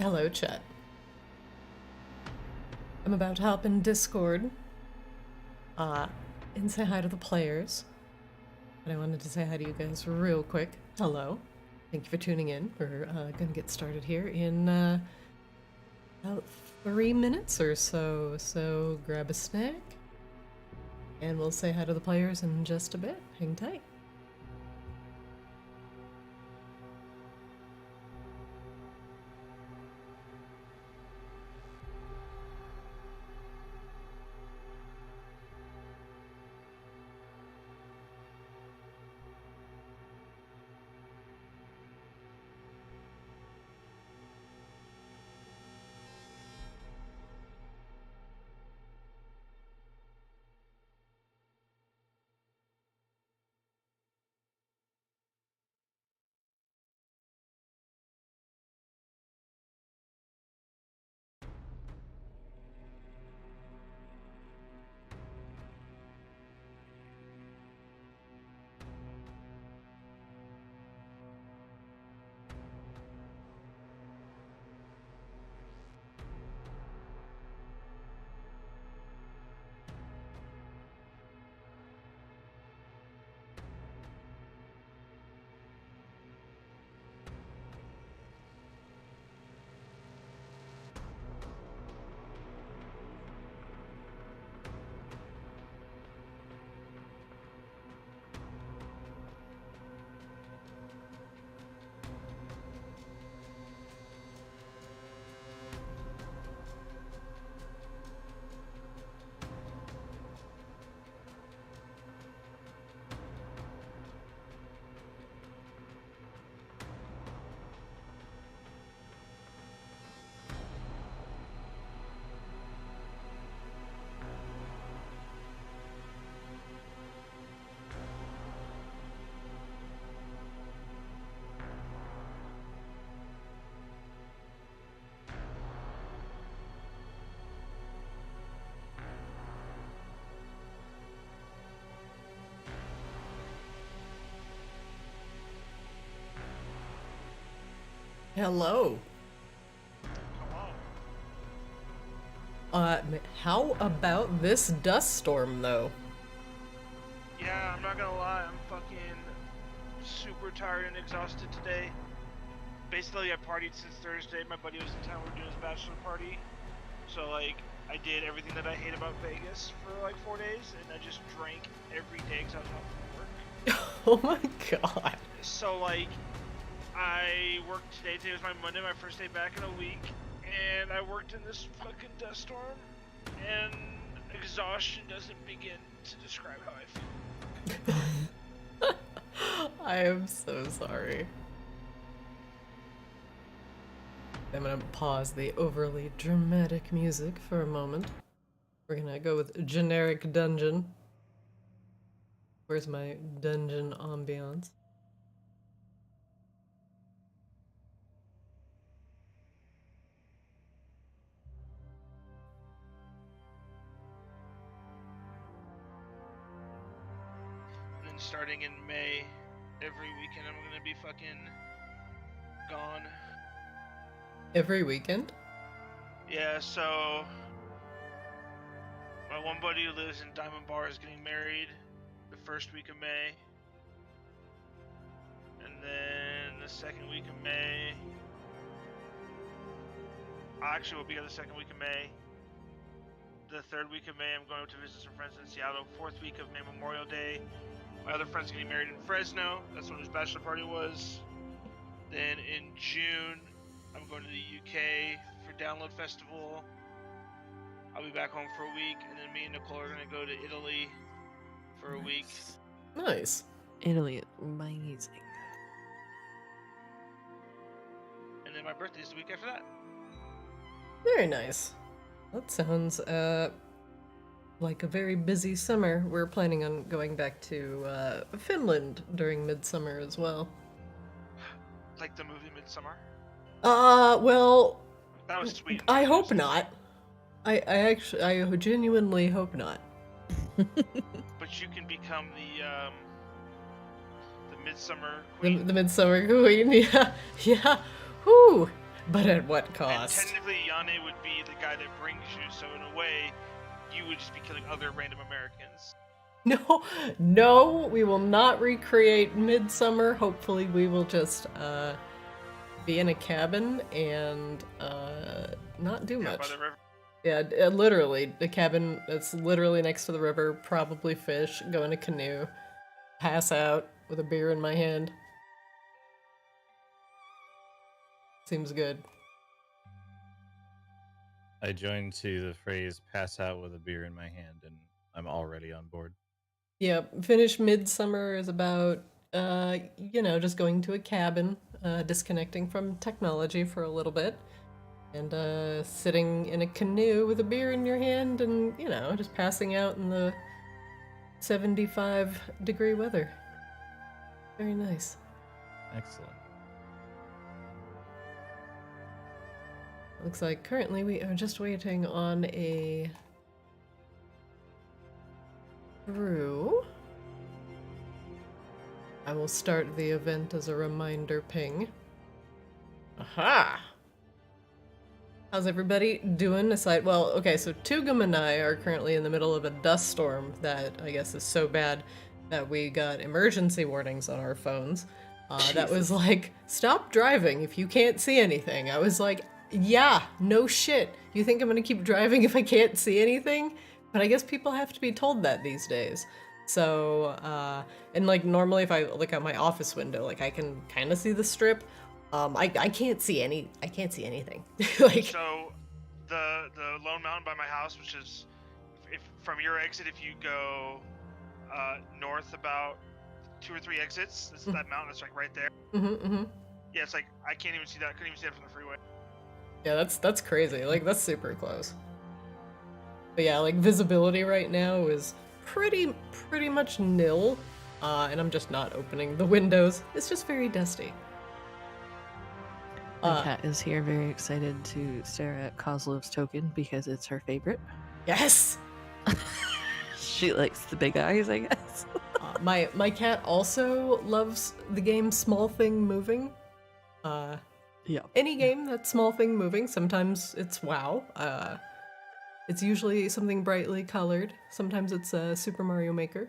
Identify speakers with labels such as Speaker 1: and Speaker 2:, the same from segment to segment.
Speaker 1: Hello, chat. I'm about to hop in Discord and say hi to the players. But I wanted to say hi to you guys real quick. Hello. Thank you for tuning in. We're going to get started here in about 3 minutes or so. So grab a snack and we'll say hi to the players in just a bit. Hang tight. Hello. How about this dust storm, though?
Speaker 2: Yeah, I'm not gonna lie, I'm fucking super tired and exhausted today. Basically, I partied since Thursday. My buddy was in town, we were doing his bachelor party. So, like, I did everything that I hate about Vegas for, like, 4 days, and I just drank every day because I was off from work.
Speaker 1: Oh my god.
Speaker 2: So, like, I worked today. Today was my Monday, my first day back in a week, and I worked in this fucking dust storm, and exhaustion doesn't begin to describe how I feel.
Speaker 1: I am so sorry. I'm gonna pause the overly dramatic music for a moment. We're gonna go with generic dungeon. Where's my dungeon ambiance?
Speaker 2: And then starting in May, every weekend I'm gonna be fucking gone.
Speaker 1: Every weekend?
Speaker 2: Yeah, so my one buddy who lives in Diamond Bar is getting married the first week of May. And then the second week of May, actually we'll be here the second week of May. The third week of May, I'm going to visit some friends in Seattle. Fourth week of May, Memorial Day. My other friend's getting married in Fresno. That's when his bachelor party was. Then in June, I'm going to the UK for Download Festival. I'll be back home for a week, and then me and Nicole are going to go to Italy for a week.
Speaker 1: Nice.
Speaker 3: Italy is amazing.
Speaker 2: And then my birthday's the week after that.
Speaker 1: Very nice. That sounds like a very busy summer. We're planning on going back to Finland during midsummer as well.
Speaker 2: Like the movie Midsummer?
Speaker 1: Well,
Speaker 2: That was sweet.
Speaker 1: I hope not. I genuinely hope not.
Speaker 2: But you can become the Midsummer Queen.
Speaker 1: The Midsummer Queen, yeah. Whew. But at what
Speaker 2: And
Speaker 1: cost?
Speaker 2: technically, Yane would be the guy that brings you, so in a way, you would just be killing other random Americans.
Speaker 1: No, no, we will not recreate Midsummer. Hopefully we will just be in a cabin and not do
Speaker 2: Yeah,
Speaker 1: much.
Speaker 2: by the river.
Speaker 1: Yeah, literally, the cabin that's literally next to the river, probably fish, go in a canoe, pass out with a beer in my hand. Seems good.
Speaker 4: I joined to the phrase pass out with a beer in my hand, and I'm already on board.
Speaker 1: Yeah, finish Midsummer is about, just going to a cabin, disconnecting from technology for a little bit, and sitting in a canoe with a beer in your hand and, just passing out in the 75-degree weather. Very nice.
Speaker 4: Excellent.
Speaker 1: Looks like currently we are just waiting on a brew. I will start the event as a reminder ping. Aha! How's everybody doing aside? Well, okay, so Tugum and I are currently in the middle of a dust storm that I guess is so bad that we got emergency warnings on our phones. That was like, stop driving if you can't see anything. I was like, yeah, no shit. You think I'm gonna keep driving if I can't see anything? But I guess people have to be told that these days. So, and like normally if I look out my office window, like I can kind of see the strip. I can't see anything. Like,
Speaker 2: So, the Lone Mountain by my house, which is, if from your exit, if you go north about 2 or 3 exits, this is that mountain that's like right there. Yeah, it's like I can't even see that. I couldn't even see that from the freeway.
Speaker 1: yeah, that's crazy. Like that's super close. But yeah, like visibility right now is pretty much nil, and I'm just not opening the windows. It's just very dusty.
Speaker 3: My cat is here, very excited to stare at Kozlov's token because it's her favorite.
Speaker 1: Yes.
Speaker 3: She likes the big eyes, I guess.
Speaker 1: My cat also loves the game Small Thing Moving.
Speaker 3: Yeah.
Speaker 1: Any game that's Small Thing Moving. Sometimes it's WoW. It's usually something brightly colored. Sometimes it's Super Mario Maker.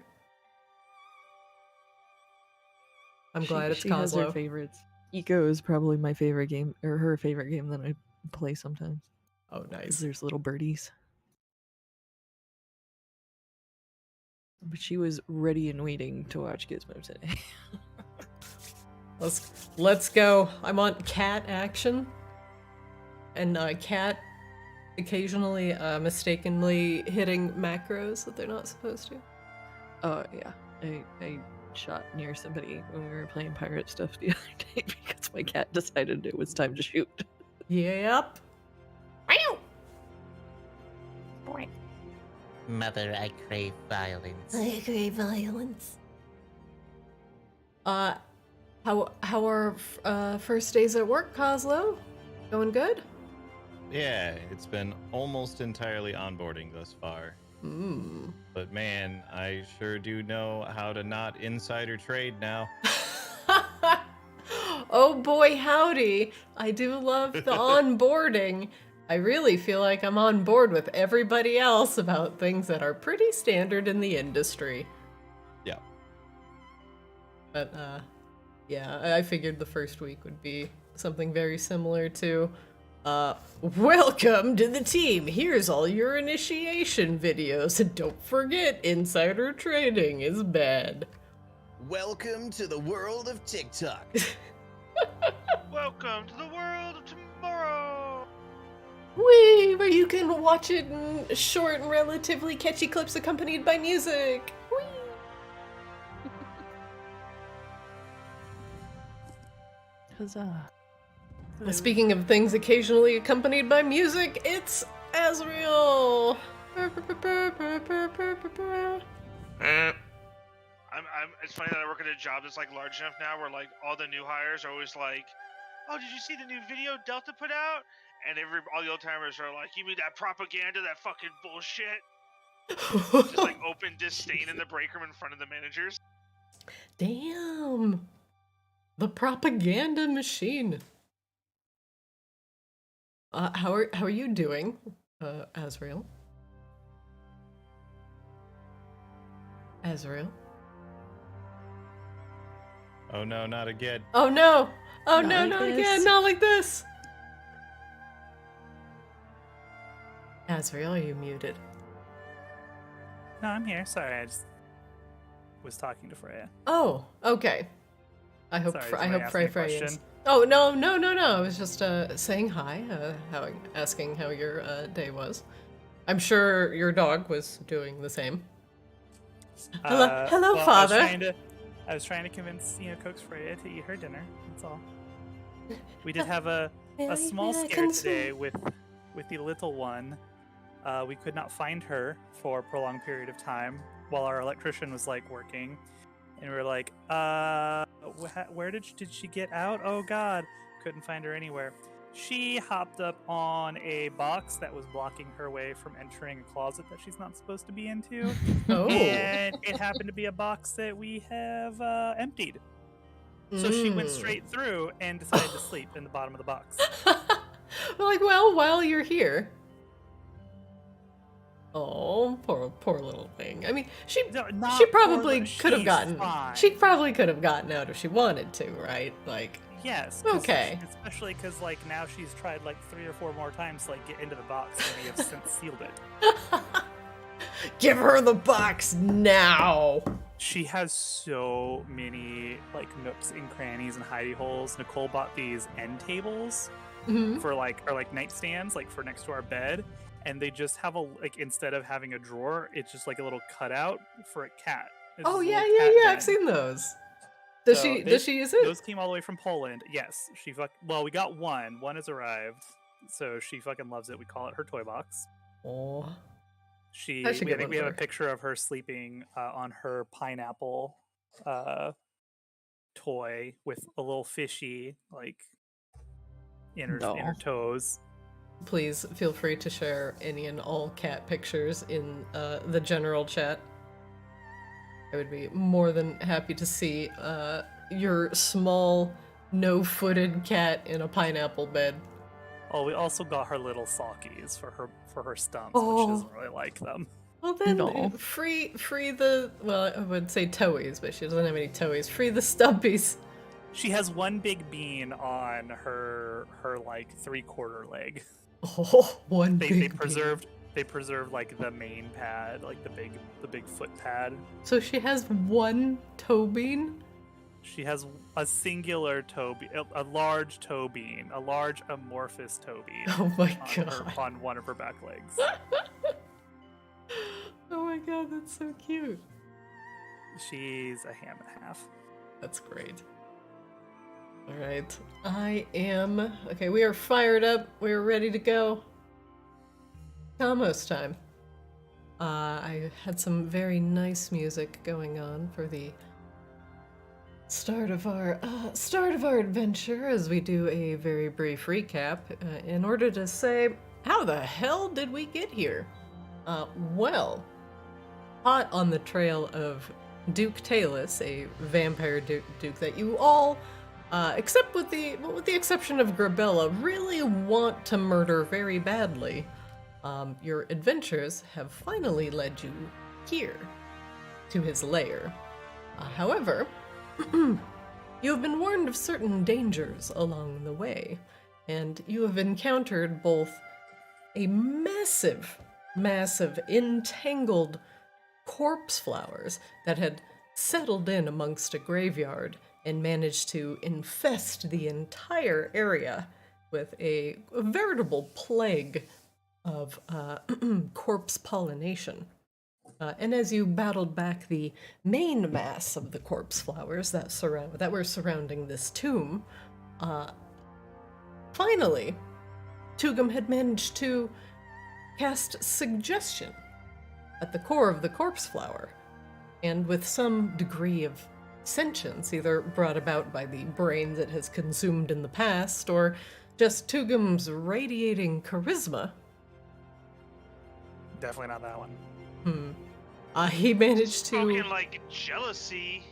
Speaker 1: I'm glad it's
Speaker 3: she has her
Speaker 1: Kozlo.
Speaker 3: favorites. Eco is probably my favorite game, or her favorite game that I play sometimes.
Speaker 1: Oh,
Speaker 3: 'Cause
Speaker 1: nice.
Speaker 3: there's little birdies. But she was ready and waiting to watch Gizmo today.
Speaker 1: Let's go. I want cat action. And cat occasionally mistakenly hitting macros that they're not supposed to.
Speaker 3: Oh yeah, I shot near somebody when we were playing pirate stuff the other day because my cat decided it was time to shoot.
Speaker 1: Yep.
Speaker 5: Mother, I crave violence.
Speaker 1: I crave violence. How are first days at work, Kozlo? Going good?
Speaker 4: Yeah, it's been almost entirely onboarding thus far. But man, I sure do know how to not insider trade now.
Speaker 1: Oh boy, howdy. I do love the onboarding. I really feel like I'm on board with everybody else about things that are pretty standard in the industry.
Speaker 4: Yeah.
Speaker 1: But, yeah, I figured the first week would be something very similar to, welcome to the team. Here's all your initiation videos. And don't forget, insider trading is bad.
Speaker 5: Welcome to the world of TikTok.
Speaker 2: Welcome to the world of tomorrow.
Speaker 1: Whee! Where you can watch it in short and relatively catchy clips accompanied by music. Whee!
Speaker 3: Huzzah.
Speaker 1: Speaking of things occasionally accompanied by music, it's Azrael.
Speaker 2: It's funny that I work at a job that's like large enough now where like all the new hires are always like, "Oh, did you see the new video Delta put out?" And all the old timers are like, "You mean that propaganda, that fucking bullshit?" Just like open disdain in the break room in front of the managers.
Speaker 1: Damn. The propaganda machine. How are you doing, Azrael? Azrael?
Speaker 4: Oh no, not again.
Speaker 1: Oh no! Oh
Speaker 3: Not
Speaker 1: no,
Speaker 3: like
Speaker 1: not
Speaker 3: this.
Speaker 1: again! Not like this! Azrael, are you muted?
Speaker 6: No, I'm here. Sorry, I just was talking to Freya.
Speaker 1: Oh, okay. I hope
Speaker 6: Sorry,
Speaker 1: I hope
Speaker 6: somebody asked me a
Speaker 1: Frey is.
Speaker 6: question.
Speaker 1: Oh no. I was just saying hi, asking how your day was. I'm sure your dog was doing the same. Hello,
Speaker 6: Well,
Speaker 1: Father.
Speaker 6: I was trying to convince Coax Freya to eat her dinner. That's all. We did have a small scare today with the little one. We could not find her for a prolonged period of time while our electrician was like working, and we were like, where did she get out? Oh God, couldn't find her anywhere. She hopped up on a box that was blocking her way from entering a closet that she's not supposed to be into.
Speaker 1: Oh.
Speaker 6: And it happened to be a box that we have emptied. So she went straight through and decided to sleep in the bottom of the box.
Speaker 1: Well, while you're here. Oh, poor little thing. I mean, she probably could have gotten. She probably could have gotten out if she wanted to, right? Like.
Speaker 6: Yes.
Speaker 1: Okay.
Speaker 6: Especially because now she's tried 3 or 4 more times to get into the box, and we have since sealed it.
Speaker 1: Give her the box now.
Speaker 6: She has so many nooks and crannies and hidey holes. Nicole bought these end tables for or nightstands for next to our bed, and they just have instead of having a drawer, it's just a little cutout for a cat. It's
Speaker 1: Oh
Speaker 6: this
Speaker 1: yeah,
Speaker 6: little cat den.
Speaker 1: I've seen those. Does she use it?
Speaker 6: Those came all the way from Poland. Yes, we got one. One has arrived, so she fucking loves it. We call it her toy box.
Speaker 1: Oh.
Speaker 6: We have a picture of her sleeping on her pineapple toy with a little fishy in her toes.
Speaker 1: Please feel free to share any and all cat pictures in the general chat. I would be more than happy to see your small, no-footed cat in a pineapple bed.
Speaker 6: Oh, we also got her little sockies for her stumps,
Speaker 1: Oh.
Speaker 6: but she doesn't really like them.
Speaker 1: Well then,
Speaker 3: No.
Speaker 1: free the, well, I would say toeies, but she doesn't have any toeies. Free the stubbies.
Speaker 6: She has one big bean on her 3/4 leg.
Speaker 1: Oh, one
Speaker 6: They
Speaker 1: big
Speaker 6: preserved the main pad, the big foot pad.
Speaker 1: So she has one toe bean?
Speaker 6: She has a singular toe bean, a large toe bean, a large amorphous toe bean.
Speaker 1: Oh my god.
Speaker 6: On one of her back legs.
Speaker 1: Oh my god, that's so cute.
Speaker 6: She's a ham and a half.
Speaker 1: That's great. Alright. Okay, we are fired up. We're ready to go. Kaamos time. I had some very nice music going on for the start of our adventure as we do a very brief recap in order to say, how the hell did we get here? Well, hot on the trail of Duke Talus, a vampire duke that you all, except with the exception of Grabella, really want to murder very badly. Your adventures have finally led you here, to his lair. However, you have been warned of certain dangers along the way, and you have encountered both a massive, entangled corpse flowers that had settled in amongst a graveyard and managed to infest the entire area with a veritable plague of corpse pollination. And as you battled back the main mass of the corpse flowers that were surrounding this tomb, finally, Tugum had managed to cast suggestion at the core of the corpse flower, and with some degree of sentience, either brought about by the brains it has consumed in the past, or just Tugum's radiating charisma.
Speaker 6: Definitely not that one.
Speaker 1: He managed to...
Speaker 2: Spoken like jealousy.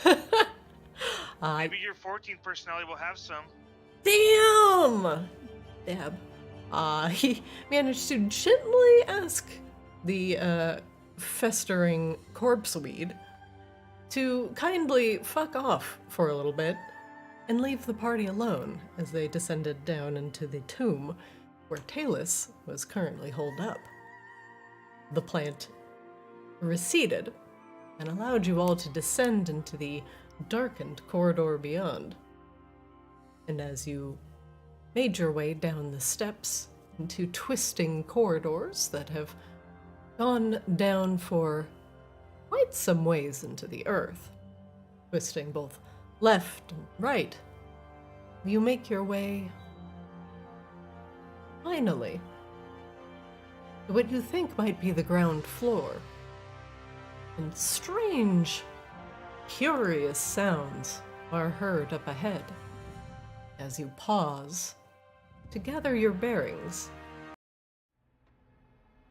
Speaker 2: Maybe your 14th personality will have some.
Speaker 1: Damn! Dab. he managed to gently ask the festering corpse weed to kindly fuck off for a little bit and leave the party alone as they descended down into the tomb where Talus was currently holed up. The plant receded and allowed you all to descend into the darkened corridor beyond. And as you made your way down the steps into twisting corridors that have gone down for quite some ways into the earth, twisting both left and right, you make your way, finally, to what you think might be the ground floor. And strange, curious sounds are heard up ahead as you pause to gather your bearings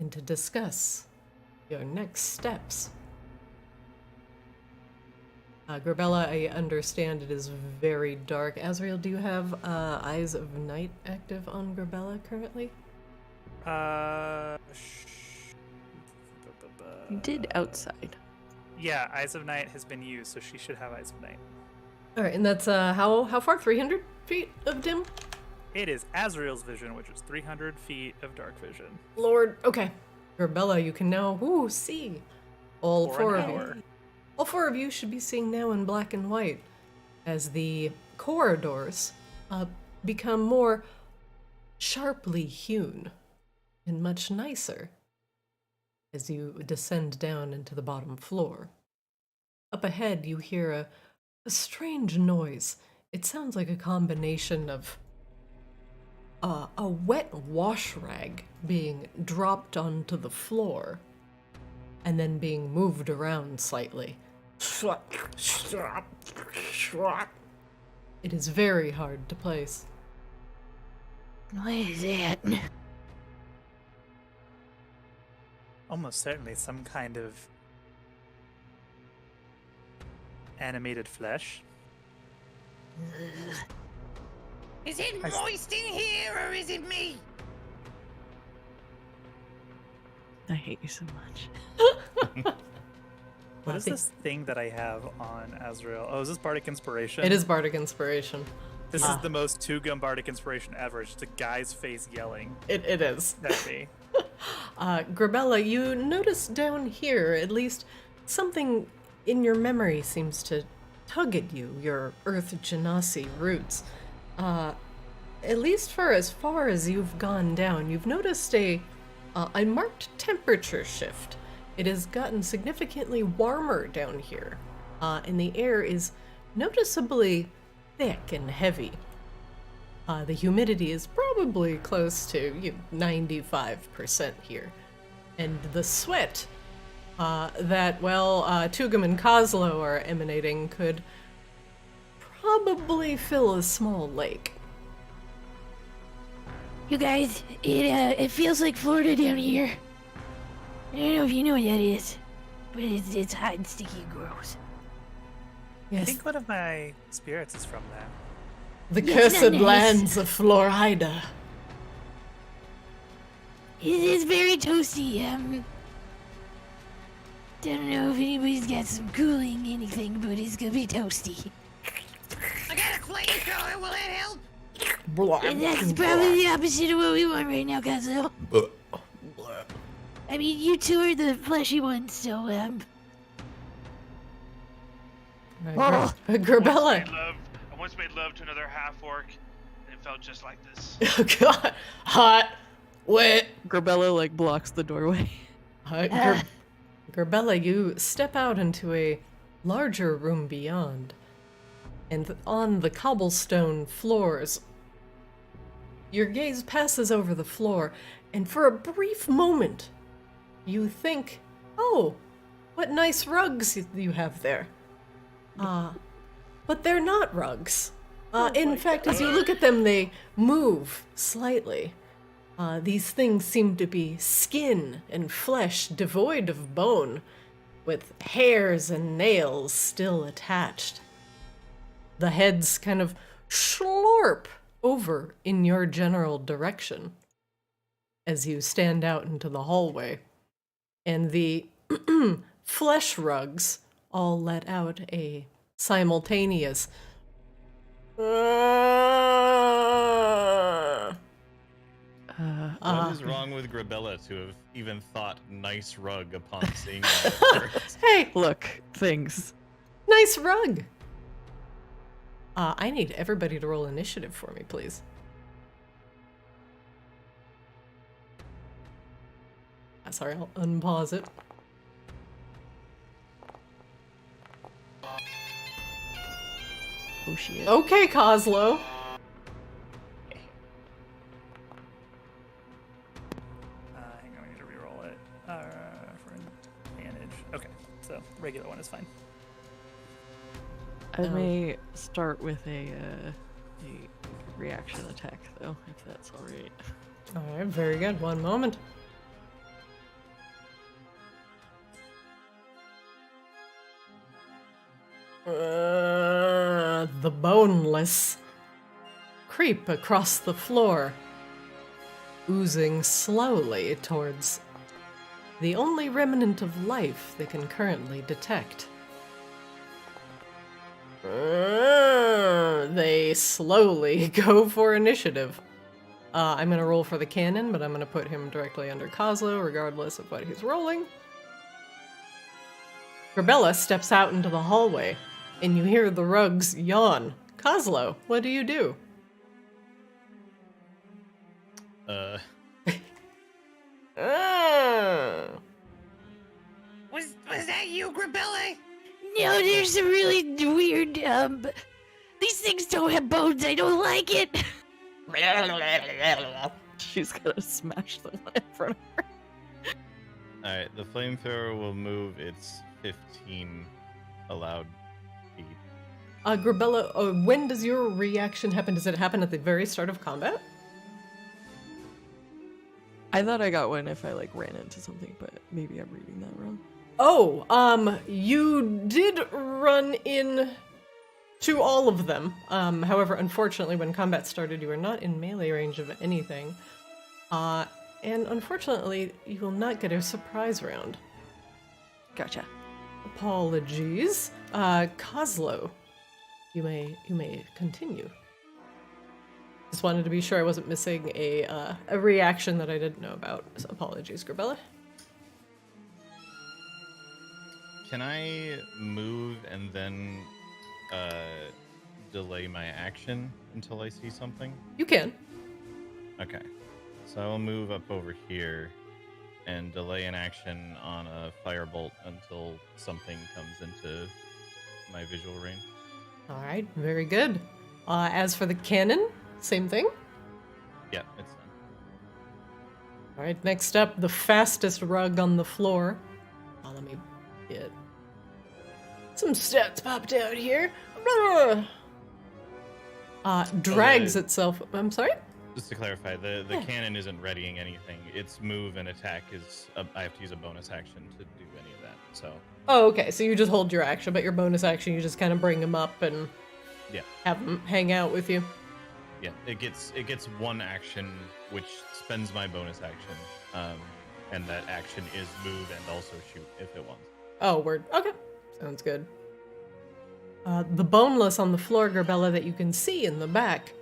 Speaker 1: and to discuss your next steps. Grabella, I understand it is very dark. Azrael, do you have Eyes of Night active on Grabella currently?
Speaker 3: You did outside.
Speaker 6: Yeah, Eyes of Night has been used, so she should have Eyes of Night.
Speaker 1: All right, and that's how far? 300 feet of dim?
Speaker 6: It is Azrael's vision, which is 300 feet of dark vision.
Speaker 1: Lord, okay. Grabella, you can now see. All
Speaker 6: For
Speaker 1: four
Speaker 6: an
Speaker 1: of
Speaker 6: hour.
Speaker 1: you. All four of you should be seeing now in black and white as the corridors become more sharply hewn and much nicer as you descend down into the bottom floor. Up ahead, you hear a strange noise. It sounds like a combination of a wet wash rag being dropped onto the floor and then being moved around slightly. It is very hard to place.
Speaker 7: What is that?
Speaker 6: Almost certainly some kind of animated flesh.
Speaker 5: Is it moist in here or is it me?
Speaker 3: I hate you so much.
Speaker 6: What is this thing that I have on Azrael? Oh, is this Bardic Inspiration?
Speaker 1: It is Bardic Inspiration.
Speaker 6: This is the most two-gun Bardic Inspiration ever. It's just a guy's face yelling
Speaker 1: It is.
Speaker 6: at me.
Speaker 1: Grabella, you notice down here, at least something in your memory seems to tug at you, your Earth Genasi roots. At least for as far as you've gone down, you've noticed a marked temperature shift. It has gotten significantly warmer down here, and the air is noticeably thick and heavy. The humidity is probably close to 95% here. And the sweat that, Tugum and Kozlo are emanating could probably fill a small lake.
Speaker 7: You guys, it feels like Florida down here. I don't know if you know what that is, but it's hot and sticky and gross.
Speaker 6: I
Speaker 1: Yes,
Speaker 6: think one of my spirits is from there.
Speaker 1: the
Speaker 7: Yeah, it's
Speaker 1: cursed
Speaker 7: not nice.
Speaker 1: lands of Florida.
Speaker 7: It's very toasty. Don't know if anybody's got some cooling anything, but it's gonna be toasty.
Speaker 5: I got a flamethrower, will that help?
Speaker 7: And that's probably the opposite of what we want right now, Kazuo. I mean, you two are the fleshy ones, so
Speaker 1: Grabella.
Speaker 2: I once made love to another half-orc, and it felt just like this.
Speaker 1: Oh god. Hot. Wet.
Speaker 3: Grabella blocks the doorway.
Speaker 1: Grabella, you step out into a larger room beyond, and on the cobblestone floors, your gaze passes over the floor, and for a brief moment, you think, oh, what nice rugs you have there. But they're not rugs. In fact, as you look at them, they move slightly. These things seem to be skin and flesh devoid of bone, with hairs and nails still attached. The heads kind of slurp over in your general direction, as you stand out into the hallway. And the flesh rugs all let out a simultaneous
Speaker 4: What is wrong with Grabella to have even thought nice rug upon seeing that at first?
Speaker 1: Hey,
Speaker 3: Look, things.
Speaker 1: nice rug. I need everybody to roll initiative for me, please. Sorry, I'll unpause it.
Speaker 3: Oh shit.
Speaker 1: Okay, Coslow.
Speaker 6: Hang on, I need to reroll it for advantage. Okay, so regular one is fine.
Speaker 3: I may start with a reaction attack, though, if that's alright.
Speaker 1: All right, very good. One moment. The boneless creep across the floor, oozing slowly towards the only remnant of life they can currently detect. They slowly go for initiative. I'm going to roll for the cannon, but I'm going to put him directly under Coslow, regardless of what he's rolling. Grabella steps out into the hallway, and you hear the rugs yawn. Coslow, what do you do?
Speaker 5: Was that you, Grabella?
Speaker 7: No, there's a really weird, these things don't have bones, I don't like it.
Speaker 3: She's gonna smash the one in front of her.
Speaker 4: Alright, the flamethrower will move its 15 allowed feet.
Speaker 1: Grabella, when does your reaction happen? Does it happen at the very start of combat?
Speaker 3: I thought I got one if I ran into something, but maybe I'm reading that wrong.
Speaker 1: Oh, you did run in to all of them. However, unfortunately, when combat started, you were not in melee range of anything. And unfortunately, you will not get a surprise round.
Speaker 3: Gotcha.
Speaker 1: Apologies. Coslow, you may continue. Just wanted to be sure I wasn't missing a reaction that I didn't know about. So apologies, Grabella.
Speaker 4: Can I move and then delay my action until I see something?
Speaker 1: You can.
Speaker 4: Okay. So I will move up over here and delay an action on a firebolt until something comes into my visual range.
Speaker 1: All right, very good. As for the cannon, same thing.
Speaker 4: Yeah, it's done.
Speaker 1: All right, next up, the fastest rug on the floor. Let me get some stats popped out here. Drags itself. I'm sorry?
Speaker 4: Just to clarify, the cannon isn't readying anything. Its move and attack is I have to use a bonus action to do any of that. So.
Speaker 1: Oh, okay. So you just hold your action, but your bonus action, you just kind of bring him up and have him hang out with you.
Speaker 4: Yeah, it gets one action, which spends my bonus action, and that action is move and also shoot if it wants.
Speaker 1: Oh, word. Okay, sounds good. The boneless on the floor, Grabella, that you can see in the back,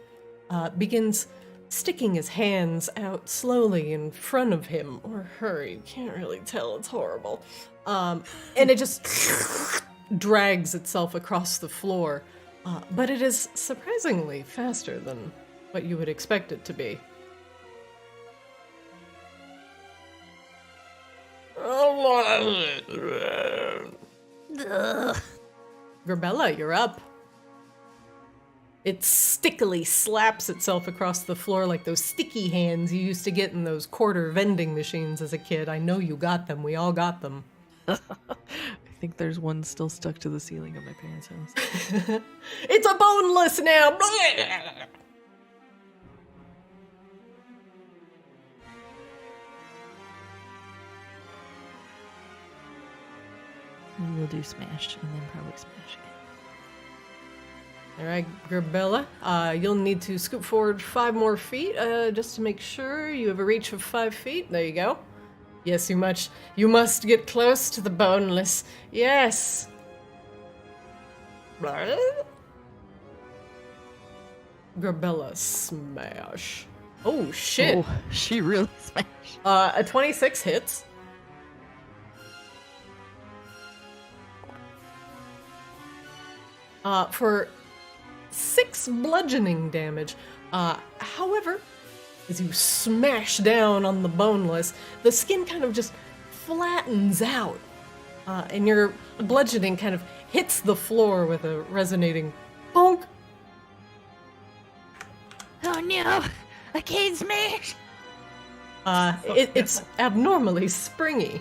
Speaker 1: begins sticking his hands out slowly in front of him or her. You can't really tell. It's horrible. And it just drags itself across the floor. But it is surprisingly faster than what you would expect it to be. Grabella, you're up. It stickily slaps itself across the floor like those sticky hands you used to get in those quarter vending machines as a kid. I know you got them. We all got them.
Speaker 3: I think there's one still stuck to the ceiling of my parents' house.
Speaker 1: It's a boneless now!
Speaker 3: We will do smash and then probably smash again.
Speaker 1: All right, Gerbella, you'll need to scoot forward 5 more feet, just to make sure you have a reach of 5 feet. There you go. Yes, you must get close to the boneless. Yes. Gerbella smash. Oh shit.
Speaker 3: Oh, she really smashed.
Speaker 1: A 26 hits. For 6 bludgeoning damage. However, as you smash down on the boneless, the skin kind of just flattens out. And your bludgeoning kind of hits the floor with a resonating bonk.
Speaker 7: Oh no! A cane smash!
Speaker 1: It's abnormally springy.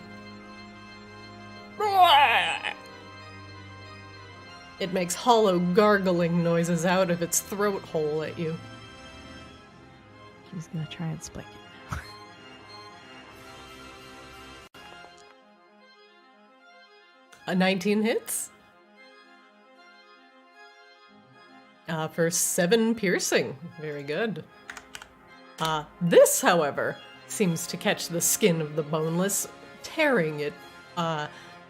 Speaker 1: It makes hollow gargling noises out of its throat hole at you.
Speaker 3: He's gonna try and spike it now.
Speaker 1: A 19 hits. For 7 piercing. Very good. This, however, seems to catch the skin of the boneless, tearing it.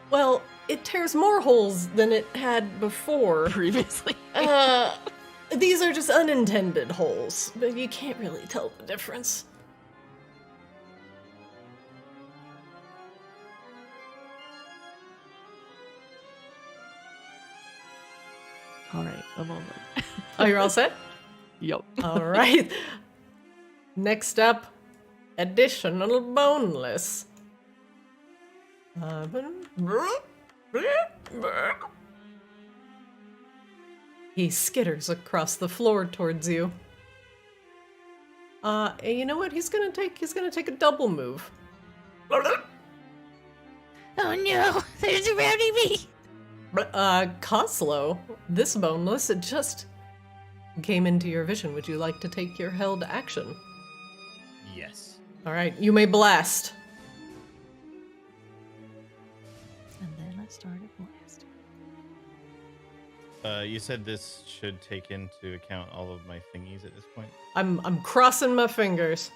Speaker 1: Well, it tears more holes than it had before.
Speaker 3: Previously.
Speaker 1: These are just unintended holes, but you can't really tell the difference.
Speaker 3: Alright, I'm on them.
Speaker 1: Oh, you're all set?
Speaker 3: Yup.
Speaker 1: All right. Next up, additional boneless. He skitters across the floor towards you. You know what? He's gonna take a double move.
Speaker 7: Oh no! They're surrounding me!
Speaker 1: Coslow, this boneless, it just came into your vision. Would you like to take your held action?
Speaker 4: Yes.
Speaker 1: All right, you may blast.
Speaker 3: And then I started blasting.
Speaker 4: You said this should take into account all of my thingies at this point?
Speaker 1: I'm crossing my fingers.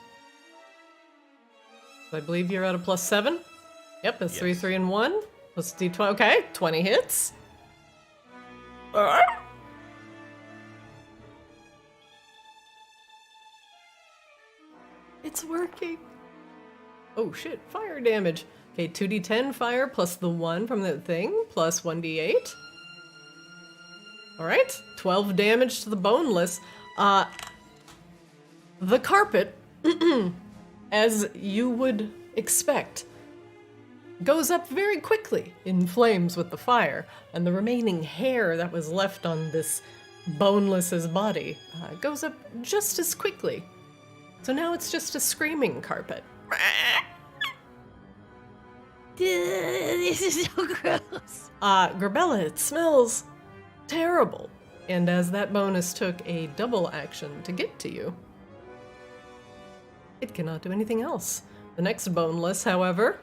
Speaker 1: I believe you're at a +7. Yep, that's 3,
Speaker 4: Yes.
Speaker 1: 3, and 1. Plus D12. Okay, 20 hits. It's working. Oh shit, fire damage. Okay, 2d10 fire plus the 1 from the thing, plus 1d8. Alright, 12 damage to the boneless. The carpet, as you would expect, goes up very quickly in flames with the fire, and the remaining hair that was left on this boneless's body goes up just as quickly. So now it's just a screaming carpet.
Speaker 7: This is so gross.
Speaker 1: Gerbella, it smells terrible. And as that bonus took a double action to get to you, it cannot do anything else. The next boneless, however,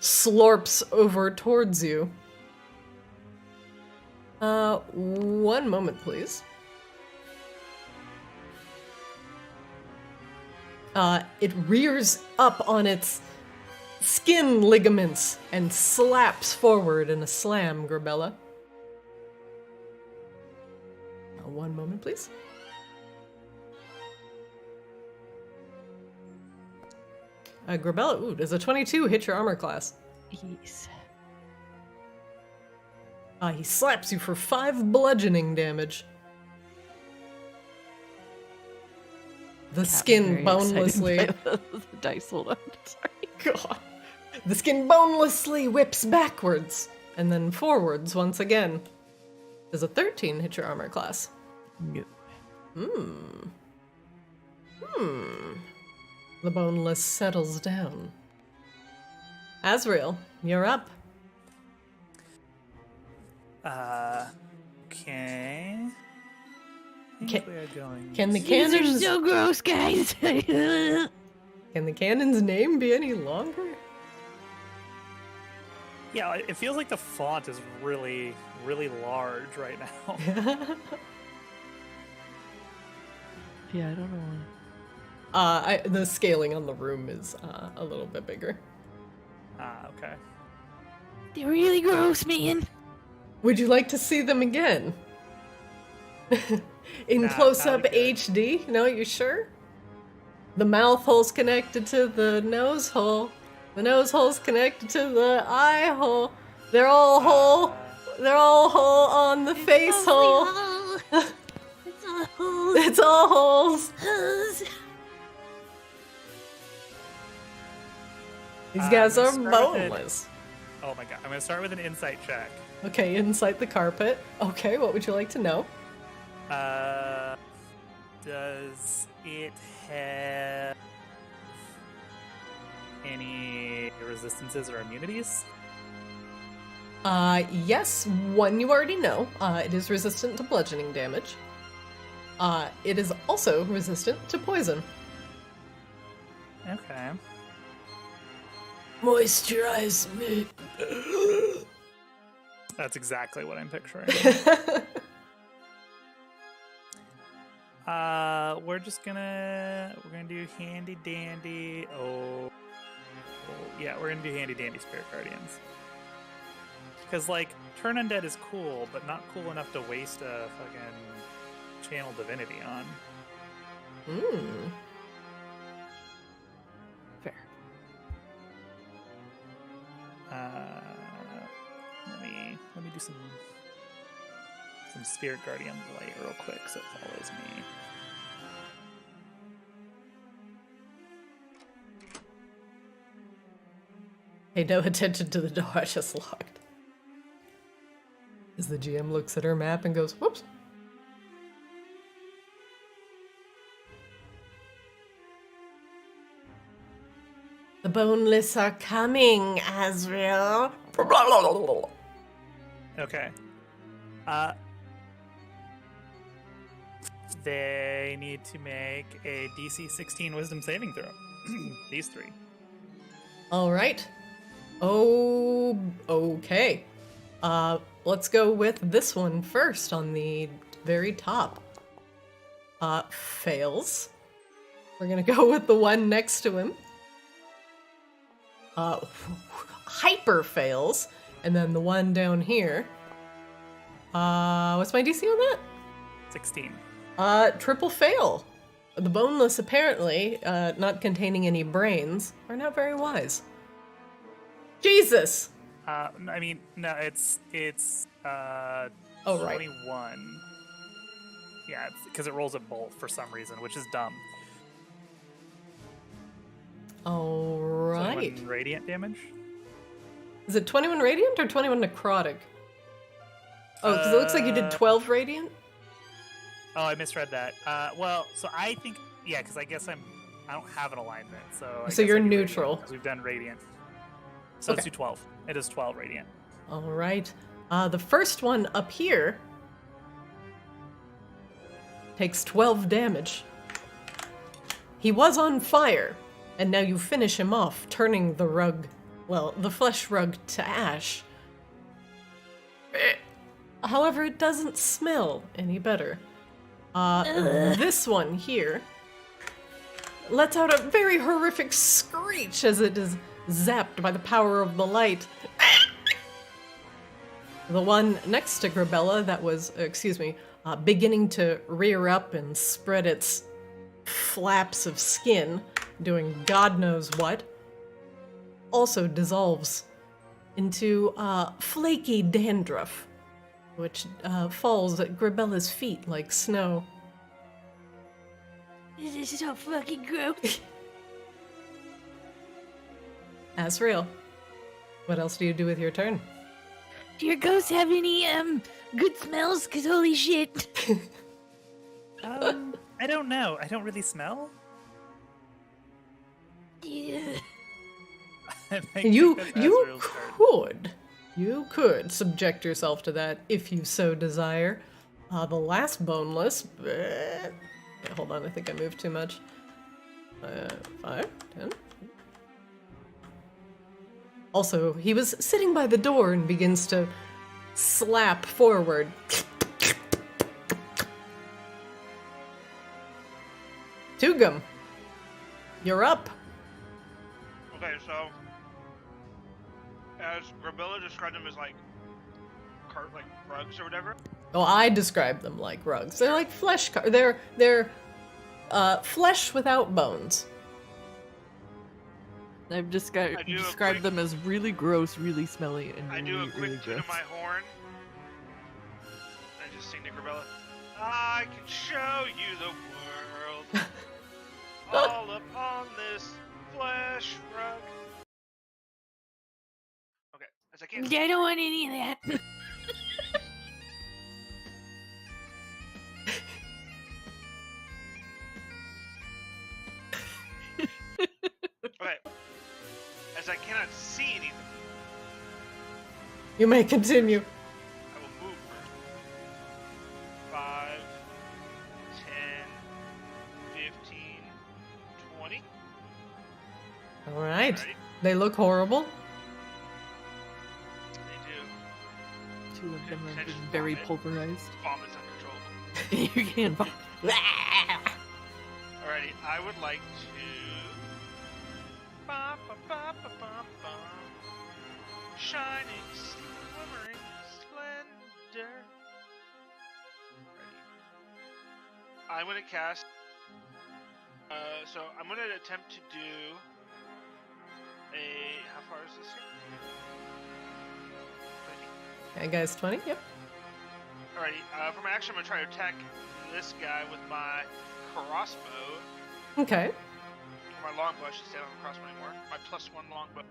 Speaker 1: slurps over towards you. 1 moment, please. It rears up on its skin ligaments and slaps forward in a slam, Gerbella. 1 moment, please. Gerbella, ooh, does a 22 hit your armor class?
Speaker 3: Yes.
Speaker 1: He slaps you for 5 bludgeoning damage. The skin bonelessly.
Speaker 3: The dice hold on. Sorry.
Speaker 1: God. The skin bonelessly whips backwards and then forwards once again. Does a 13 hit your armor class?
Speaker 3: No.
Speaker 1: The boneless settles down. Azrael, you're up.
Speaker 6: Okay. I
Speaker 1: Can-
Speaker 6: think we are going.
Speaker 1: Can the
Speaker 7: These are
Speaker 1: cannon's
Speaker 7: so gross, guys.
Speaker 1: can the cannon's name be any longer?
Speaker 6: Yeah, it feels like the font is really, really large right now.
Speaker 3: Yeah, I don't know.
Speaker 1: The scaling on the room is a little bit bigger.
Speaker 6: Ah, okay.
Speaker 7: They're really gross, man.
Speaker 1: Would you like to see them again? In
Speaker 6: Nah,
Speaker 1: close-up
Speaker 6: not good.
Speaker 1: HD? No, you sure? The mouth hole's connected to the nose hole. The nose hole's connected to the eye hole. They're all whole. They're all whole on the face hole.
Speaker 7: It's all holes.
Speaker 1: It's all holes.
Speaker 7: Holes.
Speaker 1: These guys
Speaker 6: I'm
Speaker 1: are
Speaker 6: gonna start with
Speaker 1: boneless.
Speaker 6: Oh my god, I'm gonna start with an insight check.
Speaker 1: Okay, inside the carpet. Okay, what would you like to know?
Speaker 6: Does it have any resistances or immunities?
Speaker 1: Yes, one you already know. It is resistant to bludgeoning damage. It is also resistant to poison.
Speaker 6: Okay.
Speaker 1: Moisturize me.
Speaker 6: That's exactly what I'm picturing. We're gonna do handy dandy. Yeah, we're gonna do handy dandy spirit guardians. Because like turn undead is cool, but not cool enough to waste a fucking channel divinity on.
Speaker 3: Fair.
Speaker 6: Let me do some spirit guardian light real quick so it follows me.
Speaker 1: Pay no attention to the door I just locked. As the GM looks at her map and goes, whoops. The boneless are coming, Azrael.
Speaker 6: Okay. They need to make a DC 16 Wisdom saving throw. These three.
Speaker 1: All right. Oh, okay. Let's go with this one first on the very top. Fails. We're gonna go with the one next to him. Hyper fails. And then the one down here. What's my DC on that?
Speaker 6: 16.
Speaker 1: Triple fail. The boneless, apparently, not containing any brains, are not very wise. Jesus!
Speaker 6: I mean, no, it's
Speaker 1: Oh, right.
Speaker 6: 21. Yeah, because it rolls a bolt for some reason, which is dumb.
Speaker 1: All right.
Speaker 6: 21 radiant damage.
Speaker 1: Is it 21 radiant or 21 necrotic? Oh, because it looks like you did 12 radiant?
Speaker 6: Oh, I misread that. Well, so I think, yeah, because I guess I don't have an alignment, so.
Speaker 1: So you're neutral.
Speaker 6: Because we've done radiant. So let's do 12. It is 12 radiant.
Speaker 1: All right. The first one up here takes 12 damage. He was on fire, and now you finish him off, turning the rug, well, the flesh rug to ash. However, it doesn't smell any better. This one here lets out a very horrific screech as it is zapped by the power of the light. The one next to Grabella that was, beginning to rear up and spread its flaps of skin, doing God knows what, also dissolves into flaky dandruff, which falls at Grabella's feet like snow.
Speaker 7: This is so fucking gross.
Speaker 1: Azrael, what else do you do with your turn?
Speaker 7: Do your ghosts have any good smells? Cause holy shit.
Speaker 6: I don't know. I don't really smell.
Speaker 7: Yeah.
Speaker 6: I think
Speaker 1: You
Speaker 6: that's Azrael's turn.
Speaker 1: you could subject yourself to that if you so desire. The last boneless. Wait, hold on, I think I moved too much. 5, 10. Also, he was sitting by the door and begins to slap forward. Tugum, you're up.
Speaker 2: Okay, so as Grabella described them as like rugs or whatever.
Speaker 1: Oh, I describe them like rugs. They're like flesh. They're flesh without bones.
Speaker 3: I've described them as really gross, really smelly, and
Speaker 2: I
Speaker 3: really,
Speaker 2: do a quick
Speaker 3: really
Speaker 2: tune
Speaker 3: gross.
Speaker 2: of my horn. I just sing to Grabella. I can show you the world. All upon this flesh rug. Okay, as I can't.
Speaker 7: I don't want any of that.
Speaker 2: Okay, as I cannot see anything,
Speaker 1: You may continue.
Speaker 2: I will move for 5, 10, 15, 20.
Speaker 1: All right.
Speaker 2: Alright,
Speaker 1: They look horrible.
Speaker 2: they do.
Speaker 3: Two of them have been
Speaker 2: Potential
Speaker 3: very
Speaker 2: vomit.
Speaker 3: pulverized.
Speaker 2: Vomit's uncontrollable.
Speaker 3: You can't vomit.
Speaker 2: Alrighty, I would like to. Ba, ba, ba, ba, ba, ba. Shining, glimmering splendor. Alrighty. I'm gonna cast. So I'm gonna attempt to do a. How far is this here? 20.
Speaker 1: Okay, guys, 20. Yep.
Speaker 2: Alrighty. For my action, I'm gonna try to attack this guy with my crossbow.
Speaker 1: Okay.
Speaker 2: My longbow, I should say, I don't have a crossbow anymore. My +1 longbow.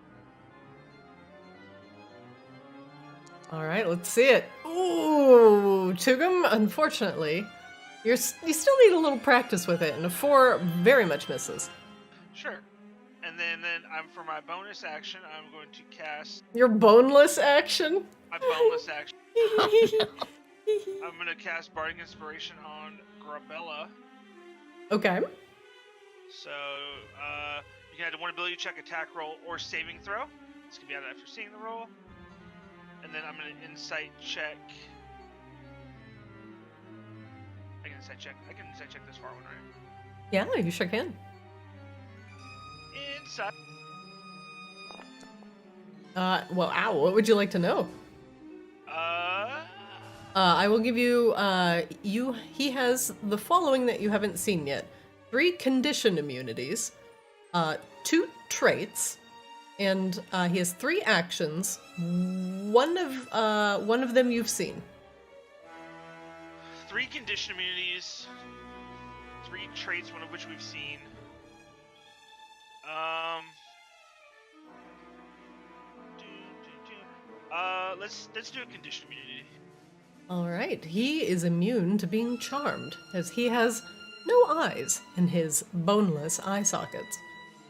Speaker 1: All right, let's see it. Ooh, Tugum, unfortunately, you still need a little practice with it, and a 4 very much misses.
Speaker 2: Sure. And then I'm for my bonus action, I'm going to cast
Speaker 1: Your boneless action?
Speaker 2: my boneless action. I'm going to cast Bardic Inspiration on Grabella.
Speaker 1: Okay.
Speaker 2: So, you can add one ability check, attack roll, or saving throw. This can be added after seeing the roll. And then I'm going to insight check. I can insight check this far one, right?
Speaker 1: Yeah, you sure can.
Speaker 2: Insight.
Speaker 1: Well, ow, what would you like to know? I will give you, he has the following that you haven't seen yet. 3 condition immunities, 2 traits, and he has 3 actions. One of them you've seen.
Speaker 2: 3 condition immunities, 3 traits, one of which we've seen. Let's do a condition immunity.
Speaker 1: All right, he is immune to being charmed, as he has no eyes in his boneless eye sockets.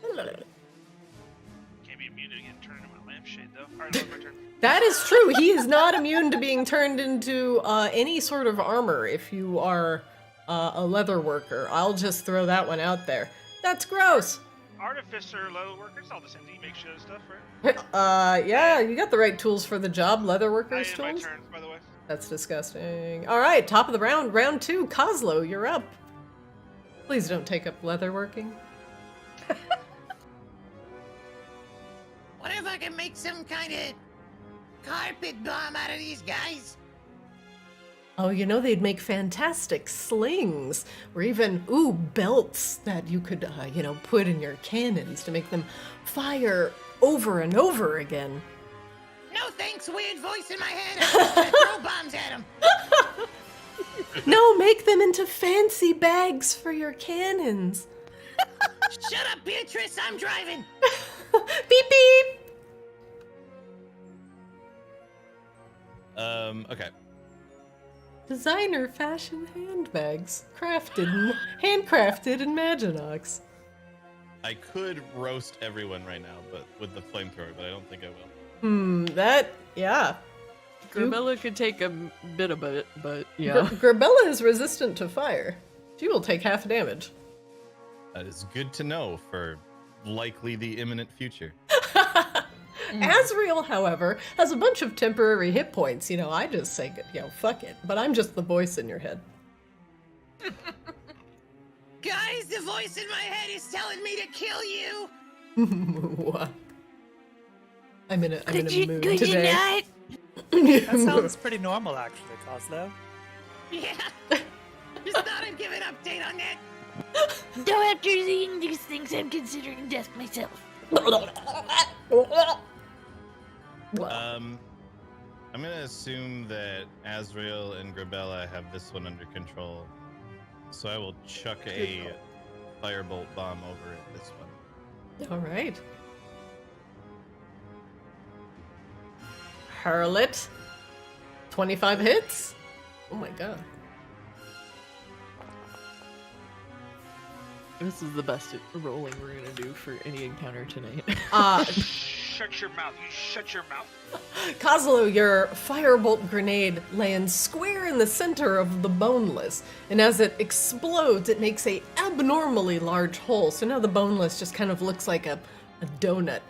Speaker 2: Can't be immune to getting turned into my lampshade, though. Alright, that's my turn.
Speaker 1: That is true. He is not immune to being turned into any sort of armor if you are a leather worker. I'll just throw that one out there. That's gross.
Speaker 2: Artificer, leather workers, all the same thing. You make shit stuff, right?
Speaker 1: Yeah, you got the right tools for the job, leather
Speaker 2: I
Speaker 1: workers
Speaker 2: ended my
Speaker 1: tools.
Speaker 2: turn, by the way.
Speaker 1: That's disgusting. All right, top of the round, round 2. Kozlo, you're up. Please don't take up leather working.
Speaker 5: What if I can make some kind of carpet bomb out of these guys?
Speaker 1: Oh, you know, they'd make fantastic slings, or even, belts that you could, put in your cannons to make them fire over and over again.
Speaker 5: No thanks, weird voice in my head. I'm just gonna throw bombs at them.
Speaker 1: No, make them into fancy bags for your cannons.
Speaker 5: Shut up, Beatrice. I'm driving.
Speaker 1: Beep beep.
Speaker 4: Okay.
Speaker 1: Designer fashion handbags, handcrafted in Maginox.
Speaker 4: I could roast everyone right now, but with the flamethrower, but I don't think I will.
Speaker 1: Yeah.
Speaker 3: Grabella could take a bit of it, but yeah.
Speaker 1: Grabella is resistant to fire. She will take half damage.
Speaker 4: That is good to know for likely the imminent future.
Speaker 1: Azrael, however, has a bunch of temporary hit points. You know, I just say, fuck it. But I'm just the voice in your head.
Speaker 5: Guys, the voice in my head is telling me to kill you.
Speaker 1: What? I'm in a mood
Speaker 7: could
Speaker 1: today.
Speaker 7: you not?
Speaker 6: That sounds pretty normal, actually, Coslow.
Speaker 5: Yeah. Just thought I'd give an update on that.
Speaker 7: Though after seeing these things, I'm considering death myself.
Speaker 4: I'm gonna assume that Azrael and Grabella have this one under control, so I will chuck a firebolt bomb over at this one.
Speaker 1: All right. Hurl it. 25 hits. Oh my god.
Speaker 3: This is the best rolling we're gonna do for any encounter tonight.
Speaker 2: Shut your mouth. You shut your mouth.
Speaker 1: Kozlo, your firebolt grenade lands square in the center of the boneless, and as it explodes, it makes a abnormally large hole. So now the boneless just kind of looks like a donut.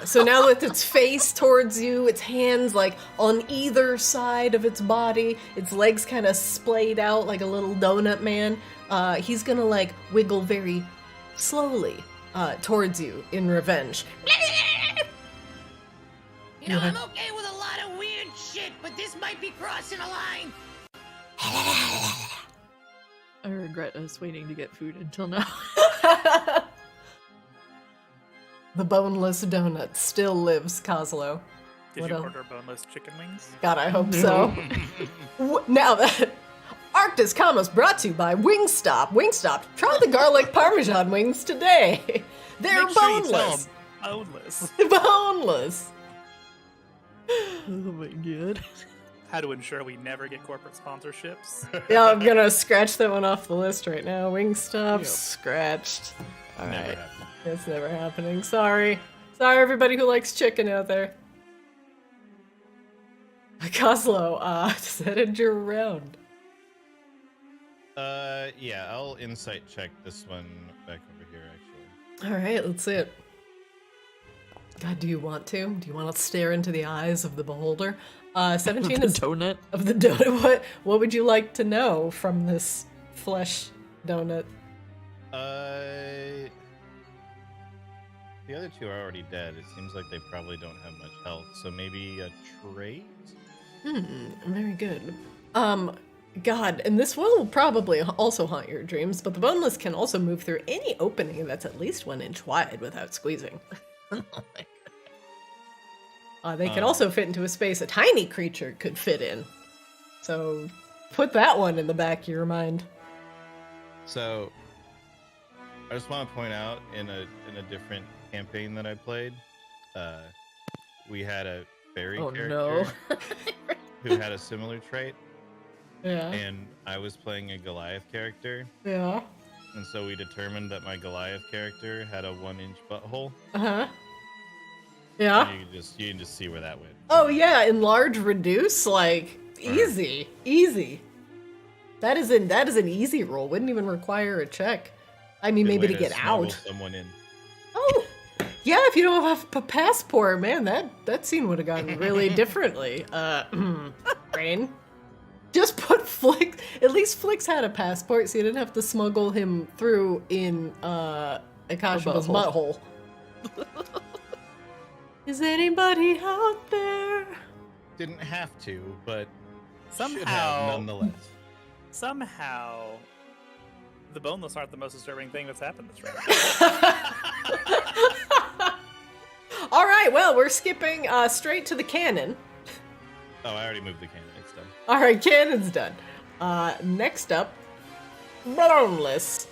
Speaker 1: So now with its face towards you, its hands like on either side of its body, its legs kind of splayed out like a little donut man, he's gonna like wiggle very slowly towards you in revenge.
Speaker 5: You know, I'm okay with a lot of weird shit, but this might be crossing a line.
Speaker 3: I regret us waiting to get food until now.
Speaker 1: The boneless donut still lives, Kozlo.
Speaker 6: Did
Speaker 1: What
Speaker 6: you
Speaker 1: else?
Speaker 6: order boneless chicken wings?
Speaker 1: God, I hope so. Now that Arctis Kaamos brought to you by Wingstop. Wingstop, try the garlic parmesan wings today. They're
Speaker 6: Make sure you tell
Speaker 1: boneless.
Speaker 6: 'em boneless.
Speaker 1: Boneless.
Speaker 3: Oh my god.
Speaker 6: How to ensure we never get corporate sponsorships.
Speaker 1: Yeah, I'm gonna scratch that one off the list right now. Wingstop
Speaker 3: Yep.
Speaker 1: scratched. All
Speaker 4: Never
Speaker 1: right,
Speaker 4: happened.
Speaker 1: it's never happening. Sorry, everybody who likes chicken out there. Kozlo, just ended your round.
Speaker 4: Yeah, I'll insight check this one back over here, actually.
Speaker 1: All right, let's see it. God, do you want to? Do you want to stare into the eyes of the beholder? 17 is
Speaker 3: donut.
Speaker 1: of the donut. What would you like to know from this flesh donut?
Speaker 4: The other two are already dead. It seems like they probably don't have much health, so maybe a trait?
Speaker 1: Very good. God, and this will probably also haunt your dreams, but the boneless can also move through any opening that's at least 1 inch wide without squeezing. They can also fit into a space a tiny creature could fit in. So put that one in the back of your mind.
Speaker 4: So, I just want to point out in a different campaign that I played, we had a fairy character who had a similar trait,
Speaker 1: Yeah.
Speaker 4: and I was playing a Goliath character,
Speaker 1: Yeah.
Speaker 4: and so we determined that my Goliath character had a 1-inch butthole.
Speaker 1: Uh-huh. Yeah.
Speaker 4: And you can just see where that went.
Speaker 1: Oh yeah, enlarge, reduce, like easy. That is an easy roll. Wouldn't even require a check. I mean,
Speaker 4: Good
Speaker 1: maybe
Speaker 4: way
Speaker 1: to get
Speaker 4: smuggle
Speaker 1: out.
Speaker 4: someone in.
Speaker 1: Oh, yeah. If you don't have a passport, man, that scene would have gone really differently. Rain. Just put Flix. At least Flix had a passport, so you didn't have to smuggle him through in Akasha's butthole. Is anybody out there?
Speaker 4: Didn't have to, but should have
Speaker 6: Somehow,
Speaker 4: nonetheless.
Speaker 6: the boneless aren't the most disturbing thing that's happened this round.
Speaker 1: All right, well, we're skipping straight to the cannon.
Speaker 4: Oh, I already moved the cannon. It's done.
Speaker 1: All right, cannon's done. Next up, boneless.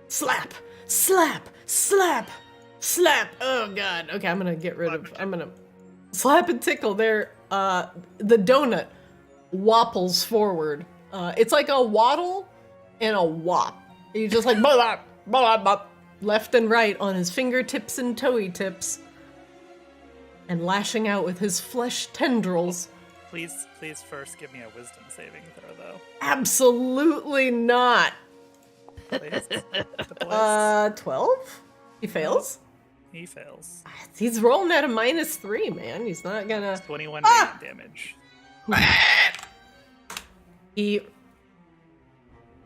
Speaker 1: Slap, slap, slap, slap. Oh god. Okay, I'm gonna get rid of. I'm gonna slap and tickle there. The donut wapples forward. It's like a waddle and a wop. You just like blah, blah, blah, left and right on his fingertips and toey tips, and lashing out with his flesh tendrils.
Speaker 6: Please first give me a wisdom saving throw, though.
Speaker 1: Absolutely not.
Speaker 6: Please. The bliss.
Speaker 1: 12? He fails?
Speaker 6: He fails.
Speaker 1: He's rolling at a -3, man. He's not gonna...
Speaker 6: 21 radiant damage.
Speaker 1: He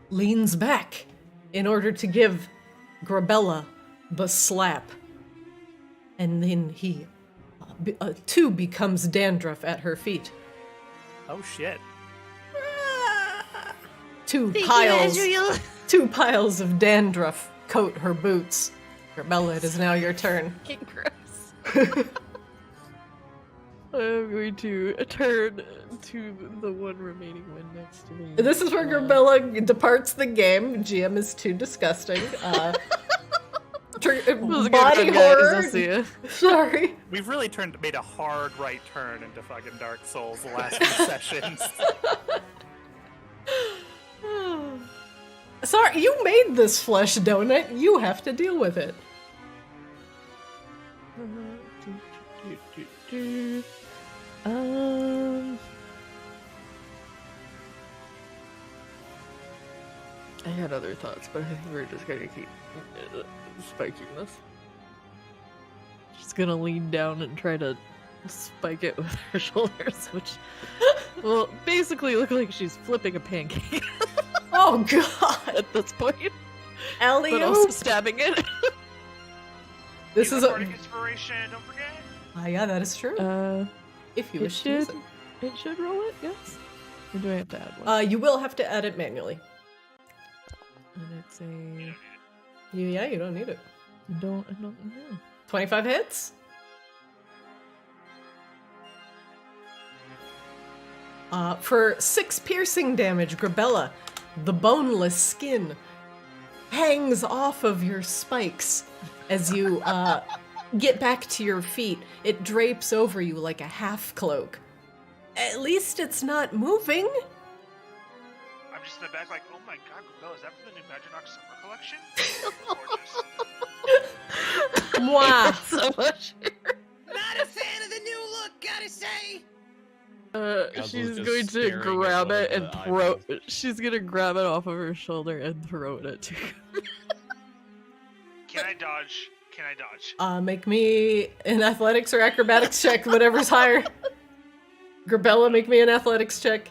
Speaker 1: leans back in order to give Grabella the slap. And then he, too, becomes dandruff at her feet.
Speaker 6: Oh shit.
Speaker 1: Two
Speaker 7: Thank
Speaker 1: piles
Speaker 7: you, Azrael.
Speaker 1: 2 piles of dandruff coat her boots. Grabella, it is now your turn.
Speaker 3: Fucking gross. I'm going to turn to the one remaining one next to me.
Speaker 1: This is where Grabella departs the game. GM is too disgusting. Body horror. Sorry.
Speaker 6: We've really made a hard right turn into fucking Dark Souls the last few sessions.
Speaker 1: Sorry, you made this flesh donut. You have to deal with it.
Speaker 3: I had other thoughts, but I think we're just gonna keep spiking this. She's gonna lean down and try to spike it with her shoulders, which will basically look like she's flipping a pancake.
Speaker 1: Oh god!
Speaker 3: At this point,
Speaker 1: Ellie,
Speaker 3: but also stabbing it.
Speaker 1: This is a
Speaker 2: Bardic Inspiration, don't forget.
Speaker 1: yeah, that is true. If you
Speaker 3: it
Speaker 1: wish to use
Speaker 3: should
Speaker 1: it.
Speaker 3: it should roll it, yes. Or do I have to add one?
Speaker 1: You will have to add it manually.
Speaker 3: And it's a
Speaker 1: Yeah, you don't need it.
Speaker 3: I don't know.
Speaker 1: 25 hits. For 6 piercing damage, Grabella, the boneless skin hangs off of your spikes as you get back to your feet. It drapes over you like a half cloak. At least it's not moving.
Speaker 2: I'm just in the back like, oh my god, Grabella, is that from the new Maginox Summer Collection? Gorgeous.
Speaker 1: Mwah.
Speaker 3: So much.
Speaker 5: Not a fan of the new look, gotta say.
Speaker 3: She's
Speaker 4: just
Speaker 3: going to
Speaker 4: staring at
Speaker 3: grab
Speaker 4: one
Speaker 3: it
Speaker 4: of
Speaker 3: and
Speaker 4: the
Speaker 3: throw.
Speaker 4: eyeballs.
Speaker 3: She's gonna grab it off of her shoulder and throw it at you.
Speaker 2: Can I dodge? Can I dodge?
Speaker 1: Make me an athletics or acrobatics check, whatever's higher. Grabella, make me an athletics check.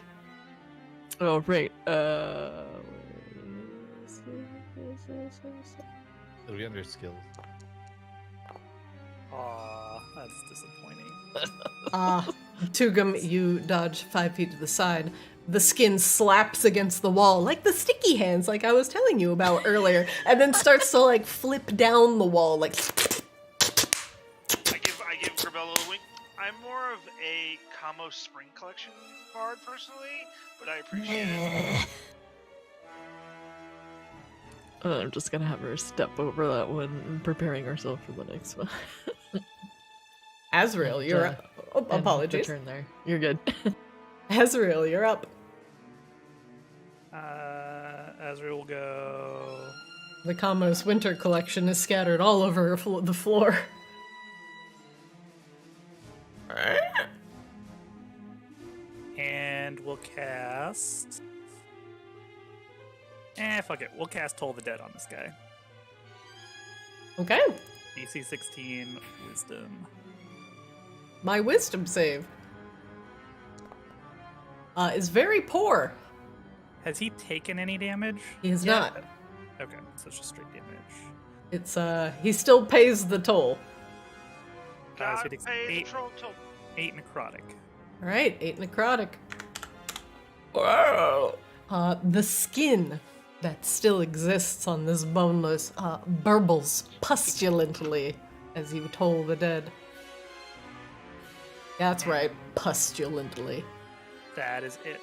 Speaker 3: Oh right.
Speaker 4: It'll be under skills.
Speaker 6: Aw, that's disappointing.
Speaker 1: Tugum, you dodge 5 feet to the side. The skin slaps against the wall, like the sticky hands, like I was telling you about earlier, and then starts to like flip down the wall, like.
Speaker 2: I give Grabella a wink. I'm more of a Kaamos Spring Collection bard personally, but I appreciate it.
Speaker 3: I'm just gonna have her step over that one, preparing herself for the next one.
Speaker 1: Azrael, you're up. Oh,
Speaker 3: And
Speaker 1: apologies.
Speaker 3: the turn there. You're good.
Speaker 1: Azrael, you're up.
Speaker 6: Azrael will go.
Speaker 1: The Kaamos winter collection is scattered all over the floor.
Speaker 6: And we'll cast. Fuck it. We'll cast Toll the Dead on this guy.
Speaker 1: Okay.
Speaker 6: DC 16 Wisdom.
Speaker 1: My wisdom save is very poor.
Speaker 6: Has he taken any damage?
Speaker 1: He is
Speaker 6: Yeah.
Speaker 1: not.
Speaker 6: Okay, so it's just straight damage.
Speaker 1: It's he still pays the toll.
Speaker 6: So
Speaker 2: God
Speaker 6: he takes
Speaker 2: pay the
Speaker 6: 8
Speaker 2: troll toll.
Speaker 6: necrotic.
Speaker 1: All right, 8 necrotic. Wow. The skin that still exists on this boneless burbles pustulently as you toll the dead. That's right, pustulently.
Speaker 6: That is it.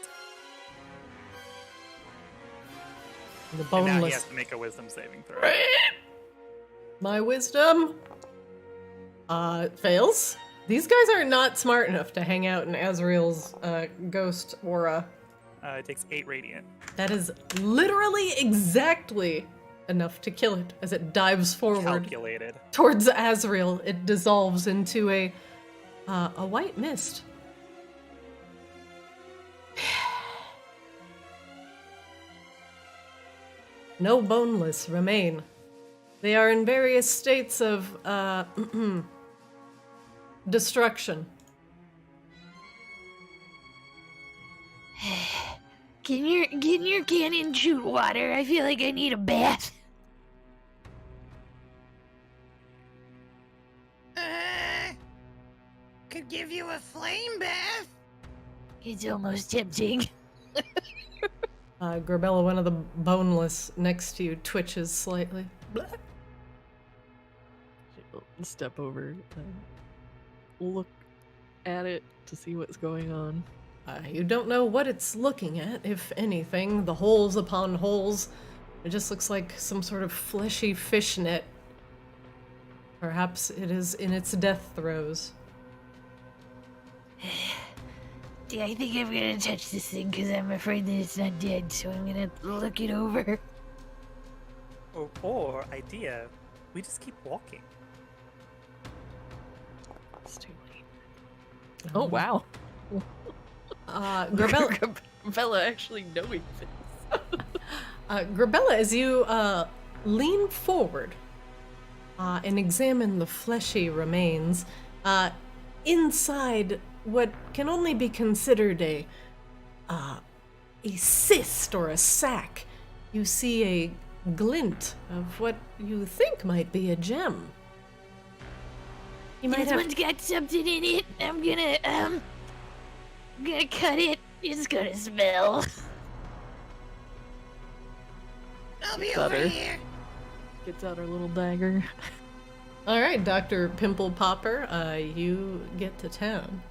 Speaker 1: The
Speaker 6: And now he
Speaker 1: boneless.
Speaker 6: has to make a wisdom saving throw.
Speaker 1: My wisdom fails. These guys are not smart enough to hang out in Azrael's ghost aura.
Speaker 6: It takes 8 radiant.
Speaker 1: That is literally exactly enough to kill it as it dives forward
Speaker 6: Calculated.
Speaker 1: towards Azrael. It dissolves into a white mist. No boneless remain. They are in various states of destruction.
Speaker 7: Can your cannon shoot water? I feel like I need a bath.
Speaker 5: Could give you a flame bath.
Speaker 7: It's almost tempting.
Speaker 1: Grabella, one of the boneless next to you, twitches slightly.
Speaker 3: She'll step over and look at it to see what's going on.
Speaker 1: You don't know what it's looking at, if anything. The holes upon holes. It just looks like some sort of fleshy fishnet. Perhaps it is in its death throes.
Speaker 7: Yeah, I think I'm gonna touch this thing because I'm afraid that it's not dead, so I'm gonna look it over.
Speaker 6: Or idea, we just keep walking.
Speaker 3: It's too late. Oh, wow.
Speaker 1: Grabella
Speaker 3: actually knowing things.
Speaker 1: Grabella, as you lean forward and examine the fleshy remains, inside what can only be considered a cyst or a sac, you see a glint of what you think might be a gem. You might
Speaker 7: This
Speaker 1: have...
Speaker 7: one's got something in it. I'm gonna cut it. It's gonna smell.
Speaker 5: I'll be
Speaker 3: Butter.
Speaker 5: over here.
Speaker 3: Gets out her little dagger.
Speaker 1: All right, Dr. Pimple Popper, you get to town.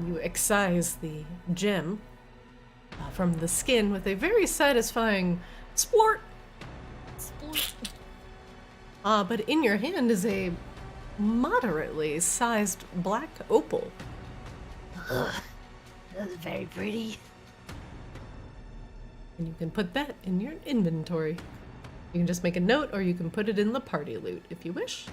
Speaker 1: You excise the gem from the skin with a very satisfying splort. But in your hand is a moderately sized black opal.
Speaker 7: That's very pretty.
Speaker 1: And you can put that in your inventory. You can just make a note, or you can put it in the party loot if you wish.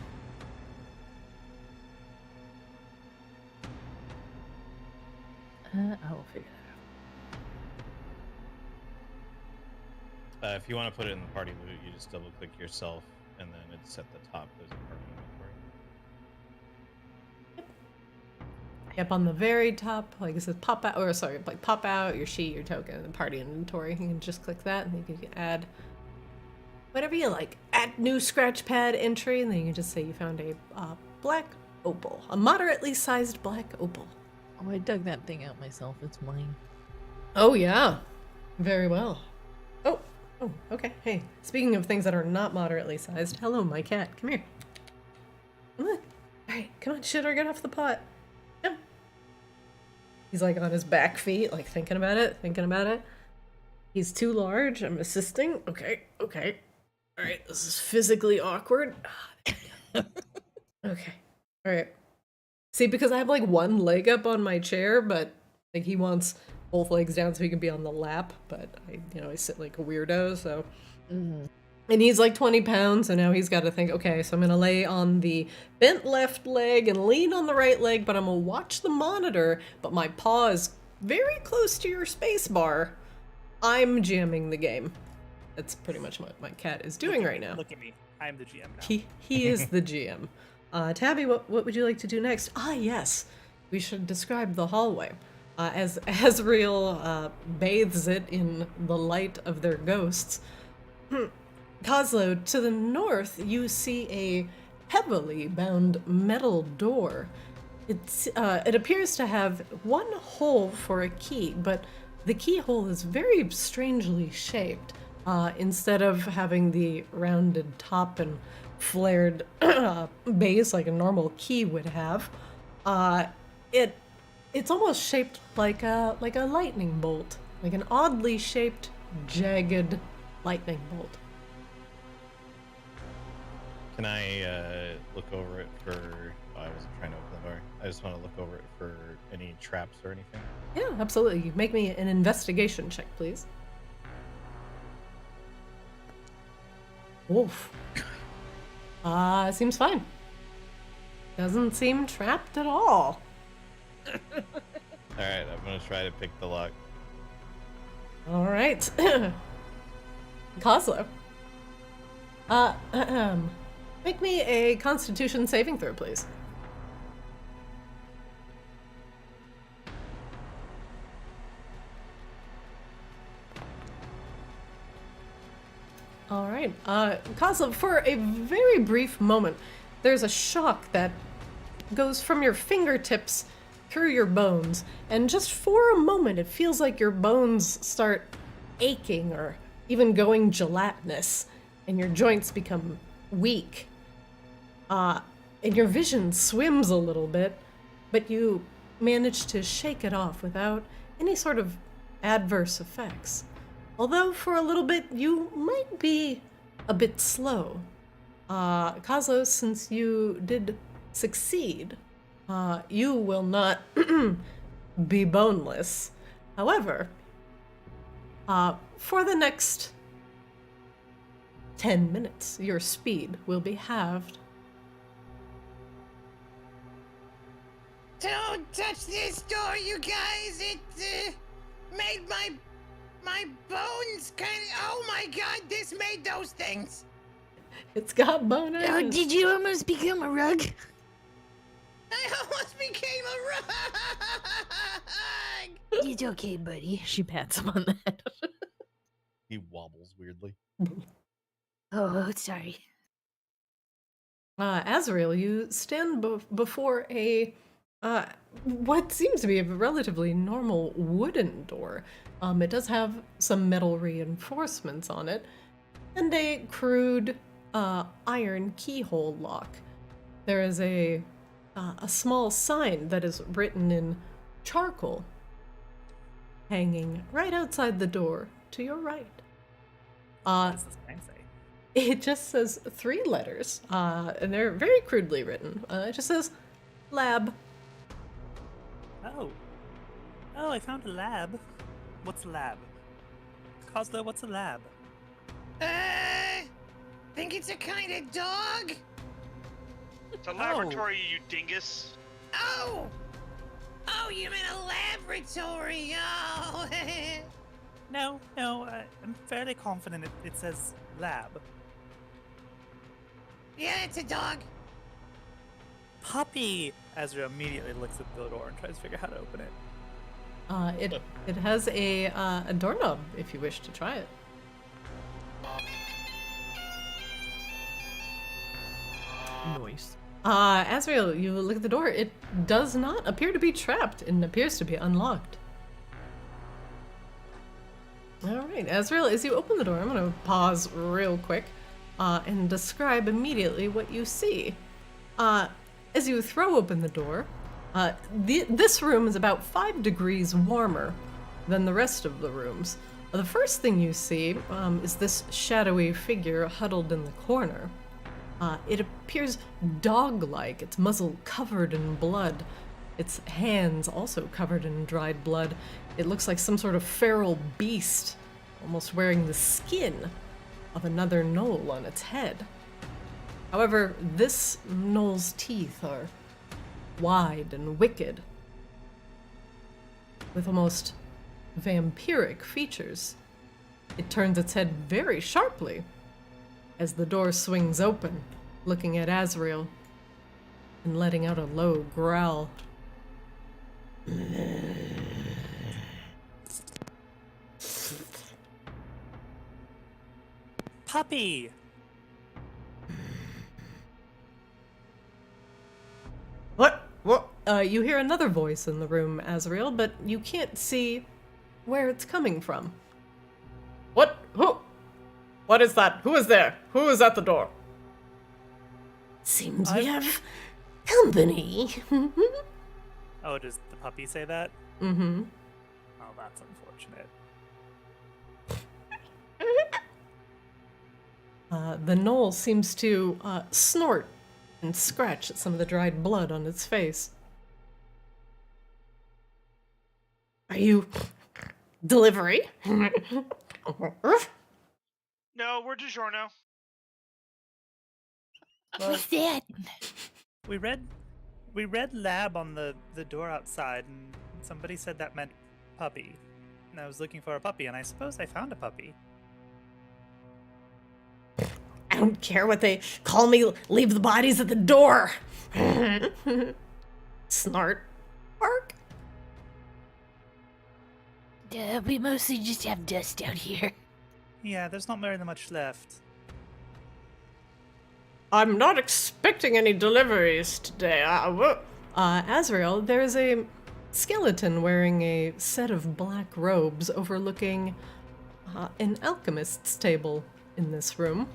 Speaker 3: I will figure that out.
Speaker 4: If you want to put it in the party loot, you just double click yourself, and then it's at the top as a party inventory.
Speaker 1: Yep, on the very top, like it says pop out, or sorry, like pop out your sheet, your token, and party inventory. You can just click that, and then you can add whatever you like. Add new scratch pad entry, and then you can just say you found a black opal, a moderately sized black opal.
Speaker 3: Oh, I dug that thing out myself. It's mine.
Speaker 1: Oh yeah, very well. Oh, okay. Hey, speaking of things that are not moderately sized, hello, my cat. Come here. Come on. All right, come on, shit, or get off the pot. Come. He's like on his back feet, like thinking about it. He's too large. I'm assisting. Okay. All right, this is physically awkward. Okay. All right. See, because I have like one leg up on my chair, but like he wants both legs down so he can be on the lap, but I sit like a weirdo, so.
Speaker 3: Mm-hmm.
Speaker 1: And he's like 20 pounds, so now he's got to think, okay, so I'm going to lay on the bent left leg and lean on the right leg, but I'm going to watch the monitor, but my paw is very close to your space bar. I'm jamming the game. That's pretty much what my cat is doing right now.
Speaker 6: Look at me. I'm the GM now.
Speaker 1: He is the GM. Tabby, what would you like to do next? Yes, we should describe the hallway. As Asriel bathes it in the light of their ghosts. Kozlo, to the north, you see a heavily bound metal door. It appears to have one hole for a key, but the keyhole is very strangely shaped. Instead of having the rounded top and flared base like a normal key would have, it's almost shaped like a lightning bolt, like an oddly shaped, jagged lightning bolt.
Speaker 4: Can I look over it for... Oh, I wasn't trying to open the door. I just want to look over it for any traps or anything.
Speaker 1: Yeah, absolutely. Make me an investigation check, please. Oof. Seems fine. Doesn't seem trapped at all.
Speaker 4: Alright, I'm going to try to pick the lock.
Speaker 1: All right. Kozlo. Make me a Constitution saving throw, please. All right. Kozlov, for a very brief moment, there's a shock that goes from your fingertips through your bones, and just for a moment, it feels like your bones start aching or even going gelatinous, and your joints become weak. And your vision swims a little bit, but you manage to shake it off without any sort of adverse effects. Although for a little bit, you might be a bit slow. Kozlov, since you did succeed, you will not be boneless. However, for the next 10 minutes, your speed will be halved.
Speaker 5: Don't touch this door, you guys! It made my bones kind of... Oh my god, this made those things!
Speaker 1: It's got boners.
Speaker 7: Oh, did you almost become a rug?
Speaker 5: I almost became a rug!
Speaker 7: It's okay, buddy.
Speaker 3: She pats him on the head.
Speaker 4: He wobbles weirdly.
Speaker 7: Oh, sorry.
Speaker 1: Azrael, you stand before a what seems to be a relatively normal wooden door. It does have some metal reinforcements on it, and a crude iron keyhole lock. There is a small sign that is written in charcoal, hanging right outside the door to your right.
Speaker 6: What's the sign say?
Speaker 1: It just says 3 letters, and they're very crudely written. It just says lab.
Speaker 6: Oh, I found a lab. What's a lab? Kozlo, what's a lab?
Speaker 5: Think it's a kind of dog?
Speaker 2: It's a laboratory, you dingus.
Speaker 5: Oh! Oh, you mean a laboratory? Oh!
Speaker 6: No, I'm fairly confident it says lab.
Speaker 5: Yeah, it's a dog.
Speaker 6: Puppy! Ezra immediately looks at the door and tries to figure out how to open it.
Speaker 1: It has a doorknob if you wish to try it.
Speaker 3: Noise.
Speaker 1: Azrael, you look at the door. It does not appear to be trapped and appears to be unlocked. All right, Azrael, as you open the door, I'm going to pause real quick and describe immediately what you see. As you throw open the door, this room is about 5 degrees warmer than the rest of the rooms. The first thing you see is this shadowy figure huddled in the corner. It appears dog-like, its muzzle covered in blood, its hands also covered in dried blood. It looks like some sort of feral beast, almost wearing the skin of another gnoll on its head. However, this gnoll's teeth are wide and wicked, with almost vampiric features. It turns its head very sharply as the door swings open, looking at Azrael and letting out a low growl.
Speaker 6: Puppy!
Speaker 1: What? You hear another voice in the room, Azrael, but you can't see where it's coming from.
Speaker 8: What? Who? What is that? Who is there? Who is at the door?
Speaker 7: Seems we have company.
Speaker 6: Oh, does the puppy say that?
Speaker 1: Mm-hmm.
Speaker 6: Oh, that's unfortunate.
Speaker 1: The gnoll seems to snort and scratch at some of the dried blood on its face.
Speaker 8: Are you delivery?
Speaker 2: No, we're DiGiorno.
Speaker 7: What's that?
Speaker 6: We read lab on the door outside, and somebody said that meant puppy. And I was looking for a puppy, and I suppose I found a puppy.
Speaker 1: don't care what they call me. Leave the bodies at the door. Snart. Bark.
Speaker 7: We mostly just have dust out here.
Speaker 6: Yeah, there's not very much left.
Speaker 8: I'm not expecting any deliveries today.
Speaker 1: Azrael, there's a skeleton wearing a set of black robes overlooking an alchemist's table in this room.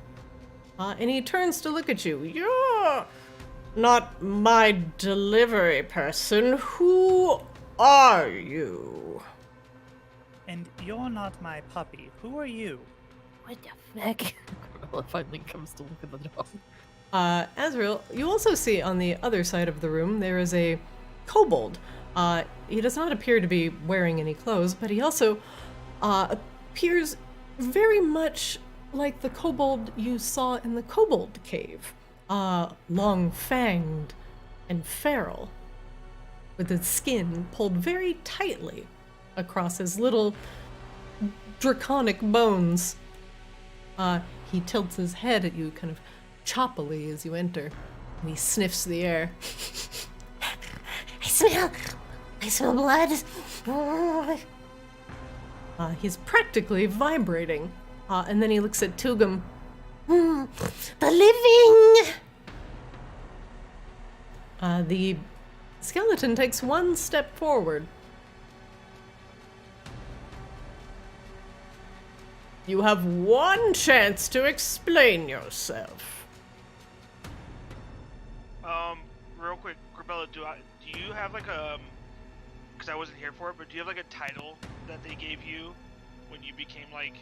Speaker 1: And he turns to look at you.
Speaker 8: You're not my delivery person. Who are you?
Speaker 6: And you're not my puppy. Who are you?
Speaker 7: What the fuck?
Speaker 3: Well, it finally comes to look at the dog.
Speaker 1: Azrael, you also see on the other side of the room there is a kobold. He does not appear to be wearing any clothes, but he also appears very much like the kobold you saw in the Kobold cave. Long-fanged and feral, with his skin pulled very tightly across his little draconic bones. He tilts his head at you kind of choppily as you enter, and he sniffs the air.
Speaker 7: I smell blood.
Speaker 1: He's practically vibrating, and then he looks at Tugum.
Speaker 7: The living!
Speaker 1: The skeleton takes one step forward.
Speaker 8: You have one chance to explain yourself.
Speaker 2: Real quick, Corbella, do you have like a, because I wasn't here for it, but do you have like a title that they gave you when you became like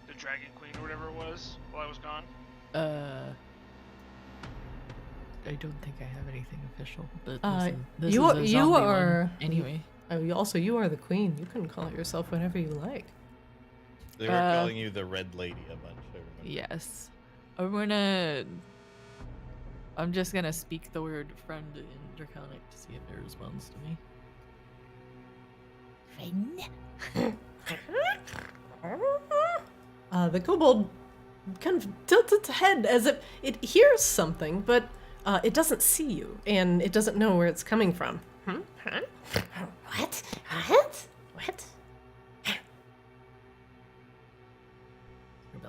Speaker 2: the Dragon Queen or whatever it was while I was gone?
Speaker 3: I don't think I have anything official, but this
Speaker 1: you
Speaker 3: is a zombie
Speaker 1: are
Speaker 3: one. Anyway.
Speaker 1: You are the queen. You can call yourself whatever you like.
Speaker 4: They were calling you the Red Lady a bunch, I remember.
Speaker 3: Yes. I'm just gonna speak the word friend in Draconic to see if it responds to me.
Speaker 7: Friend?
Speaker 1: The kobold kind of tilts its head as if it hears something, but it doesn't see you, and it doesn't know where it's coming from.
Speaker 7: What?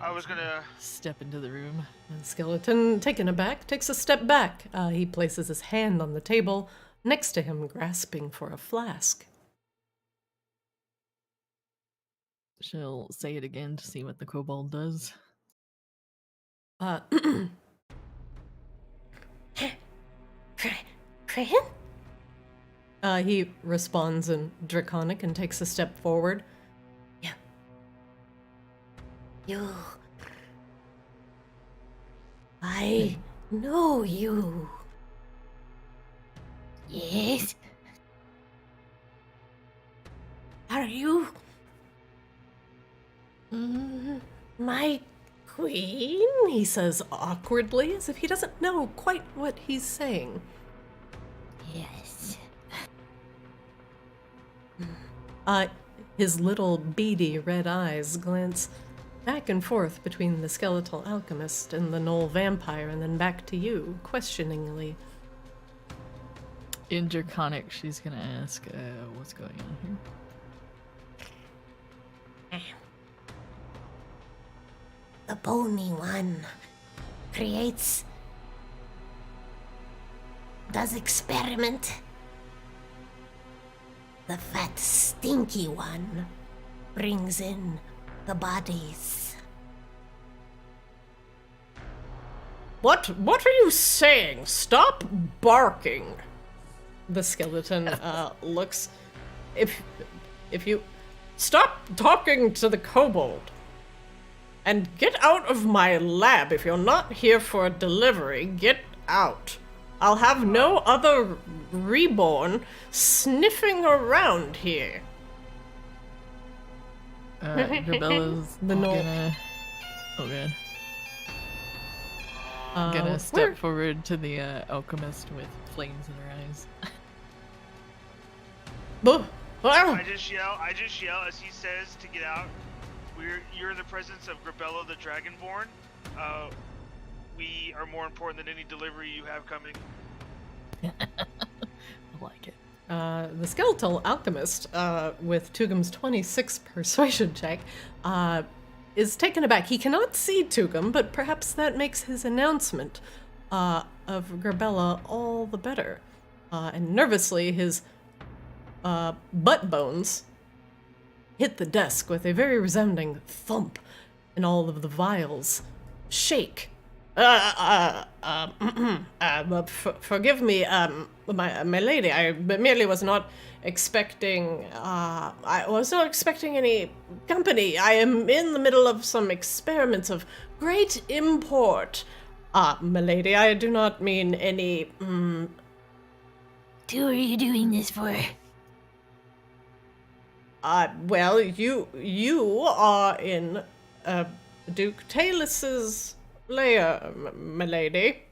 Speaker 2: I was gonna
Speaker 3: step into the room.
Speaker 1: The skeleton, taken aback, takes a step back. He places his hand on the table next to him, grasping for a flask.
Speaker 3: She'll say it again to see what the kobold does.
Speaker 7: Friend?
Speaker 1: He responds in Draconic and takes a step forward.
Speaker 7: You. I know you. Yes? Are you my
Speaker 1: Queen? He says awkwardly, as if he doesn't know quite what he's saying.
Speaker 7: Yes.
Speaker 1: His little beady red eyes glance back and forth between the skeletal alchemist and the gnoll vampire, and then back to you, questioningly.
Speaker 3: In Draconic, she's gonna ask, what's going on here?
Speaker 7: The bony one does experiment. The fat, stinky one brings in the bodies.
Speaker 8: What are you saying? Stop barking.
Speaker 1: The skeleton looks.
Speaker 8: If you stop talking to the kobold and get out of my lab. If you're not here for a delivery, get out. I'll have no other reborn sniffing around here.
Speaker 3: Grabella's gonna... Oh god. Gonna step forward to the alchemist with flames in her eyes.
Speaker 2: I just yell as he says to get out. You're in the presence of Grabella the Dragonborn. we are more important than any delivery you have coming.
Speaker 3: I like it.
Speaker 1: The skeletal alchemist, with Tugum's 26 persuasion check, is taken aback. He cannot see Tugum, but perhaps that makes his announcement of Grabella all the better. And nervously, his butt bones hit the desk with a very resounding thump, and all of the vials shake. Forgive me, my lady. I merely was not expecting. I was not expecting any company. I am in the middle of some experiments of great import. My lady, I do not mean any.
Speaker 7: Who are you doing this for?
Speaker 1: Well, you are in Duke Talus's lair, my lady.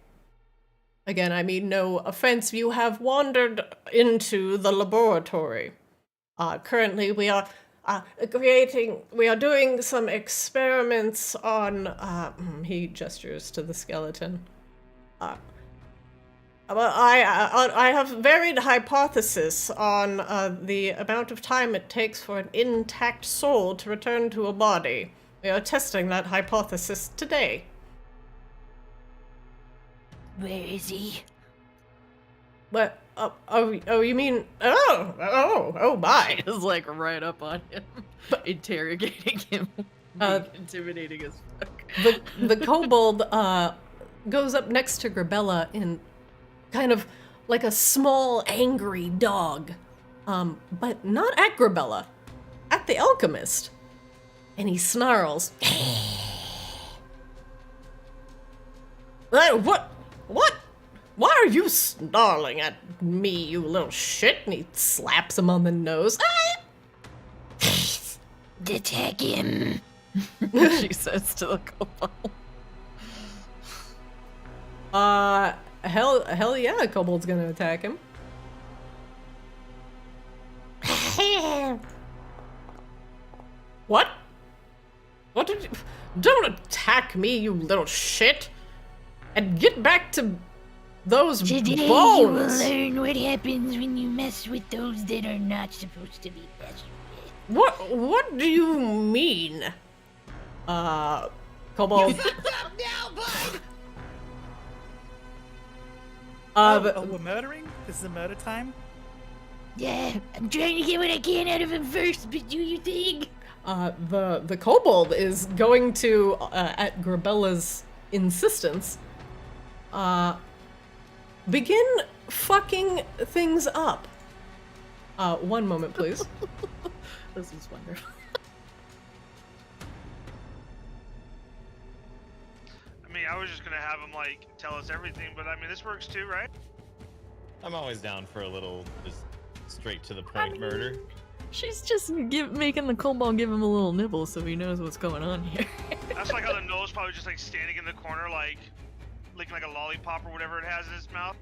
Speaker 1: Again, I mean no offense. You have wandered into the laboratory. Currently, we are doing some experiments on. He gestures to the skeleton. Well, I have varied hypothesis on the amount of time it takes for an intact soul to return to a body. We are testing that hypothesis today.
Speaker 7: Where is he?
Speaker 1: What? Oh, you mean? Oh, my.
Speaker 3: Is like right up on him, interrogating him, intimidating as fuck.
Speaker 1: The kobold goes up next to Grabella in kind of like a small, angry dog, but not at Grabella, at the alchemist, and he snarls. What? Why are you snarling at me, you little shit? And he slaps him on the nose.
Speaker 7: Attack him.
Speaker 3: She says to the kobold.
Speaker 1: Hell yeah, Kobold's gonna attack him. What? What did you... Don't attack me, you little shit! And get back to those
Speaker 7: Today
Speaker 1: bones!
Speaker 7: you will learn what happens when you mess with those that are not supposed to be messed with.
Speaker 1: What do you mean? Kobold...
Speaker 5: Now, bud!
Speaker 6: We're murdering? This is a murder time?
Speaker 7: Yeah, I'm trying to get what I can out of him first, but do your thing.
Speaker 1: The kobold is going to, at Grabella's insistence, begin fucking things up. One moment, please.
Speaker 3: This is wonderful.
Speaker 2: I mean, I was just gonna have him like tell us everything, but I mean, this works too, right?
Speaker 4: I'm always down for a little just straight to the point murder.
Speaker 3: She's just making the kobold give him a little nibble so he knows what's going on here.
Speaker 2: That's like how the Knoll's probably just like standing in the corner, like licking like a lollipop or whatever it has in its mouth.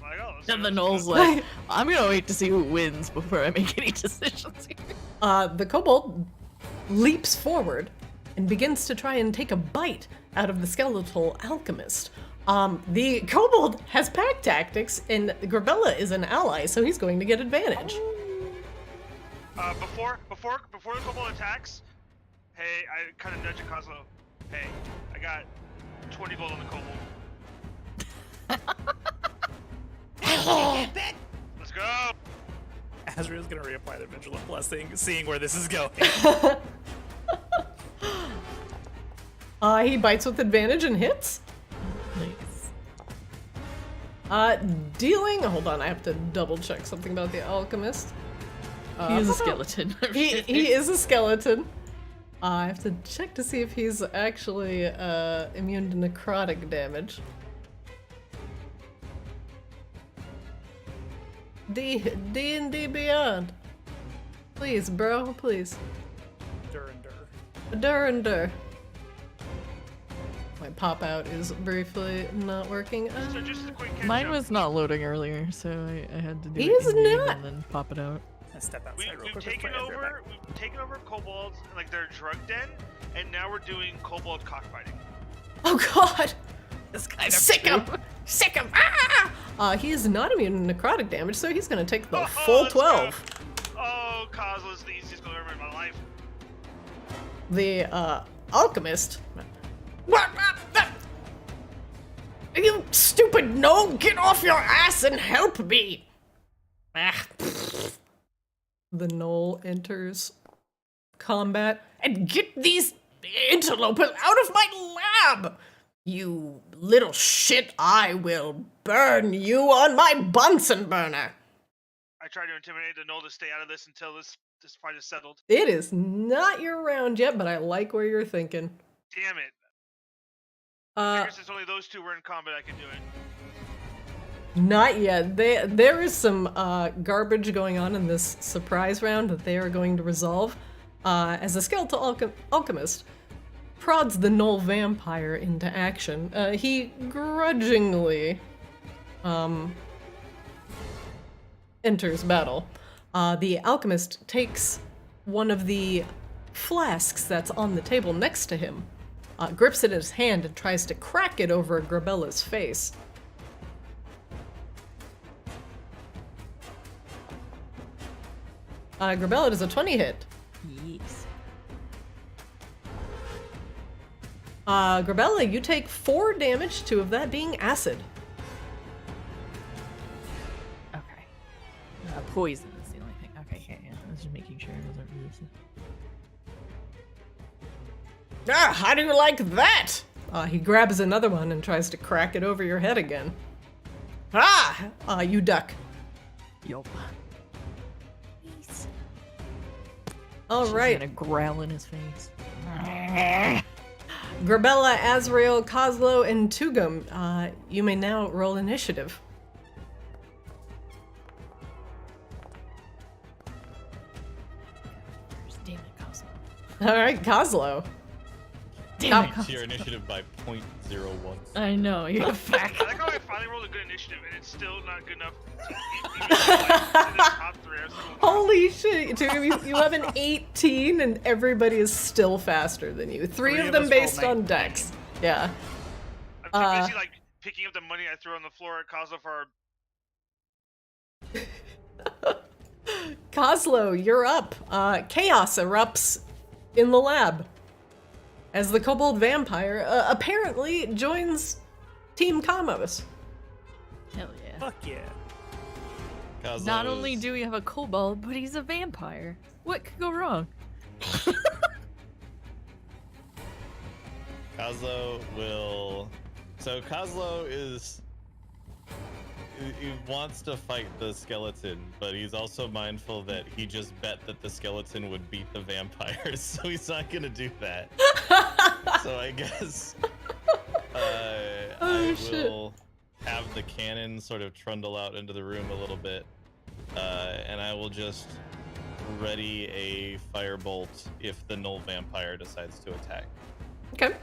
Speaker 2: Like, oh.
Speaker 3: And the Knoll's like, I'm gonna wait to see who wins before I make any decisions here.
Speaker 1: The kobold leaps forward and begins to try and take a bite out of the skeletal alchemist. The kobold has pack tactics, and Grabella is an ally, so he's going to get advantage.
Speaker 2: Before the kobold attacks, hey, I kind of nudge Kozlo. Hey, I got 20 gold on the kobold. Let's go.
Speaker 6: Azrael's gonna reapply the Vigilant Blessing, seeing where this is going.
Speaker 1: He bites with advantage and hits.
Speaker 3: Nice.
Speaker 1: Dealing. Hold on, I have to double check something about the alchemist.
Speaker 3: He is a skeleton.
Speaker 1: He is a skeleton. I have to check to see if he's actually immune to necrotic damage. D&D Beyond. Please, bro, please. Dur. My pop out is briefly not working.
Speaker 2: So just a quick catch
Speaker 3: Mine
Speaker 2: up.
Speaker 3: was not loading earlier, so I had to do
Speaker 1: He
Speaker 3: it
Speaker 1: is
Speaker 3: in-game
Speaker 1: not.
Speaker 3: and then pop it out.
Speaker 6: Step outside real
Speaker 2: We've
Speaker 6: quick
Speaker 2: taken
Speaker 6: before I enter back.
Speaker 2: over kobolds, like their drug den, and now we're doing kobold cockfighting.
Speaker 8: Oh god!
Speaker 3: It's kind of
Speaker 8: Sick
Speaker 3: true.
Speaker 8: him! Sick him! Ah! He is not immune to necrotic damage, so he's gonna take the
Speaker 2: Oh,
Speaker 8: full
Speaker 2: let's
Speaker 8: 12.
Speaker 2: Oh, Kozlo's the easiest goal ever in my life.
Speaker 8: The alchemist. What? You stupid no! Get off your ass and help me! Ah. The gnoll enters combat and get these interlopers out of my lab! You little shit, I will burn you on my Bunsen burner!
Speaker 2: I tried to intimidate the Knoll to stay out of this until this fight is settled.
Speaker 8: It is not your round yet, but I like where you're thinking.
Speaker 2: Damn it. I guess it's only those two were in combat I could do it.
Speaker 8: Not yet. There is some garbage going on in this surprise round that they are going to resolve. As a skeletal alchemist prods the Gnoll vampire into action, he grudgingly enters battle. The alchemist takes one of the flasks that's on the table next to him, grips it in his hand, and tries to crack it over Grabella's face. Grabella does a 20 hit.
Speaker 3: Yes.
Speaker 8: Grabella, you take 4 damage, 2 of that being acid.
Speaker 3: Okay. Poison is the only thing. Okay, yeah. I was just making sure I wasn't resistant.
Speaker 8: Ah, how do you like that? He grabs another one and tries to crack it over your head again. You duck.
Speaker 3: Yup.
Speaker 8: All
Speaker 3: She's
Speaker 8: right.
Speaker 3: gonna growl in his face.
Speaker 8: Grabella, Azrael, Kozlo, and Tugum, you may now roll initiative.
Speaker 3: Damn it, Cosmo.
Speaker 8: All right, Kozlo.
Speaker 3: Damn it,
Speaker 4: It's your initiative by 0.01.
Speaker 3: I know, you're a fuck.
Speaker 2: I like how I finally rolled a good initiative and it's still not good enough to even like, in the top 3. I was still
Speaker 8: Holy shit, Tugum, you have an 18 and everybody is still faster than you. Three of
Speaker 6: of
Speaker 8: them
Speaker 6: us
Speaker 8: based
Speaker 6: rolled
Speaker 8: on
Speaker 6: 19.
Speaker 8: dex. Yeah.
Speaker 2: I'm too busy like picking up the money I threw on the floor at Kozlo for our
Speaker 8: Kozlo, you're up. Chaos erupts in the lab as the Kobold vampire apparently joins Team Kaamos.
Speaker 3: Hell yeah.
Speaker 6: Fuck yeah.
Speaker 4: Kozlo's-
Speaker 3: Not only do we have a kobold, but he's a vampire. What could go wrong?
Speaker 4: Kozlo will. So Kozlo is. He wants to fight the skeleton, but he's also mindful that he just bet that the skeleton would beat the vampires, so he's not gonna do that. So I guess I will have the cannon sort of trundle out into the room a little bit, and I will just ready a firebolt if the Gnoll vampire decides to attack.
Speaker 8: Okay.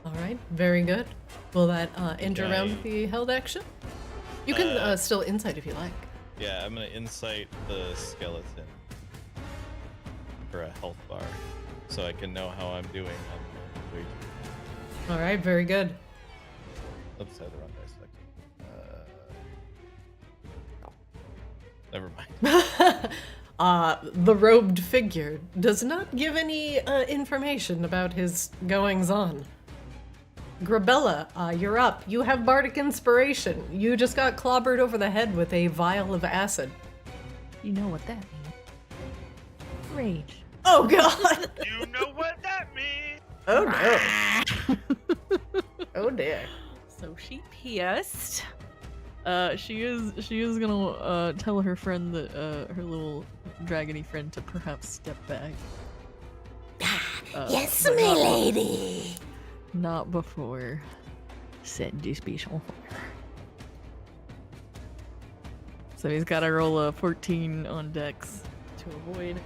Speaker 8: All right, very good. Will that enter
Speaker 4: Okay.
Speaker 8: around the held action? You can still insight if you like.
Speaker 4: Yeah, I'm gonna insight the skeleton for a health bar, so I can know how I'm doing on the wager.
Speaker 8: All right, very good.
Speaker 4: Oops, I had the wrong dice. Never mind.
Speaker 8: The robed figure does not give any information about his goings-on. Grabella, you're up. You have Bardic Inspiration. You just got clobbered over the head with a vial of acid.
Speaker 3: You know what that means. Rage.
Speaker 8: Oh god!
Speaker 2: You know what that means?
Speaker 8: Oh no. Oh dear.
Speaker 3: So she pissed. She is gonna tell her friend that her little dragony friend to perhaps step back.
Speaker 7: Yes,
Speaker 3: but
Speaker 7: my
Speaker 3: not-
Speaker 7: lady.
Speaker 3: Not before said dispatchal fire. So he's got to roll a 14 on dex to avoid.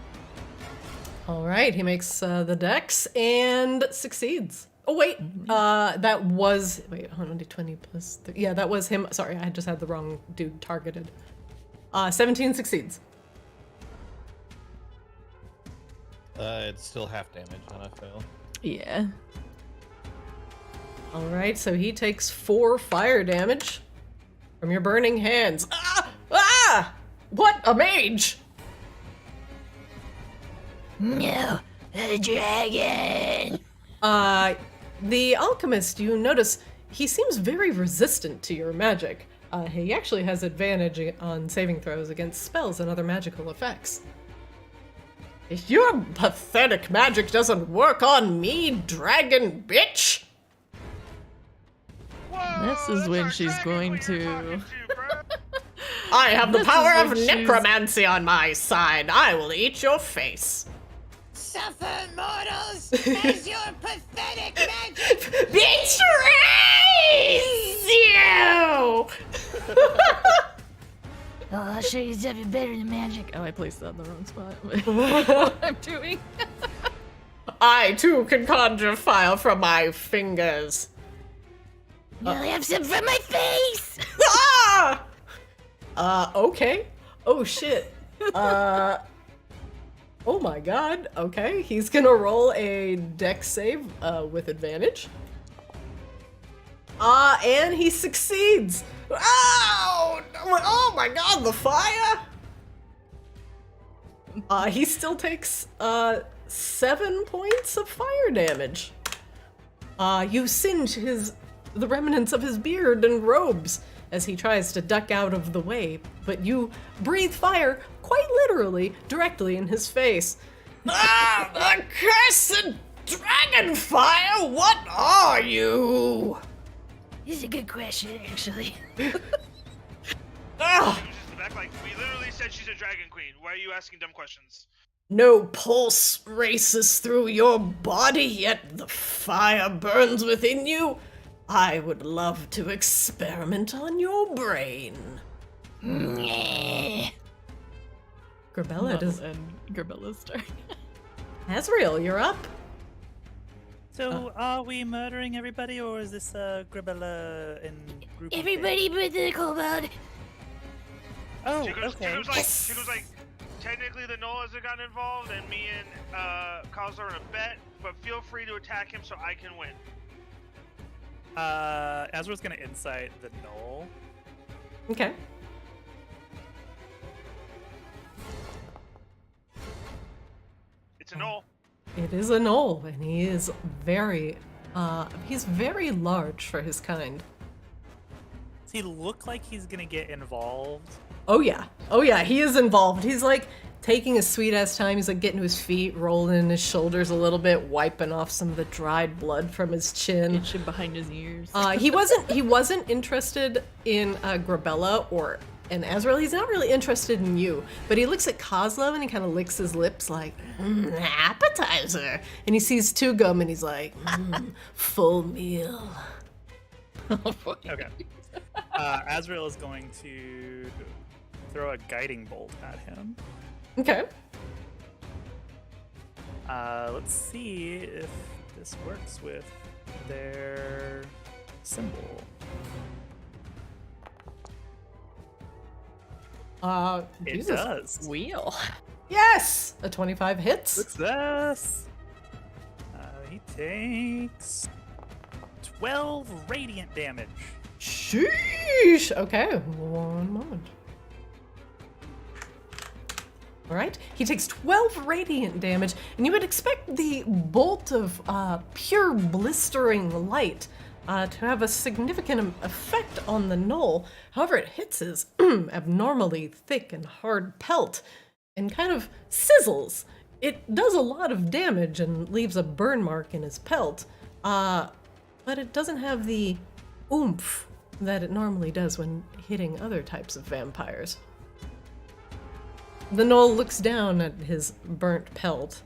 Speaker 8: All right, he makes the dex and succeeds. Oh wait, that was hold on, d20 plus 3. Yeah, that was him. Sorry, I just had the wrong dude targeted. 17 succeeds.
Speaker 4: It's still half damage on a fail.
Speaker 3: Yeah.
Speaker 1: Alright, so he takes 4 fire damage from your burning hands. Ah! Ah! What? A mage!
Speaker 7: No, a dragon.
Speaker 1: The alchemist, you notice, he seems very resistant to your magic. He actually has advantage on saving throws against spells and other magical effects. Your pathetic magic doesn't work on me, dragon bitch!
Speaker 2: Whoa,
Speaker 3: This is
Speaker 2: that's
Speaker 3: when
Speaker 2: our
Speaker 3: she's
Speaker 2: dragon
Speaker 3: going
Speaker 2: queen we're
Speaker 3: to-
Speaker 2: talking bro.
Speaker 1: I have the
Speaker 3: This
Speaker 1: power
Speaker 3: is
Speaker 1: of
Speaker 3: when she's-
Speaker 1: necromancy on my side. I will eat your face.
Speaker 5: Suffer, mortals, as your pathetic magic
Speaker 1: Betrays you!
Speaker 7: Oh, I'll show you something better than magic.
Speaker 3: Oh, I placed that in the wrong spot. What I'm doing?
Speaker 1: I too can conjure fire from my fingers.
Speaker 7: You'll have some from my face.
Speaker 1: Ah! Okay. Oh shit. Oh my god. Okay, he's gonna roll a dex save with advantage. And he succeeds. Ow! Oh my god, the fire! He still takes 7 points of fire damage. You singe the remnants of his beard and robes as he tries to duck out of the way, but you breathe fire, quite literally, directly in his face. Ah, the cursed dragon fire! What are you?
Speaker 7: This is a good question, actually.
Speaker 1: Ah,
Speaker 2: She was just in the back like, we literally said she's a dragon queen. Why are you asking dumb questions?
Speaker 1: no pulse races through your body, yet the fire burns within you. I would love to experiment on your brain.
Speaker 7: Nyeh.
Speaker 1: Grabella does.
Speaker 3: And Grabella's turn.
Speaker 1: Azrael, you're up.
Speaker 6: So, are we murdering everybody, or is this Gribella in group?
Speaker 7: Everybody but the kobold.
Speaker 6: Oh,
Speaker 2: She goes,
Speaker 6: okay.
Speaker 2: she goes like, technically the Noah hasn't gotten involved, and me and Kyle's are in a bet, but feel free to attack him so I can win.
Speaker 6: Azrael's gonna insight the knoll.
Speaker 1: Okay.
Speaker 2: It's a Noel.
Speaker 1: It is a knoll, and he is he's very large for his kind.
Speaker 6: Does he look like he's gonna get involved?
Speaker 1: Oh yeah, he is involved. He's like taking a sweet ass time. He's like getting to his feet, rolling his shoulders a little bit, wiping off some of the dried blood from his chin.
Speaker 3: Itching behind his ears.
Speaker 1: He wasn't interested in Grabella or and Azrael. He's not really interested in you, but he looks at Kozlov and he kind of licks his lips like appetizer, and he sees Tugum and he's like full meal.
Speaker 6: Okay. Azrael is going to throw a guiding bolt at him.
Speaker 1: Okay.
Speaker 6: Let's see if this works with their symbol. It
Speaker 1: Jesus.
Speaker 6: does.
Speaker 3: Wheel.
Speaker 1: Yes, a 25 hits.
Speaker 6: Success! He takes 12 radiant damage.
Speaker 1: Sheesh. Okay, one moment. All right, he takes 12 radiant damage, and you would expect the bolt of pure blistering light to have a significant effect on the knoll. However, it hits his abnormally thick and hard pelt and kind of sizzles. It does a lot of damage and leaves a burn mark in his pelt, but it doesn't have the oomph that it normally does when hitting other types of vampires. The knoll looks down at his burnt pelt,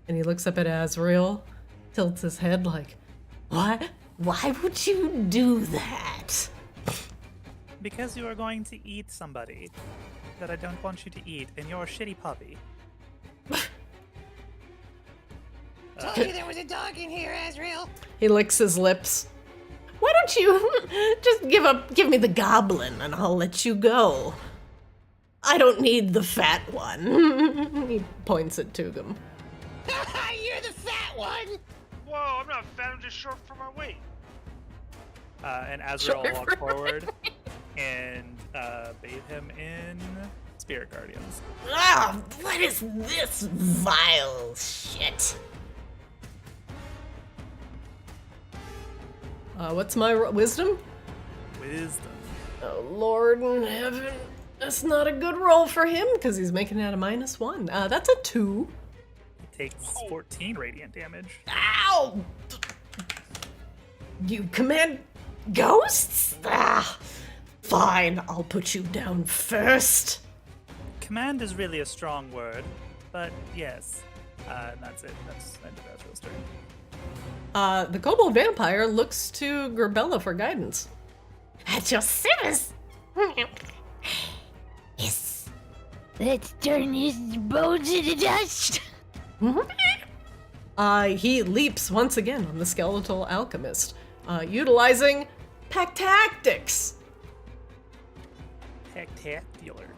Speaker 1: and he looks up at Azrael, tilts his head like, "What? Why would you do that?"
Speaker 6: Because you are going to eat somebody that I don't want you to eat, and you're a shitty puppy.
Speaker 5: Told you there was a dog in here, Azrael.
Speaker 1: He licks his lips. "Why don't you just give me the goblin and I'll let you go. I don't need the fat one." He points at Tugum.
Speaker 5: You're the fat one.
Speaker 2: Whoa, I'm not fat, I'm just short for my weight.
Speaker 6: And Azrael will walk forward and bathe him in Spirit Guardians.
Speaker 8: Ah, what is this vile shit? What's my wisdom?
Speaker 6: Wisdom.
Speaker 8: Oh, Lord in heaven. That's not a good roll for him, because he's making it at a -1. That's a 2.
Speaker 6: He takes 14 radiant damage.
Speaker 8: Ow! You command ghosts? Ah, fine, I'll put you down first.
Speaker 6: Command is really a strong word, but yes. And that's it. That's end of Azrael's turn.
Speaker 8: The Kobold Vampire looks to Grabella for guidance.
Speaker 7: At your service. Yes. Let's turn his bones into dust.
Speaker 8: He leaps once again on the skeletal alchemist, utilizing pack tactics.
Speaker 6: Spectacular.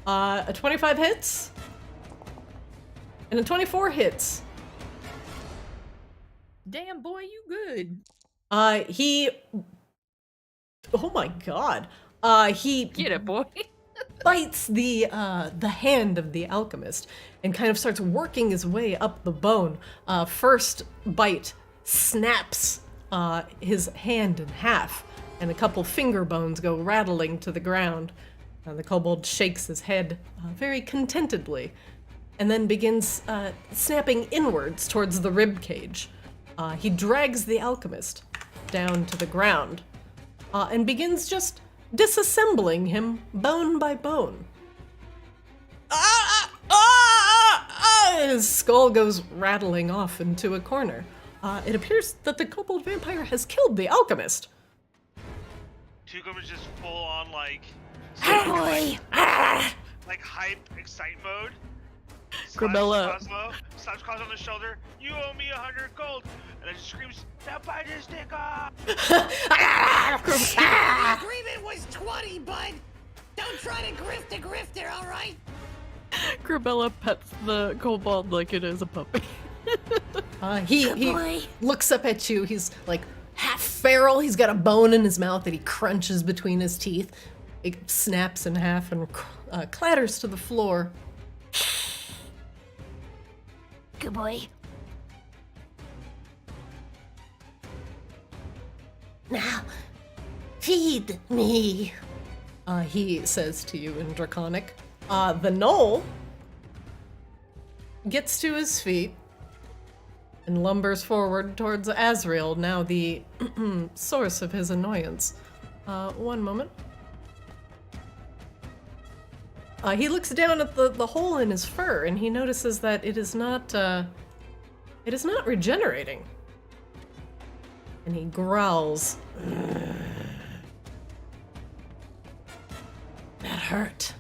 Speaker 8: A 25 hits, and a 24 hits.
Speaker 3: Damn, boy, you good.
Speaker 8: He... Oh my god. He
Speaker 3: Get it, boy.
Speaker 8: bites the hand of the alchemist and kind of starts working his way up the bone. First bite snaps his hand in half, and a couple finger bones go rattling to the ground. The kobold shakes his head very contentedly, and then begins snapping inwards towards the rib cage. He drags the alchemist down to the ground and begins just disassembling him bone by bone. His skull goes rattling off into a corner. It appears that the kobold vampire has killed the alchemist.
Speaker 2: Tukum is just full on like
Speaker 7: Boy.
Speaker 2: like hype excite mode.
Speaker 3: Grabella.
Speaker 2: Slaps Cosmo on the shoulder. You owe me 100 gold. And then screams, now bite his dick off.
Speaker 5: The agreement was 20, bud. Don't try to grift a grifter, all right?
Speaker 3: Grabella pets the kobold like it is a puppy.
Speaker 8: He
Speaker 7: Boy.
Speaker 8: looks up at you. He's like half feral. He's got a bone in his mouth that he crunches between his teeth. It snaps in half and clatters to the floor.
Speaker 7: Good boy.
Speaker 8: Now, feed me, he says to you in Draconic. The gnoll gets to his feet and lumbers forward towards Azrael, now the source of his annoyance. One moment. He looks down at the hole in his fur, and he notices that it is not regenerating. And he growls. That hurt.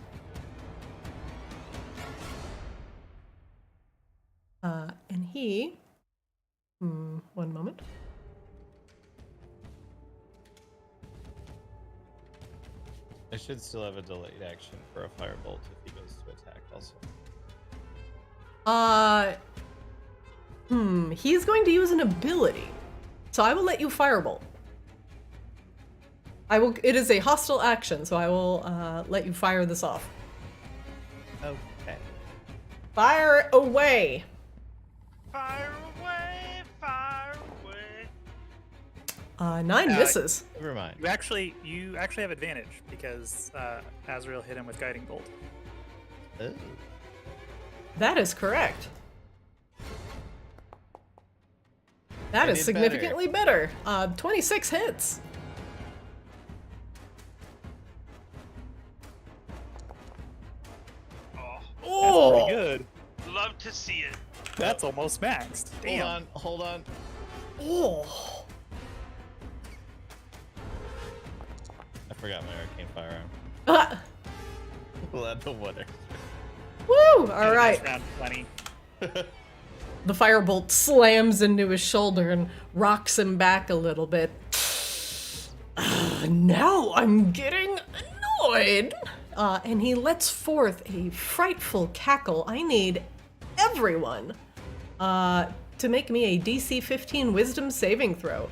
Speaker 8: And he... one moment.
Speaker 4: I should still have a delayed action for a firebolt if he goes to attack also.
Speaker 8: He's going to use an ability. So I will let you firebolt. It is a hostile action, so I will let you fire this off.
Speaker 4: Okay.
Speaker 8: Fire away!
Speaker 2: Fire away, fire away.
Speaker 8: 9 misses.
Speaker 4: Never mind.
Speaker 6: You actually have advantage because Azrael hit him with guiding bolt.
Speaker 4: Oh.
Speaker 8: That is correct. That
Speaker 4: I
Speaker 8: is
Speaker 4: did
Speaker 8: significantly better. 26 hits.
Speaker 2: Oh,
Speaker 6: That's pretty good.
Speaker 2: love to see it.
Speaker 6: That's almost maxed. Damn.
Speaker 4: Hold on.
Speaker 8: Oh.
Speaker 4: I forgot my arcane firearm.
Speaker 8: Ah.
Speaker 4: We'll add the water.
Speaker 8: Woo! All right.
Speaker 6: Round 20.
Speaker 8: The firebolt slams into his shoulder and rocks him back a little bit. Now I'm getting annoyed. And he lets forth a frightful cackle. I need everyone to make me a DC 15 wisdom saving throw.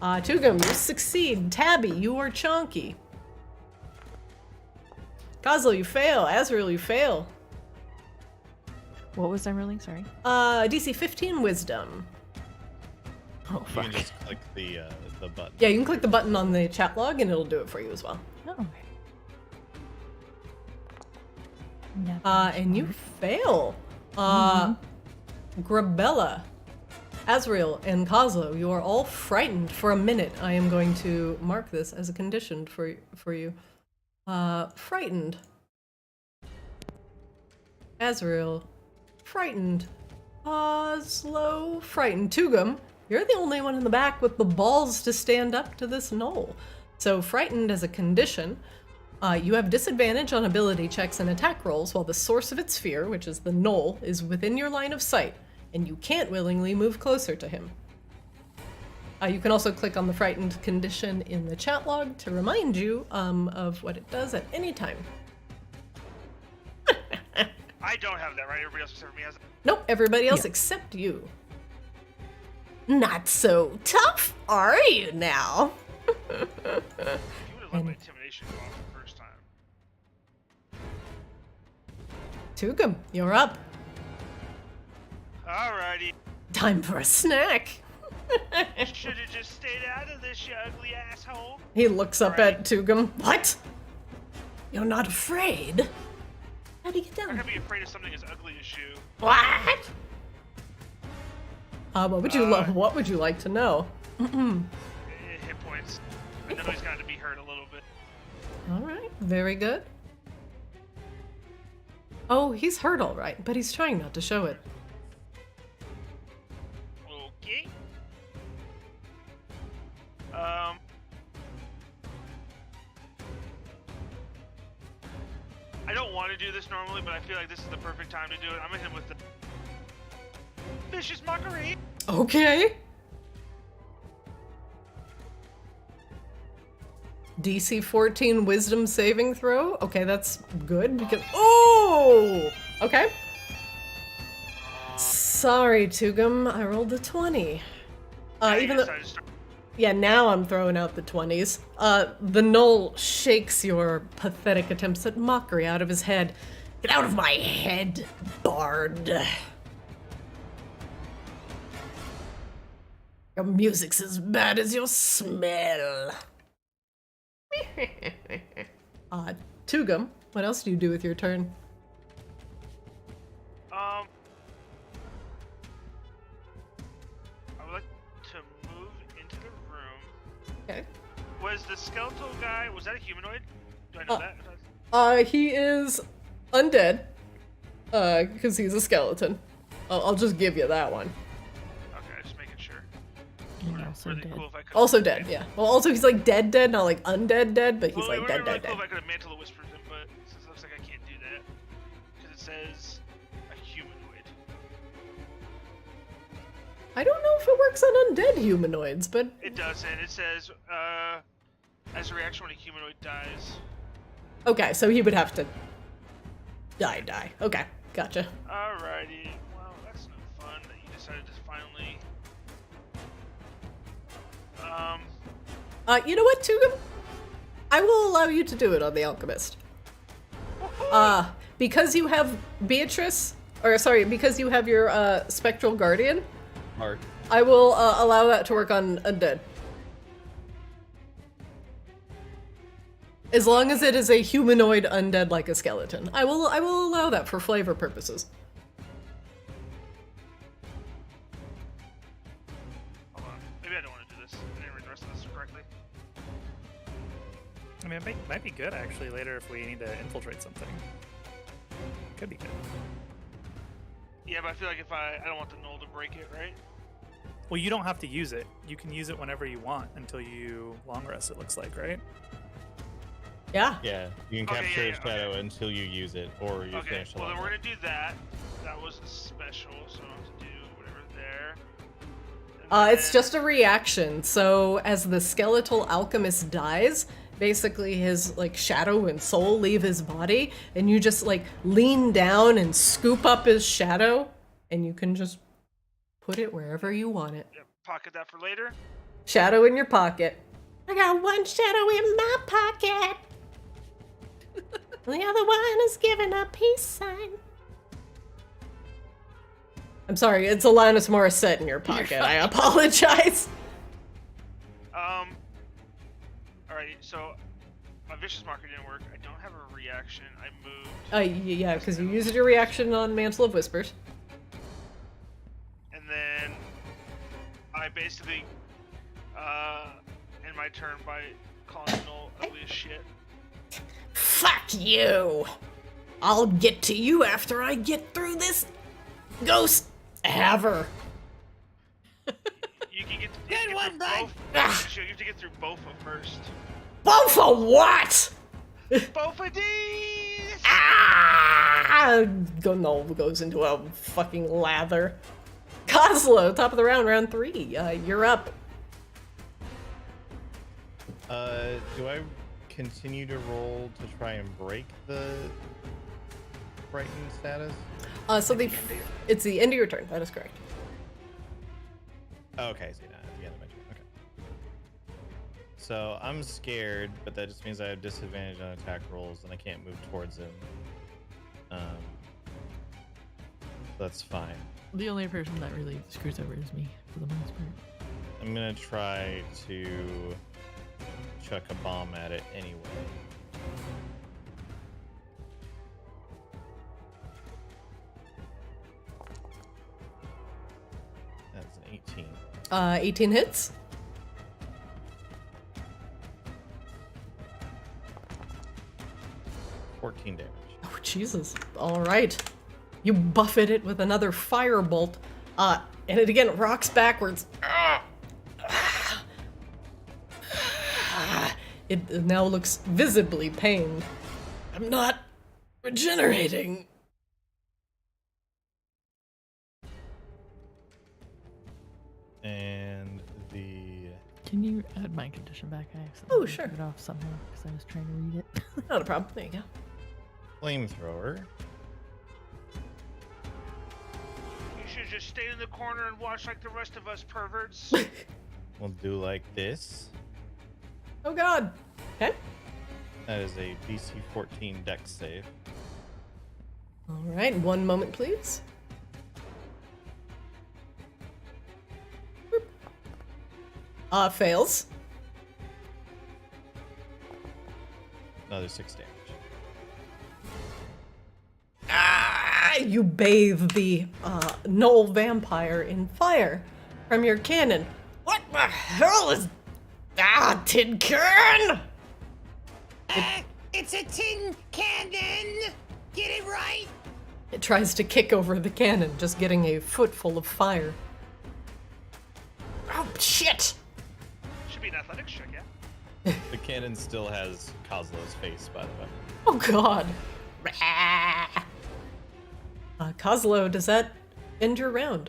Speaker 1: Tugum, you succeed. Tabby, you are chonky. Kozlo, you fail. Azrael, you fail.
Speaker 3: What was I rolling? Sorry.
Speaker 1: DC 15 wisdom.
Speaker 3: Oh,
Speaker 4: You
Speaker 3: fuck.
Speaker 4: can just click the button.
Speaker 1: Yeah, you can click the button on the chat log and it'll do it for you as well.
Speaker 3: Oh.
Speaker 1: And you fail. Grabella, Azrael, and Kozlo, you are all frightened for a minute. I am going to mark this as a condition for you. Frightened. Azrael, frightened. Kozlo, frightened. Tugum, you're the only one in the back with the balls to stand up to this knoll. So frightened as a condition. You have disadvantage on ability checks and attack rolls while the source of its fear, which is the knoll, is within your line of sight, and you can't willingly move closer to him. You can also click on the frightened condition in the chat log to remind you of what it does at any time.
Speaker 2: I don't have that, right? Everybody else except for me has it.
Speaker 1: Nope, everybody else except you. Not so tough, are you now?
Speaker 2: You would have let my intimidation go off the first time.
Speaker 1: Tugum, you're up.
Speaker 2: Alrighty.
Speaker 1: Time for a snack.
Speaker 2: Should have just stayed out of this, you ugly asshole.
Speaker 1: He looks up
Speaker 2: Right.
Speaker 1: at Tugum. What? You're not afraid? How do you get
Speaker 2: I'm
Speaker 1: down?
Speaker 2: gonna be afraid of something as ugly as you.
Speaker 1: What? What would you like to know?
Speaker 2: Hit points. I know he's got to be hurt a little bit.
Speaker 1: All right, very good. Oh, he's hurt all right, but he's trying not to show it.
Speaker 2: Okay. I don't want to do this normally, but I feel like this is the perfect time to do it. I'm gonna hit him with the vicious mockery.
Speaker 1: Okay. DC 14 wisdom saving throw. Okay, that's good because oh, okay. Sorry, Tugum, I rolled a 20. Even though, yeah, now I'm throwing out the 20s. The knoll shakes your pathetic attempts at mockery out of his head. Get out of my head, Bard. Your music's as bad as your smell. Tugum, what else do you do with your turn?
Speaker 2: I would like to move into the room.
Speaker 1: Okay.
Speaker 2: Was the skeletal guy, was that a humanoid? Do I know that?
Speaker 1: He is undead. Because he's a skeleton. I'll just give you that one.
Speaker 2: Okay, just making sure.
Speaker 3: And also
Speaker 2: Really
Speaker 3: dead.
Speaker 2: cool if I could.
Speaker 1: Also dead, yeah. Well, also he's like dead, not like undead, but he's
Speaker 2: Well,
Speaker 1: like
Speaker 2: it would
Speaker 1: dead,
Speaker 2: be really
Speaker 1: dead.
Speaker 2: cool if I could have Mantle of Whispers him, but since it looks like I can't do that. Because it says a humanoid.
Speaker 1: I don't know if it works on undead humanoids, but
Speaker 2: It doesn't. It says, as a reaction when a humanoid dies.
Speaker 1: okay, so he would have to die. Okay, gotcha.
Speaker 2: Alrighty. Well, that's no fun that you decided to finally.
Speaker 1: You know what, Tugum? I will allow you to do it on the Alchemist. Because you have Beatrice, because you have your Spectral Guardian,
Speaker 4: Mark.
Speaker 1: I will allow that to work on undead. As long as it is a humanoid undead like a skeleton. I will allow that for flavor purposes.
Speaker 2: Hold on. Maybe I don't want to do this. I didn't read the rest of this correctly.
Speaker 6: I mean, it might be good actually later if we need to infiltrate something. Could be good.
Speaker 2: Yeah, but I feel like if I don't want the null to break it, right?
Speaker 6: Well, you don't have to use it. You can use it whenever you want until you long rest, it looks like, right?
Speaker 1: Yeah.
Speaker 4: Yeah, you can
Speaker 2: Okay,
Speaker 4: capture
Speaker 2: yeah,
Speaker 4: a shadow until you use it, or you
Speaker 2: Okay,
Speaker 4: finish the
Speaker 2: well then
Speaker 4: level.
Speaker 2: we're gonna do that. That was a special, so I have to do whatever there. And
Speaker 1: It's
Speaker 2: then-
Speaker 1: just a reaction. So as the skeletal alchemist dies, basically his like shadow and soul leave his body, and you just like lean down and scoop up his shadow, and you can just Put it wherever you want it.
Speaker 2: Yep, pocket that for later.
Speaker 1: Shadow in your pocket. I got one shadow in my pocket. The other one is giving a peace sign. I'm sorry, it's Alanis Morissette in your pocket. I apologize.
Speaker 2: Alright, so my vicious marker didn't work. I don't have a reaction. I moved.
Speaker 1: Yeah, because you used your reaction on Mantle of Whispers.
Speaker 2: And then I basically end my turn by calling Null ugly as shit.
Speaker 8: Fuck you! I'll get to you after I get through this ghost haver.
Speaker 2: You can get
Speaker 5: Good one, bud.
Speaker 2: You have to get through both of first.
Speaker 8: Both of what?
Speaker 2: Both of these!
Speaker 1: Ah! Null goes into a fucking lather. Kozlo, top of the round 3. You're up.
Speaker 4: Do I continue to roll to try and break the frightened status?
Speaker 1: It's the end of your turn. That is correct.
Speaker 4: Okay, so not at the end of my turn. Okay. So I'm scared, but that just means I have disadvantage on attack rolls and I can't move towards him. That's fine.
Speaker 3: The only person that really screws over is me, for the most part.
Speaker 4: I'm gonna try to chuck a bomb at it anyway. That's an 18.
Speaker 1: 18 hits.
Speaker 4: $14 damage.
Speaker 1: Oh, Jesus. All right. You buffet it with another firebolt, and it again rocks backwards. It now looks visibly pained. I'm not regenerating.
Speaker 4: And the...
Speaker 3: Can you add my condition back? I accidentally
Speaker 1: Oh, sure.
Speaker 3: took it off somehow because I was trying to read it.
Speaker 1: Not a problem. There you go.
Speaker 4: flamethrower.
Speaker 2: You should just stay in the corner and watch like the rest of us perverts.
Speaker 4: We'll do like this.
Speaker 1: Oh god. Okay.
Speaker 4: That is a DC 14 Dex save.
Speaker 1: All right. 1 moment, please. Boop. Fails.
Speaker 4: Another 6 damage.
Speaker 1: You bathe the Knoll vampire in fire from your cannon. What the hell is... tin can!
Speaker 5: It's a tin cannon! Get it right!
Speaker 1: It tries to kick over the cannon, just getting a footful of fire. Oh, shit!
Speaker 2: Should be an athletics check, yeah?
Speaker 4: The cannon still has Kozlo's face, by the way.
Speaker 1: Oh, God. Kozlo, does that end your round?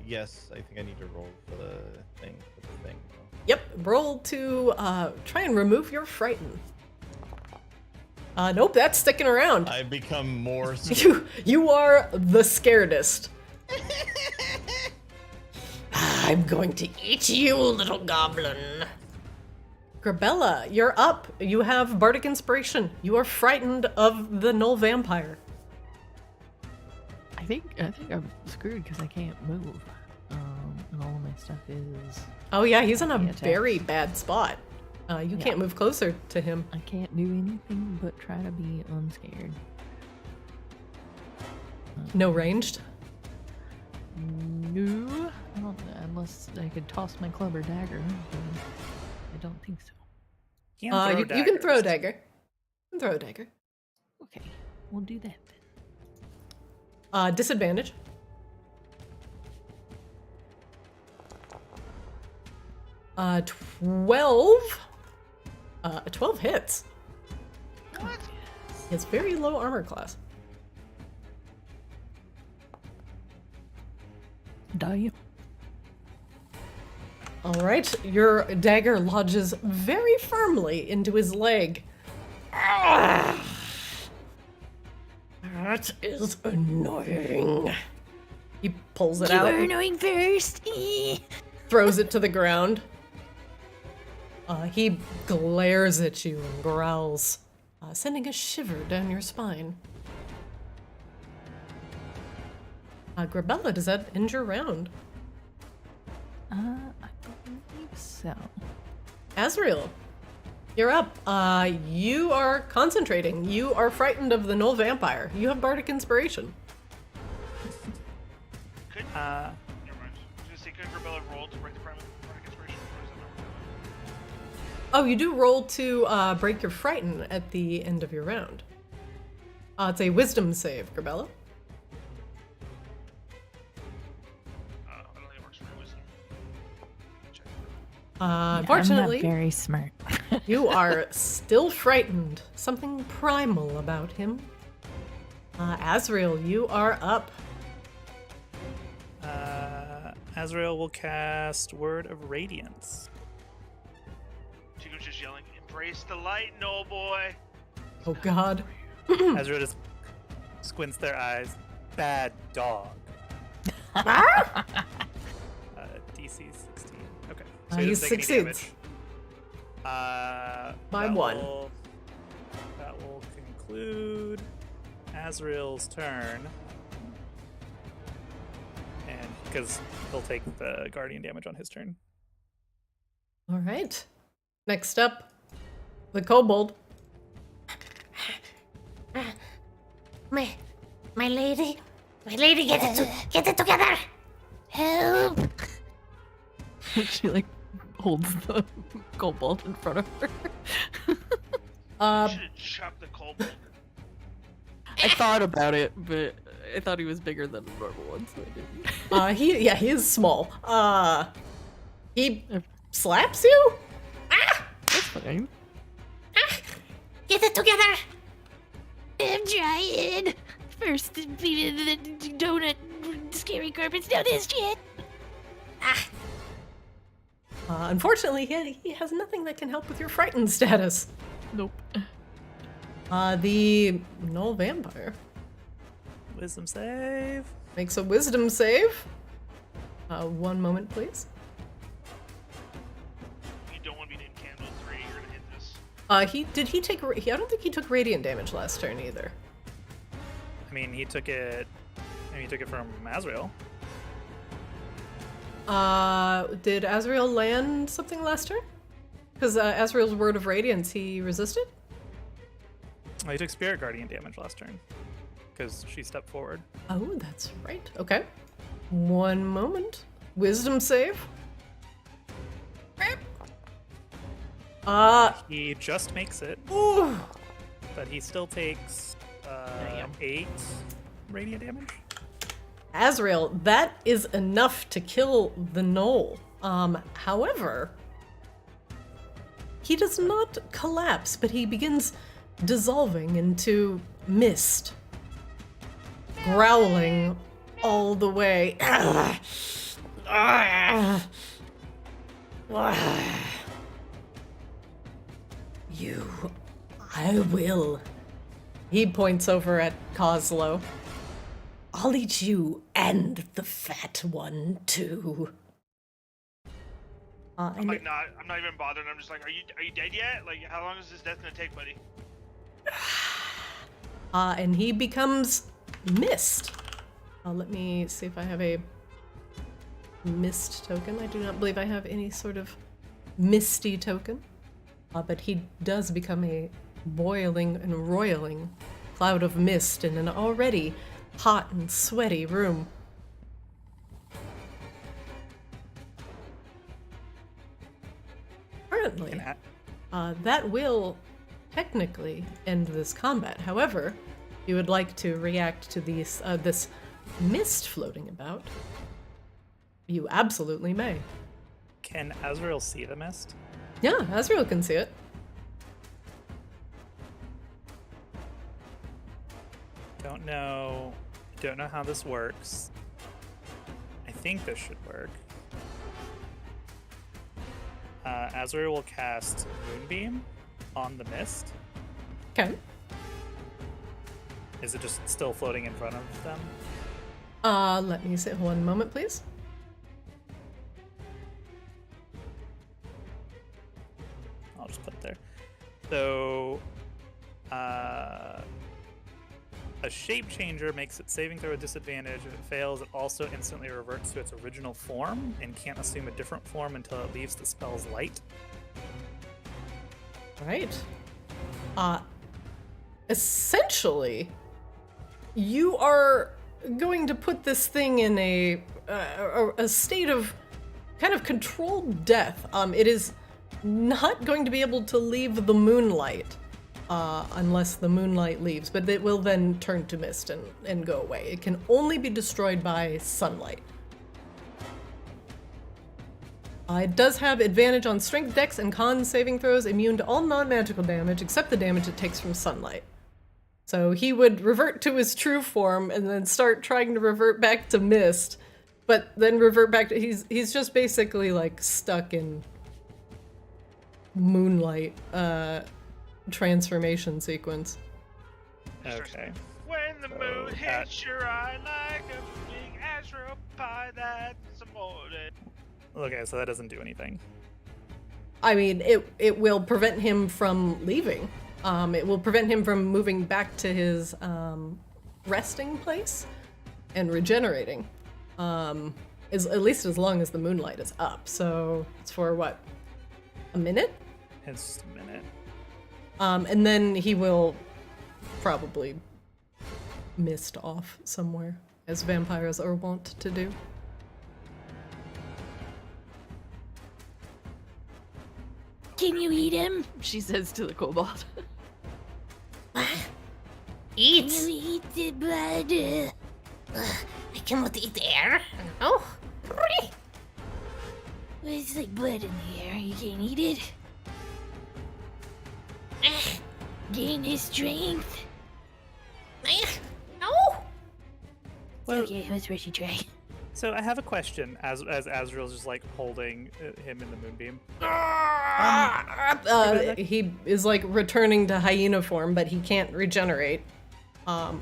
Speaker 4: Yes, I think I need to roll for the thing.
Speaker 1: Yep, roll to try and remove your frighten. Nope, that's sticking around.
Speaker 4: I've become more...
Speaker 1: You are the scaredest. I'm going to eat you, little goblin. Grabella, you're up. You have Bardic Inspiration. You are frightened of the Knoll vampire.
Speaker 3: I think I'm screwed because I can't move. And all of my stuff is...
Speaker 1: Oh yeah, he's in a
Speaker 3: attacks.
Speaker 1: very bad spot. You can't move closer to him.
Speaker 3: I can't do anything but try to be unscared.
Speaker 1: No ranged?
Speaker 3: No. I don't, unless I could toss my club or dagger. But I don't think so.
Speaker 1: You can throw a dagger. You can throw a dagger.
Speaker 3: Okay, we'll do that then.
Speaker 1: Disadvantage. 12. 12 hits.
Speaker 2: What?
Speaker 1: He has very low armor class.
Speaker 3: Die.
Speaker 1: All right, your dagger lodges very firmly into his leg. That is annoying. He pulls it
Speaker 7: You
Speaker 1: out.
Speaker 7: were annoying first.
Speaker 1: Throws it to the ground. He glares at you and growls, sending a shiver down your spine. Grabella, does that end your round?
Speaker 3: I believe so.
Speaker 1: Azrael, you're up. You are concentrating. You are frightened of the null vampire. You have Bardic Inspiration.
Speaker 2: Never mind. I was gonna say, couldn't Grabella roll to break the Bardic Inspiration? Or is that not what
Speaker 1: Oh, you do roll to break your frighten at the end of your round. It's a wisdom save, Grabella.
Speaker 2: I don't think it works for wisdom. Check.
Speaker 1: Unfortunately,
Speaker 3: I'm not very smart.
Speaker 1: you are still frightened. Something primal about him. Azrael, you are up.
Speaker 6: Azrael will cast Word of Radiance.
Speaker 2: Chico's just yelling, "Embrace the light, no boy!"
Speaker 1: Oh God.
Speaker 6: Azrael just squints their eyes. Bad dog. DC 16. Okay. So
Speaker 1: He
Speaker 6: doesn't take any
Speaker 1: succeeds.
Speaker 6: damage.
Speaker 1: By
Speaker 6: that
Speaker 1: one.
Speaker 6: That will conclude Azrael's turn. And because he'll take the guardian damage on his turn.
Speaker 1: All right. Next up, the kobold.
Speaker 7: My lady, get it together. Help!
Speaker 3: She like holds the kobold in front of her.
Speaker 2: You should have chopped the kobold.
Speaker 3: I thought about it, but I thought he was bigger than a normal one, so I didn't.
Speaker 1: He is small. He slaps you?
Speaker 3: That's fine.
Speaker 7: Get it together. I'm trying. First, defeated the donut, scary carpets. Now this shit.
Speaker 1: Unfortunately, he has nothing that can help with your frightened status.
Speaker 3: Nope.
Speaker 1: The null vampire
Speaker 6: Wisdom save.
Speaker 1: makes a wisdom save. 1 moment, please.
Speaker 2: You don't want to be named Candle 3. You're gonna hit this.
Speaker 1: He take? I don't think he took radiant damage last turn either.
Speaker 6: I mean, he took it. He took it from Azrael.
Speaker 1: Did Azrael land something last turn? Because Azrael's word of radiance, he resisted.
Speaker 6: Oh, he took Spirit Guardian damage last turn because she stepped forward.
Speaker 1: Oh, that's right. Okay. 1 moment. Wisdom save.
Speaker 6: He just makes it,
Speaker 1: Ooh.
Speaker 6: but he still takes 8 radiant damage.
Speaker 1: Azrael, that is enough to kill the gnoll. However, he does not collapse, but he begins dissolving into mist, growling all the way. I will. He points over at Coslow. I'll eat you and the fat one too.
Speaker 2: I'm like, I'm not even bothered. I'm just like, are you dead yet? Like, how long is this death gonna take, buddy?
Speaker 1: And he becomes mist. Let me see if I have a mist token. I do not believe I have any sort of misty token. But he does become a boiling and roiling cloud of mist in an already hot and sweaty room. Currently, that will technically end this combat. However, if you would like to react to these, this mist floating about, you absolutely may.
Speaker 6: Can Azrael see the mist?
Speaker 1: Yeah, Azrael can see it.
Speaker 6: Don't know how this works. I think this should work. Azrael will cast Moonbeam on the mist.
Speaker 1: Okay.
Speaker 6: Is it just still floating in front of them?
Speaker 1: Let me say 1 moment, please.
Speaker 6: I'll just put it there. So, a shape changer makes its saving throw a disadvantage. If it fails, it also instantly reverts to its original form and can't assume a different form until it leaves the spell's light.
Speaker 1: Right. Essentially, you are going to put this thing in a state of kind of controlled death. It is not going to be able to leave the moonlight unless the moonlight leaves, but it will then turn to mist and go away. It can only be destroyed by sunlight. It does have advantage on strength, dex, and con saving throws, immune to all non-magical damage except the damage it takes from sunlight. So he would revert to his true form and then start trying to revert back to mist, but then revert back to... He's just basically, like, stuck in moonlight transformation sequence.
Speaker 6: Okay.
Speaker 2: When the moon hits your eye like a big astro pie, that's amore.
Speaker 6: Okay, so that doesn't do anything.
Speaker 1: I mean, it will prevent him from leaving. It will prevent him from moving back to his resting place and regenerating. At least as long as the moonlight is up. So it's for what? A minute?
Speaker 6: It's just a minute.
Speaker 1: And then he will probably mist off somewhere, as vampires are wont to do.
Speaker 7: Can you eat him?
Speaker 3: She says to the kobold.
Speaker 7: Eat. Can you eat the blood? I cannot eat air. Oh. Well, it's like blood in the air. You can't eat it. Gain his strength. No.
Speaker 6: Well,
Speaker 7: Okay, let's rush you try.
Speaker 6: So I have a question as Azrael's just like holding him in the moonbeam.
Speaker 1: He is like returning to hyena form, but he can't regenerate. And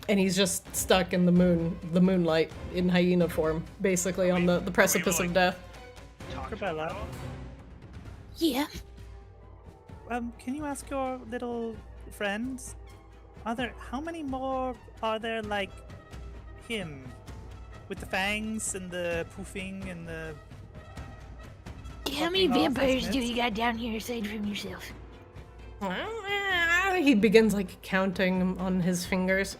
Speaker 1: he's just stuck in the moonlight in hyena form, basically on the precipice of death.
Speaker 2: Talk
Speaker 6: Bella.
Speaker 7: Yeah.
Speaker 6: Can you ask your little friends? How many more are there like him? With the fangs and the poofing and the...
Speaker 7: How many vampires do you got down here aside from yourself?
Speaker 1: He begins like counting on his fingers.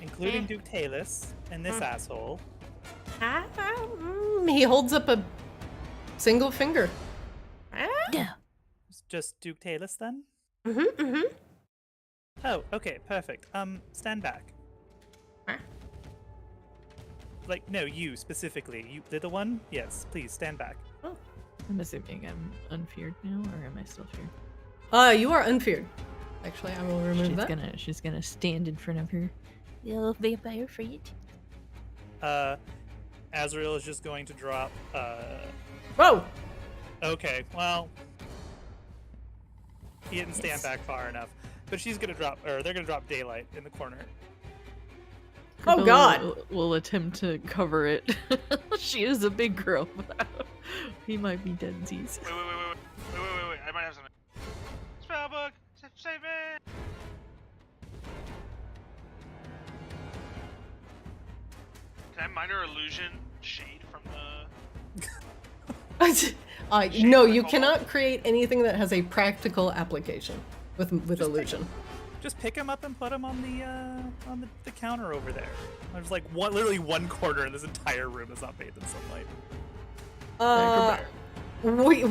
Speaker 6: Including Duke Talus and this asshole.
Speaker 1: He holds up a single finger.
Speaker 7: No.
Speaker 6: Just Duke Talus then?
Speaker 1: Mm-hmm.
Speaker 6: Oh, okay, perfect. Stand back. Like, no, you specifically. You, the one? Yes, please, stand back.
Speaker 3: Oh. I'm assuming I'm unfeared now, or am I still feared?
Speaker 1: You are unfeared. Actually, I will remove that.
Speaker 3: She's gonna stand in front of her.
Speaker 7: Little vampire friend.
Speaker 6: Azrael is just going to drop,
Speaker 1: Whoa!
Speaker 6: Okay, well... He didn't stand back far enough. But she's gonna drop, or they're gonna drop Daylight in the corner.
Speaker 1: Oh god!
Speaker 3: We'll attempt to cover it. She is a big girl. He might be deadsies.
Speaker 2: Wait. I might have something. Spellbook! Save it! Can I minor illusion shade from the...
Speaker 1: No, you cannot create anything that has a practical application with illusion.
Speaker 6: Just pick him up and put him on the counter over there. There's like literally one corner in this entire room that's not bathed in sunlight.
Speaker 1: Wait,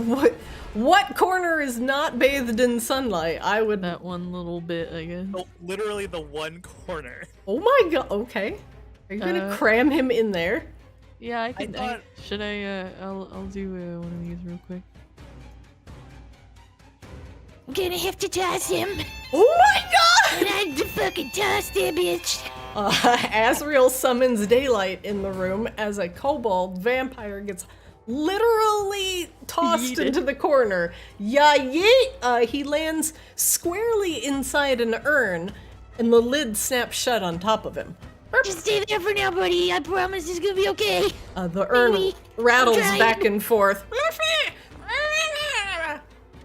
Speaker 1: what corner is not bathed in sunlight? I would...
Speaker 3: That one little bit, I guess.
Speaker 6: Oh, literally the one corner.
Speaker 1: Oh my god, okay. Are you gonna cram him in there?
Speaker 3: Yeah, I can.
Speaker 6: thought-
Speaker 3: Should I? I'll do one of these real quick.
Speaker 7: I'm gonna have to toss him.
Speaker 1: Oh my god!
Speaker 7: And I fucking toss that bitch.
Speaker 1: Azrael summons Daylight in the room as a kobold vampire gets literally tossed
Speaker 3: Yeeted.
Speaker 1: into the corner. Yeet! He lands squarely inside an urn, and the lid snaps shut on top of him.
Speaker 7: Just stay there for now, buddy. I promise it's gonna be okay.
Speaker 1: The urn
Speaker 7: Maybe.
Speaker 1: rattles
Speaker 7: I'm trying.
Speaker 1: back and forth.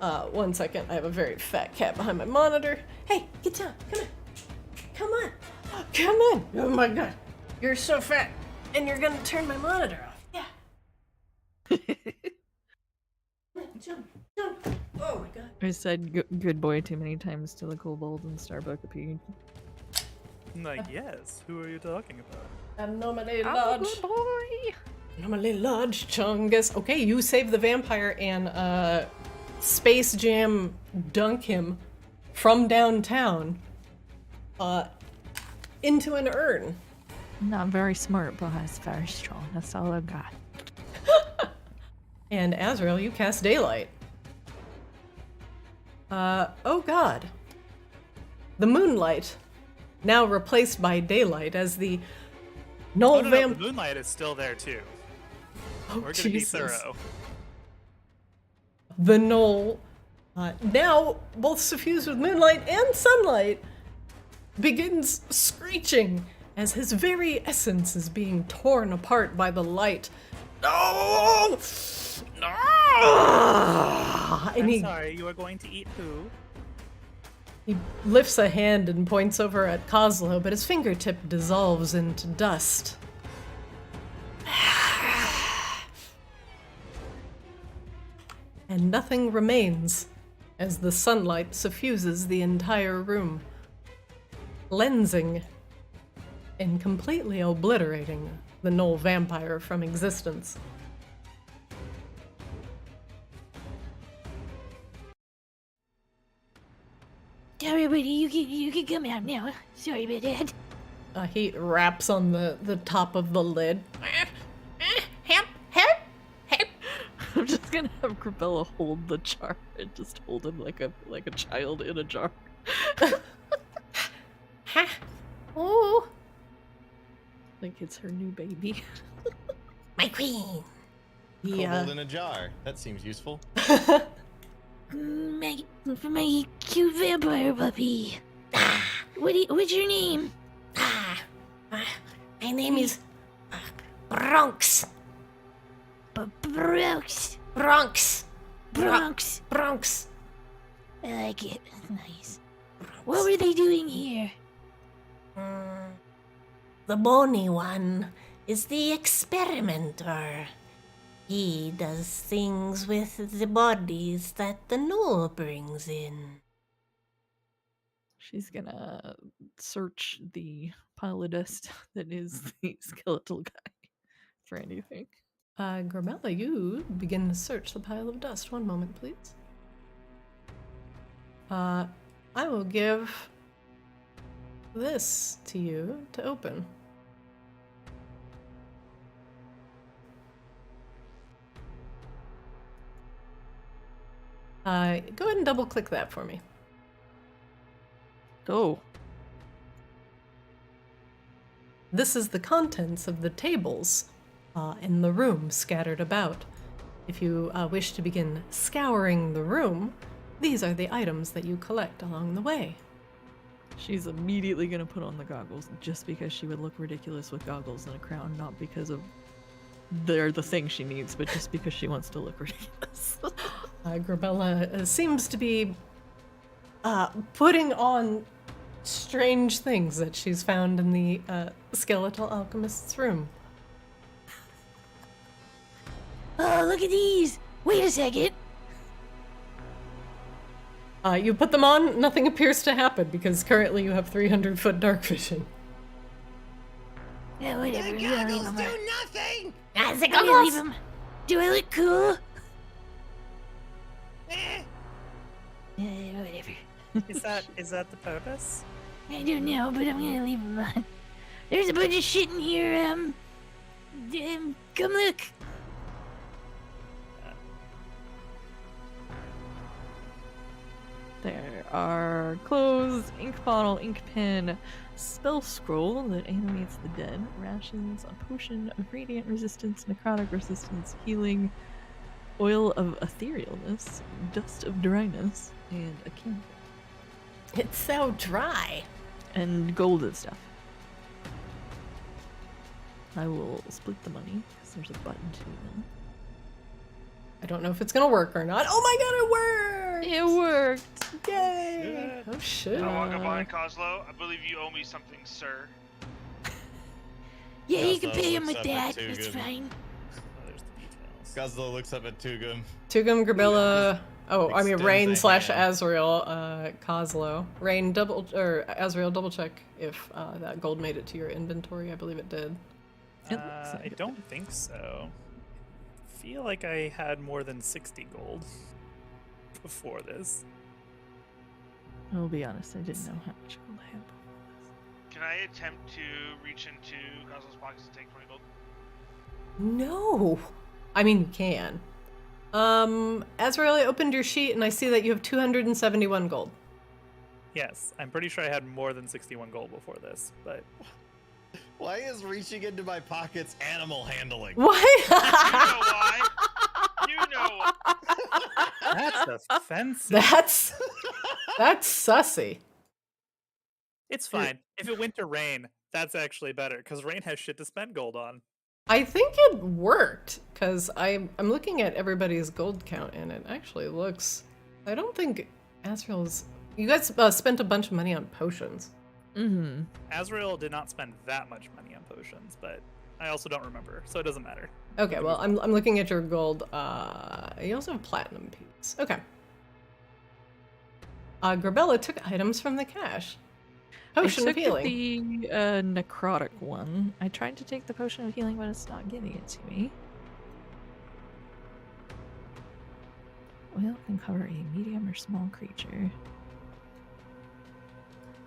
Speaker 1: 1 second. I have a very fat cat behind my monitor. Hey, get down. Come on. Come on. Oh my god. You're so fat. And you're gonna turn my monitor off. Yeah. Jump. Oh my god.
Speaker 3: I said good boy too many times to the Kobold and Starbuck appeared.
Speaker 6: Like, yes. Who are you talking about?
Speaker 1: Anomaly
Speaker 3: I'm a
Speaker 1: Lodge.
Speaker 3: good boy.
Speaker 1: Anomaly Lodge, Chungus. Okay, you save the vampire and Space Jam dunk him from downtown into an urn.
Speaker 3: Not very smart, but he's very strong. That's all I've got.
Speaker 1: And Azrael, you cast Daylight. Oh god. The moonlight, now replaced by daylight as the
Speaker 6: No,
Speaker 1: Null
Speaker 6: the moonlight is still there too.
Speaker 1: Oh,
Speaker 6: We're gonna
Speaker 1: Jesus.
Speaker 6: be thorough.
Speaker 1: The Null, now both suffused with moonlight and sunlight, begins screeching as his very essence is being torn apart by the light. No! No! And
Speaker 6: I'm sorry, you are going to eat who?
Speaker 1: he lifts a hand and points over at Kozlo, but his fingertip dissolves into dust. And nothing remains as the sunlight suffuses the entire room, cleansing and completely obliterating the Null vampire from existence.
Speaker 7: Everybody, you can come out now. Sorry about that.
Speaker 1: He raps on the top of the lid. Help!
Speaker 3: I'm just gonna have Grabella hold the jar and just hold him like a child in a jar.
Speaker 1: Oh,
Speaker 3: Like it's her new baby.
Speaker 7: My queen.
Speaker 4: Kobold in a jar. That seems useful.
Speaker 7: My cute vampire puppy. What's your name? My name is Bronx. Bronx. Bronx. I like it. That's nice. What were they doing here? The bony one is the experimenter. He does things with the bodies that the Null brings in.
Speaker 3: She's gonna search the pile of dust that is the skeletal guy for anything.
Speaker 1: Grabella, you begin to search the pile of dust. 1 moment, please. I will give this to you to open. Go ahead and double click that for me.
Speaker 3: Oh.
Speaker 1: This is the contents of the tables in the room scattered about. If you wish to begin scouring the room, these are the items that you collect along the way.
Speaker 3: She's immediately gonna put on the goggles just because she would look ridiculous with goggles and a crown, not because of they're the thing she needs, but just because she wants to look ridiculous.
Speaker 1: Grabella seems to be putting on strange things that she's found in the skeletal alchemist's room.
Speaker 7: Oh, look at these! Wait a second!
Speaker 1: You put them on, nothing appears to happen because currently you have 300-foot dark vision.
Speaker 7: Yeah, whatever.
Speaker 5: The
Speaker 7: I'm gonna leave
Speaker 5: goggles
Speaker 7: them.
Speaker 5: do nothing!
Speaker 7: I'm gonna leave them. Do I look cool?
Speaker 5: Eh,
Speaker 7: Whatever.
Speaker 6: Is that the purpose?
Speaker 7: I don't know, but I'm gonna leave them on. There's a bunch of shit in here. Come look.
Speaker 3: There are clothes, ink bottle, ink pen, spell scroll that animates the dead, rations, a potion of radiant resistance, necrotic resistance, healing, oil of etherealness, dust of dryness, and a candle.
Speaker 1: It's so dry.
Speaker 3: And gold and stuff. I will split the money because there's a button to them.
Speaker 1: I don't know if it's gonna work or not. Oh my god, it worked!
Speaker 3: It worked!
Speaker 1: Yay! Oh shit.
Speaker 2: I walk up behind Coslow. I believe you owe me something, sir.
Speaker 7: Yeah, you can
Speaker 4: Goslow
Speaker 7: pay him
Speaker 4: looks
Speaker 7: with
Speaker 4: up at
Speaker 7: that. It's
Speaker 4: Tugum.
Speaker 7: fine.
Speaker 6: Oh, there's the details.
Speaker 4: Goslow looks up at Tugum.
Speaker 1: Tugum, Grabilla. Oh, I mean
Speaker 4: Extends
Speaker 1: Rain
Speaker 4: a
Speaker 1: /
Speaker 4: hand.
Speaker 1: Azrael, Coslow. Rain Azrael double check if that gold made it to your inventory. I believe it did.
Speaker 3: It looks like
Speaker 6: I
Speaker 3: it.
Speaker 6: don't think so. Feel like I had more than 60 gold before this.
Speaker 3: I'll be honest, I didn't know how much gold I had before this.
Speaker 2: Can I attempt to reach into Coslow's pockets and take 20 gold?
Speaker 1: No! I mean, you can. Azrael, I opened your sheet and I see that you have 271 gold.
Speaker 6: Yes, I'm pretty sure I had more than 61 gold before this, but
Speaker 4: Why is reaching into my pockets animal handling?
Speaker 1: What?
Speaker 2: You know why? You know why.
Speaker 6: that's offensive.
Speaker 1: That's sussy.
Speaker 6: It's fine. If it went to Rain, that's actually better, because Rain has shit to spend gold on.
Speaker 1: I think it worked, because I'm looking at everybody's gold count, and it actually looks... I don't think Azrael's... You guys spent a bunch of money on potions.
Speaker 3: Mm-hmm.
Speaker 6: Azrael did not spend that much money on potions, but I also don't remember, so it doesn't matter.
Speaker 1: Okay, well, I'm looking at your gold. You also have platinum piece. Okay. Grabella took items from the cache. Potion
Speaker 3: I
Speaker 1: of
Speaker 3: took
Speaker 1: healing.
Speaker 3: the necrotic one. I tried to take the potion of healing, but it's not giving it to me. Oil can cover a medium or small creature.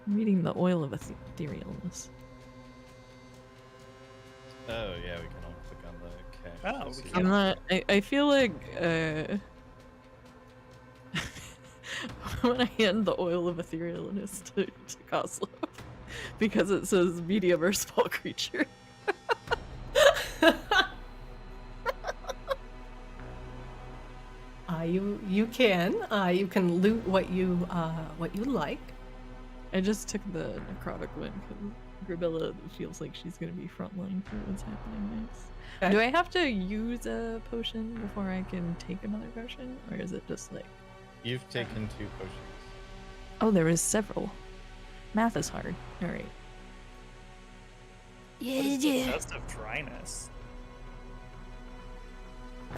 Speaker 3: I'm reading the oil of etherealness.
Speaker 4: Oh yeah, we can all click on the cache.
Speaker 6: Oh,
Speaker 4: to
Speaker 6: we
Speaker 4: see
Speaker 6: can.
Speaker 3: I'm not. I feel like when I hand the oil of etherealness to Koslov, because it says medium or small creature.
Speaker 1: You can loot what you like.
Speaker 3: I just took the necrotic one because Grabilla feels like she's gonna be frontline for what's happening next.
Speaker 1: Okay.
Speaker 3: Do I have to use a potion before I can take another potion, or is it just like?
Speaker 4: You've taken 2 potions.
Speaker 3: Oh, there is several. Math is hard. All right.
Speaker 7: Yeah,
Speaker 6: What is the
Speaker 7: yeah.
Speaker 6: Dust of Dryness?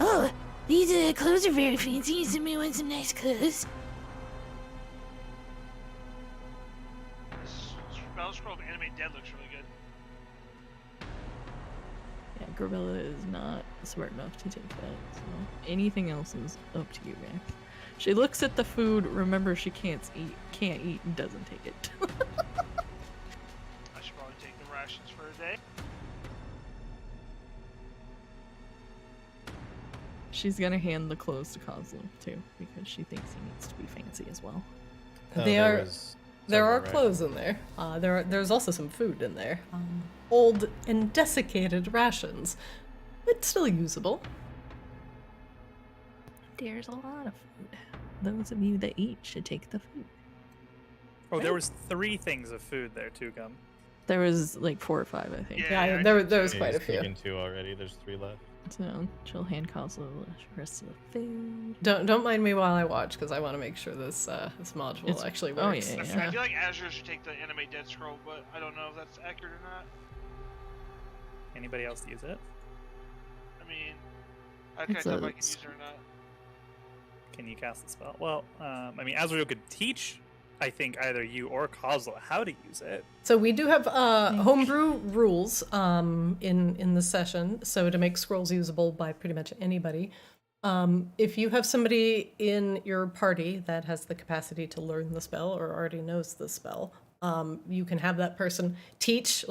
Speaker 7: Oh, these clothes are very fancy. Somebody wants some nice clothes.
Speaker 2: This spell scroll of Animate Dead looks really good.
Speaker 3: Yeah, Grabilla is not smart enough to take that. So anything else is up to you, man. She looks at the food. Remember, she can't eat, and doesn't take it.
Speaker 2: I should probably take the rations for a day.
Speaker 3: She's gonna hand the clothes to Koslov too, because she thinks he needs to be fancy as well.
Speaker 4: Oh,
Speaker 1: There are
Speaker 4: several
Speaker 1: clothes in there. There's also some food in there. Old and desiccated rations, but still usable.
Speaker 3: There's a lot of food. Those of you that eat should take the food.
Speaker 6: Oh, there was 3 things of food there, too, Gum.
Speaker 3: There was like 4 or 5, I think.
Speaker 1: Yeah,
Speaker 2: I
Speaker 1: there
Speaker 2: took
Speaker 1: was
Speaker 2: two.
Speaker 1: quite a
Speaker 4: He's
Speaker 1: few.
Speaker 4: taken 2 already. There's 3 left.
Speaker 3: So she'll hand Koslov the rest of the food.
Speaker 1: Don't mind me while I watch, because I want to make sure this module
Speaker 3: It's-
Speaker 1: actually
Speaker 3: oh,
Speaker 1: works.
Speaker 3: yeah,
Speaker 2: I feel like Azure should take the Animate Dead scroll, but I don't know if that's accurate or not.
Speaker 6: Anybody else use it?
Speaker 2: I mean, I can't
Speaker 3: It's
Speaker 2: tell if
Speaker 3: a
Speaker 2: I can use it or not.
Speaker 6: Can you cast the spell? Well, I mean, Azrael could teach, I think, either you or Kozlo how to use it.
Speaker 1: So we do have homebrew rules in the session, so to make scrolls usable by pretty much anybody. If you have somebody in your party that has the capacity to learn the spell or already knows the spell, you can have that person teach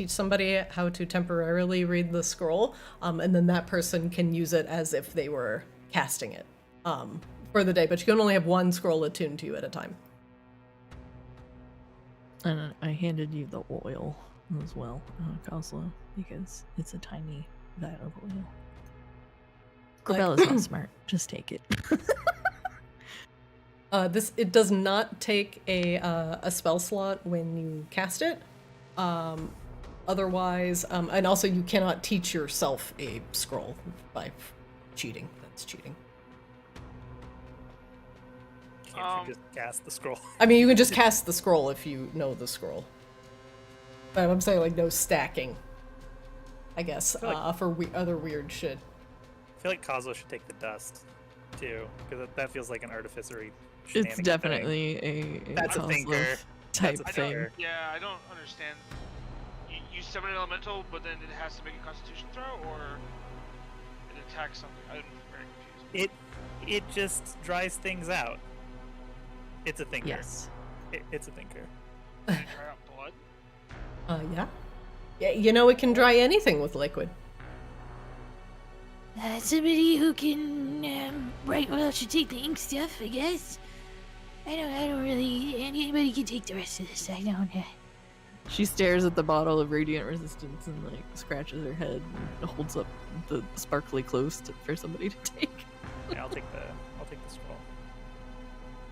Speaker 1: somebody how to temporarily read the scroll, and then that person can use it as if they were casting it for the day, but you can only have one scroll attuned to you at a time.
Speaker 3: And I handed you the oil as well, Koslov, because it's a tiny vat of oil. Grabella's not smart. Just take it.
Speaker 1: It does not take a spell slot when you cast it. otherwise, and also you cannot teach yourself a scroll by cheating. That's cheating.
Speaker 6: Can't you just cast the scroll?
Speaker 1: I mean, you can just cast the scroll if you know the scroll. But I'm saying, like, no stacking, I guess, for other weird shit.
Speaker 6: I feel like Kazo should take the dust, too, because that feels like an artificery
Speaker 3: It's definitely a
Speaker 6: That's a thinker
Speaker 3: type
Speaker 6: That's a
Speaker 3: thing.
Speaker 6: thinker.
Speaker 2: Yeah, I don't understand. You summon an elemental, but then it has to make a Constitution throw, or it attacks something. I'm very confused.
Speaker 6: It just dries things out. It's a thinker.
Speaker 3: Yes.
Speaker 6: It's a thinker.
Speaker 2: Can it dry out blood?
Speaker 1: Yeah. Yeah, you know, it can dry anything with liquid.
Speaker 7: Somebody who can write well should take the ink stuff, I guess. I don't really. Anybody can take the rest of this. I don't.
Speaker 3: She stares at the bottle of radiant resistance and like scratches her head and holds up the sparkly close for somebody to take.
Speaker 6: Yeah, I'll take the scroll.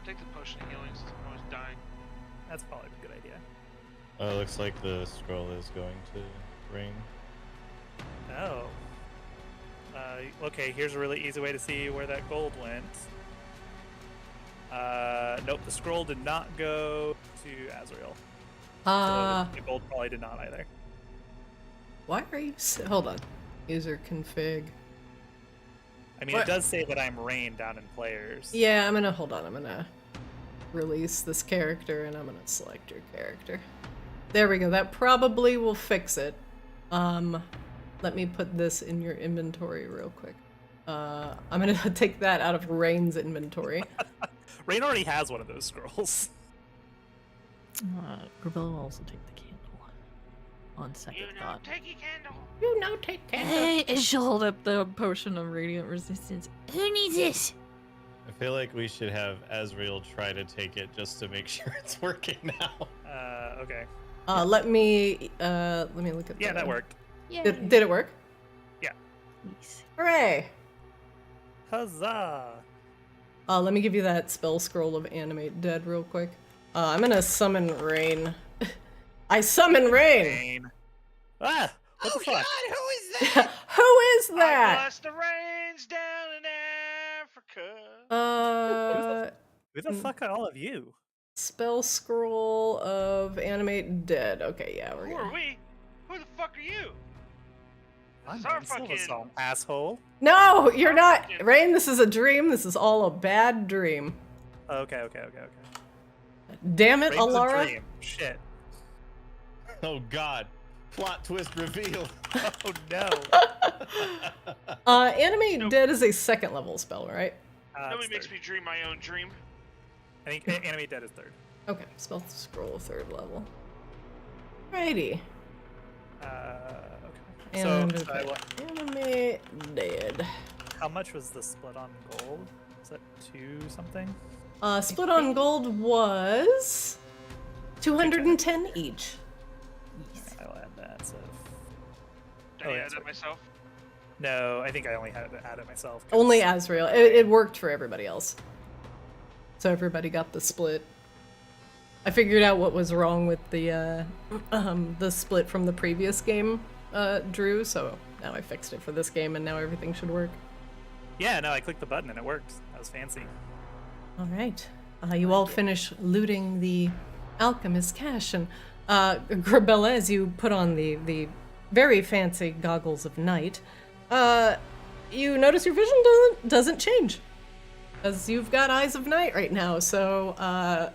Speaker 2: Take the potion of healing since I'm always dying.
Speaker 6: That's probably a good idea.
Speaker 4: It looks like the scroll is going to rain.
Speaker 6: Oh. Okay, here's a really easy way to see where that gold went. Nope, the scroll did not go to Azrael. So the gold probably did not either.
Speaker 1: Why are you... Hold on. User config.
Speaker 6: I mean,
Speaker 1: What?
Speaker 6: it does say that I'm Rain down in players.
Speaker 1: Yeah, I'm gonna... Hold on, I'm gonna release this character and I'm gonna select your character. There we go, that probably will fix it. Let me put this in your inventory real quick. I'm gonna take that out of Rain's inventory.
Speaker 6: Rain already has one of those scrolls.
Speaker 3: Grabella will also take the candle. On second thought.
Speaker 2: Take your candle.
Speaker 1: You know, take candle.
Speaker 3: She'll hold up the potion of radiant resistance.
Speaker 7: Who needs this?
Speaker 4: I feel like we should have Azrael try to take it just to make sure it's working now.
Speaker 6: Okay.
Speaker 1: Let me look at
Speaker 6: Yeah, that worked.
Speaker 7: Yeah.
Speaker 1: Did it work?
Speaker 3: Nice.
Speaker 1: Hooray!
Speaker 6: Huzzah!
Speaker 1: Let me give you that spell scroll of Animate Dead real quick. I'm gonna summon Rain. I summon Rain!
Speaker 6: Rain. Ah! What the fuck?
Speaker 5: God, who is that?
Speaker 1: Who is
Speaker 2: I
Speaker 1: that?
Speaker 2: bless the rains down in Africa.
Speaker 6: Who the fuck are all of you?
Speaker 1: Spell scroll of Animate Dead. Okay, yeah, we're
Speaker 2: Who
Speaker 1: good.
Speaker 2: are we? Who the fuck are you?
Speaker 6: I'm
Speaker 2: This is our
Speaker 6: in Silver
Speaker 2: fucking...
Speaker 6: Song, asshole.
Speaker 1: No, you're not. Rain, this is a dream. This is all a bad dream.
Speaker 6: Okay.
Speaker 1: Damn it,
Speaker 6: Rain's a
Speaker 1: Alara.
Speaker 6: dream. Shit.
Speaker 4: Oh god. Plot twist reveal.
Speaker 6: Oh no.
Speaker 1: Animate
Speaker 2: Nope.
Speaker 1: Dead is a second level spell, right?
Speaker 2: Nobody
Speaker 6: It's
Speaker 2: makes
Speaker 6: third.
Speaker 2: me dream my own dream.
Speaker 6: I think Animate Dead is third.
Speaker 1: Okay, spell scroll third level. Righty.
Speaker 6: Okay.
Speaker 1: And
Speaker 6: So,
Speaker 1: Animate Dead.
Speaker 6: how much was the split on gold? Is that 2 something?
Speaker 1: Split on gold was 210 each.
Speaker 6: I will add that. So.
Speaker 2: Did
Speaker 6: Oh,
Speaker 2: I
Speaker 6: yeah,
Speaker 2: add
Speaker 6: that's
Speaker 2: that
Speaker 6: right.
Speaker 2: myself?
Speaker 6: No, I think I only had to add it myself. 'cause-
Speaker 1: Only Azrael. It worked for everybody else. So everybody got the split. I figured out what was wrong with the split from the previous game, Drew, so now I fixed it for this game and now everything should work.
Speaker 6: Yeah, no, I clicked the button and it worked. That was fancy.
Speaker 1: Alright. You all finish looting the alchemist cache, and Grabella, as you put on the very fancy goggles of night, you notice your vision doesn't change. As you've got eyes of night right now, so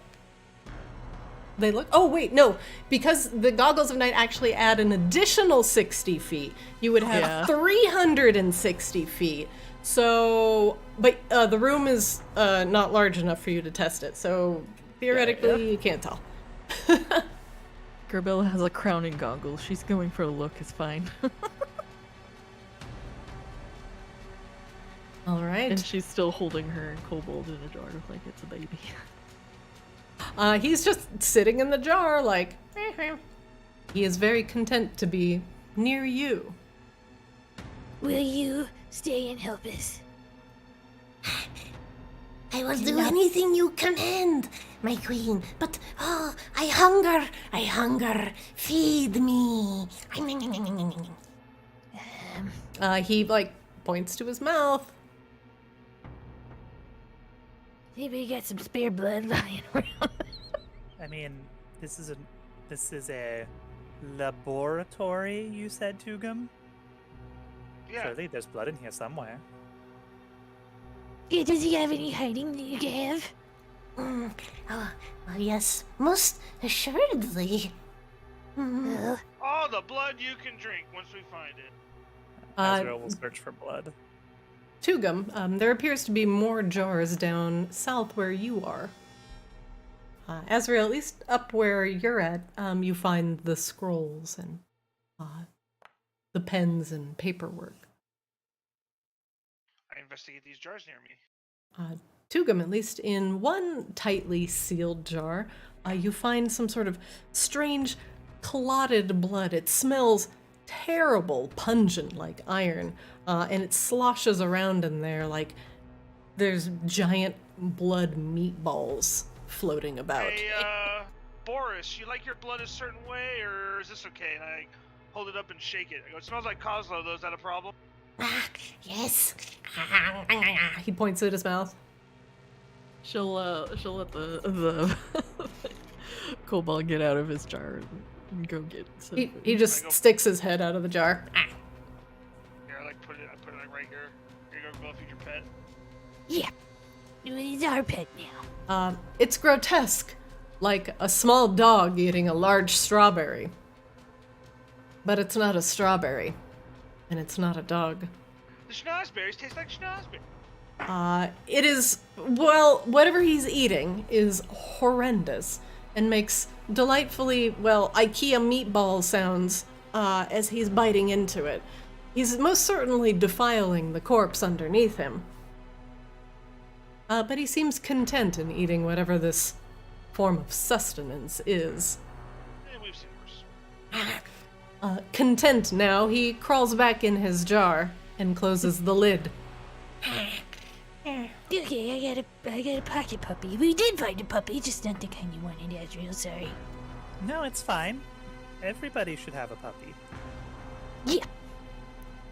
Speaker 1: they look. Oh wait, no, because the goggles of night actually add an additional 60 feet. You would have 360 feet. So, but the room is not large enough for you to test it. So theoretically, you can't tell.
Speaker 3: Grabella has a crowning goggle. She's going for a look. It's fine.
Speaker 1: All right.
Speaker 3: And she's still holding her kobold in a jar like it's a baby.
Speaker 1: He's just sitting in the jar, like. He is very content to be near you.
Speaker 7: Will you stay and help us? I will do anything you command, my queen. But, I hunger. Feed me.
Speaker 1: He, like, points to his mouth.
Speaker 7: Maybe got some spare blood lying around.
Speaker 6: I mean, this is a laboratory, you said, Tugum?
Speaker 2: Yeah.
Speaker 6: Surely there's blood in here somewhere.
Speaker 7: Yeah, does he have any hiding that you can have? Well, yes, most assuredly.
Speaker 2: All the blood you can drink once we find it.
Speaker 6: Azrael will search for blood.
Speaker 1: Tugum, there appears to be more jars down south where you are. Azrael, at least up where you're at, you find the scrolls and the pens and paperwork.
Speaker 2: I investigate these jars near me.
Speaker 1: Tugum, at least in one tightly sealed jar, you find some sort of strange clotted blood. It smells terrible, pungent like iron, and it sloshes around in there like there's giant blood meatballs floating about.
Speaker 2: Hey, Boris, you like your blood a certain way, or is this okay? And I hold it up and shake it. I go, it smells like Kozlo, though. Is that a problem?
Speaker 7: Yes.
Speaker 1: He points at his mouth.
Speaker 3: She'll let the kobold get out of his jar and go get some food.
Speaker 1: He just sticks his head out of the jar.
Speaker 2: Here, I put it like right here. Here you go, feed your pet.
Speaker 7: Yeah. He's our pet now.
Speaker 1: It's grotesque, like a small dog eating a large strawberry. But it's not a strawberry, and it's not a dog.
Speaker 2: The schnozberries taste like schnozberries.
Speaker 1: It is, well, whatever he's eating is horrendous and makes delightfully, well, IKEA meatball sounds as he's biting into it. He's most certainly defiling the corpse underneath him. But he seems content in eating whatever this form of sustenance is.
Speaker 2: We've seen worse.
Speaker 1: Content now, he crawls back in his jar and closes the lid.
Speaker 7: Okay, I got a pocket puppy. We did find a puppy, just not the kind you wanted, Azrael, sorry.
Speaker 6: No, it's fine. Everybody should have a puppy.
Speaker 7: Yeah.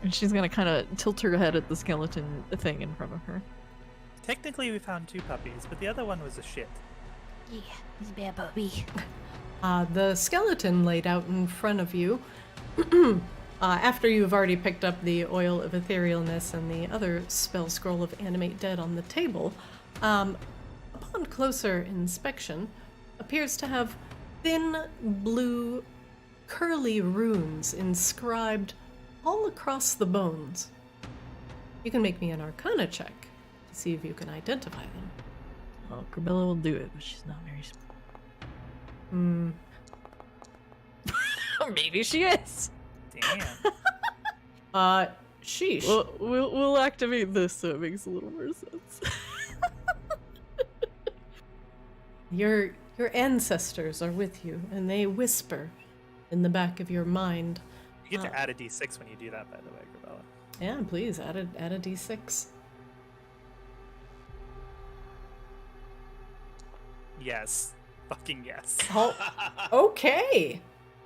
Speaker 3: And she's gonna kind of tilt her head at the skeleton thing in front of her.
Speaker 6: Technically, we found 2 puppies, but the other one was a shit.
Speaker 7: Yeah, he's a bad puppy.
Speaker 1: The skeleton laid out in front of you, after you've already picked up the oil of etherealness and the other spell scroll of animate dead on the table, upon closer inspection, appears to have thin blue curly runes inscribed all across the bones. You can make me an Arcana check to see if you can identify them.
Speaker 3: Well, Corbella will do it, but she's not very smart. Maybe she is.
Speaker 6: Damn.
Speaker 1: Sheesh.
Speaker 3: Well, we'll activate this so it makes a little more sense.
Speaker 1: Your ancestors are with you, and they whisper in the back of your mind.
Speaker 6: You get to add a d6 when you do that, by the way, Corbella.
Speaker 1: Yeah, please add a d6.
Speaker 6: Yes. Fucking yes.
Speaker 1: Oh, okay.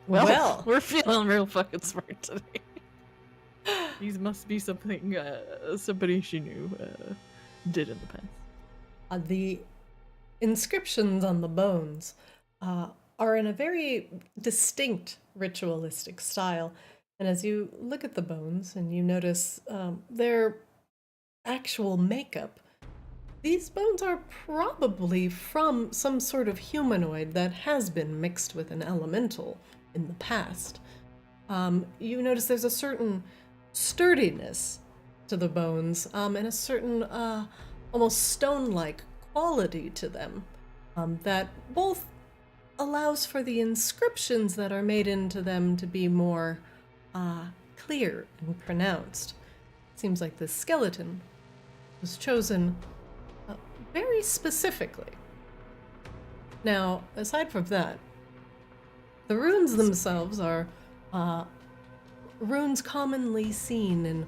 Speaker 3: Well, we're feeling real fucking smart today. These must be something somebody she knew did in the past.
Speaker 1: The inscriptions on the bones are in a very distinct ritualistic style. And as you look at the bones and you notice their actual makeup, these bones are probably from some sort of humanoid that has been mixed with an elemental in the past. You notice there's a certain sturdiness to the bones and a certain almost stone-like quality to them that both allows for the inscriptions that are made into them to be more clear and pronounced. It seems like this skeleton was chosen very specifically. Now, aside from that, the runes themselves are runes commonly seen in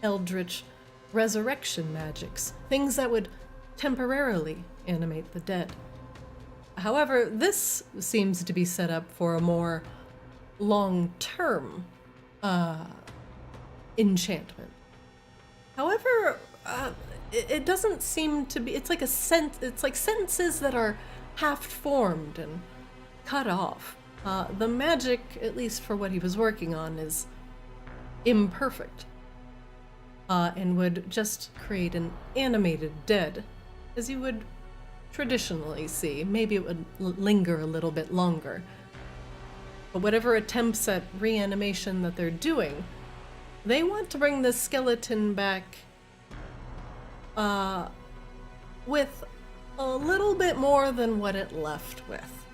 Speaker 1: eldritch resurrection magics, things that would temporarily animate the dead. However, this seems to be set up for a more long-term enchantment. However, it doesn't seem to be. It's like it's like sentences that are half-formed and cut off. The magic, at least for what he was working on, is imperfect, and would just create an animated dead, as you would traditionally see. Maybe it would linger a little bit longer. But whatever attempts at reanimation that they're doing, they want to bring the skeleton back with a little bit more than what it left with.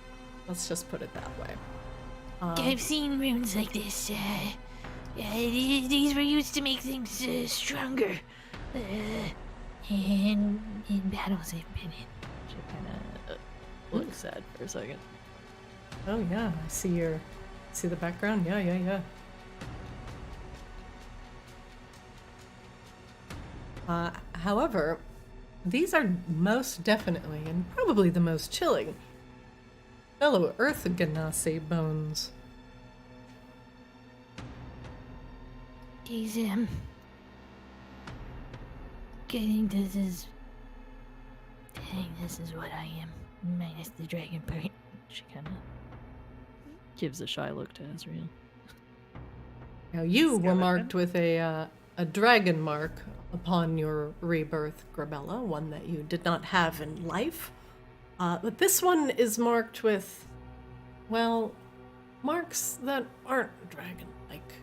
Speaker 1: Let's just put it that way.
Speaker 7: I've seen runes like this. These were used to make things stronger. In battles I've been in.
Speaker 3: She kind of looks sad for a second.
Speaker 1: Oh yeah, I see the background. Yeah. However, these are most definitely and probably the most chilling fellow Earth Ganassi bones.
Speaker 7: He's getting this is what I am, minus the dragon part.
Speaker 3: She kind of gives a shy look to Azrael.
Speaker 1: Now you were
Speaker 6: Skeleton?
Speaker 1: marked with a dragon mark upon your rebirth, Grabella, one that you did not have in life. But this one is marked with, well, marks that aren't dragon-like.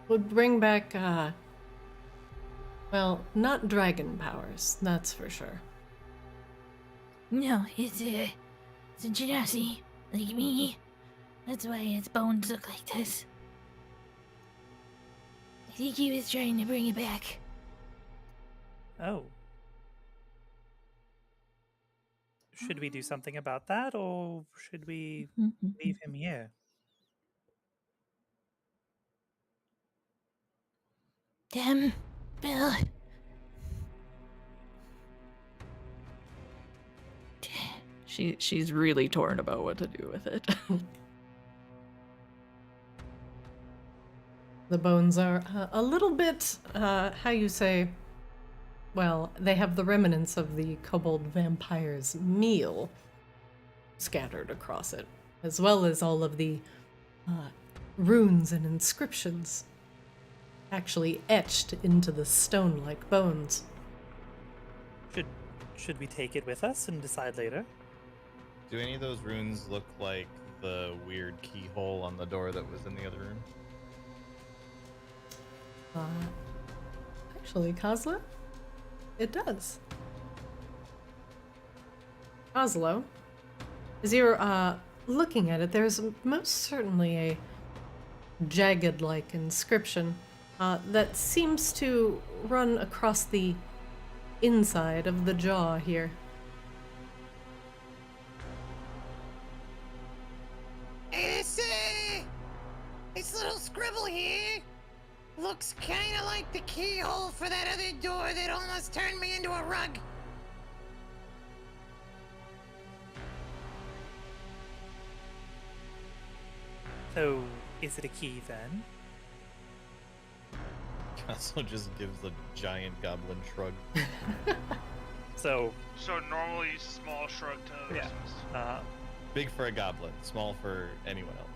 Speaker 1: Would bring back, well, not dragon powers, that's for sure.
Speaker 7: No, it's a genasi, like me. That's why its bones look like this. I think he was trying to bring it back.
Speaker 6: Oh. Should we do something about that, or should we leave him here?
Speaker 7: Bill.
Speaker 3: She's really torn about what to do with it.
Speaker 1: The bones are a little bit, how you say, well, they have the remnants of the Kobold vampire's meal scattered across it, as well as all of the runes and inscriptions actually etched into the stone-like bones.
Speaker 6: Should we take it with us and decide later?
Speaker 4: Do any of those runes look like the weird keyhole on the door that was in the other room?
Speaker 1: Actually, Kozlo, it does. Kozlo, as you're looking at it, there's most certainly a jagged-like inscription that seems to run across the inside of the jaw here.
Speaker 5: Hey, this little scribble here looks kinda like the keyhole for that other door that almost turned me into a rug.
Speaker 6: So, is it a key then?
Speaker 4: Also just gives a giant goblin shrug.
Speaker 6: So,
Speaker 2: normally small shrug to
Speaker 6: yeah.
Speaker 4: Big for a goblin, small for anyone else.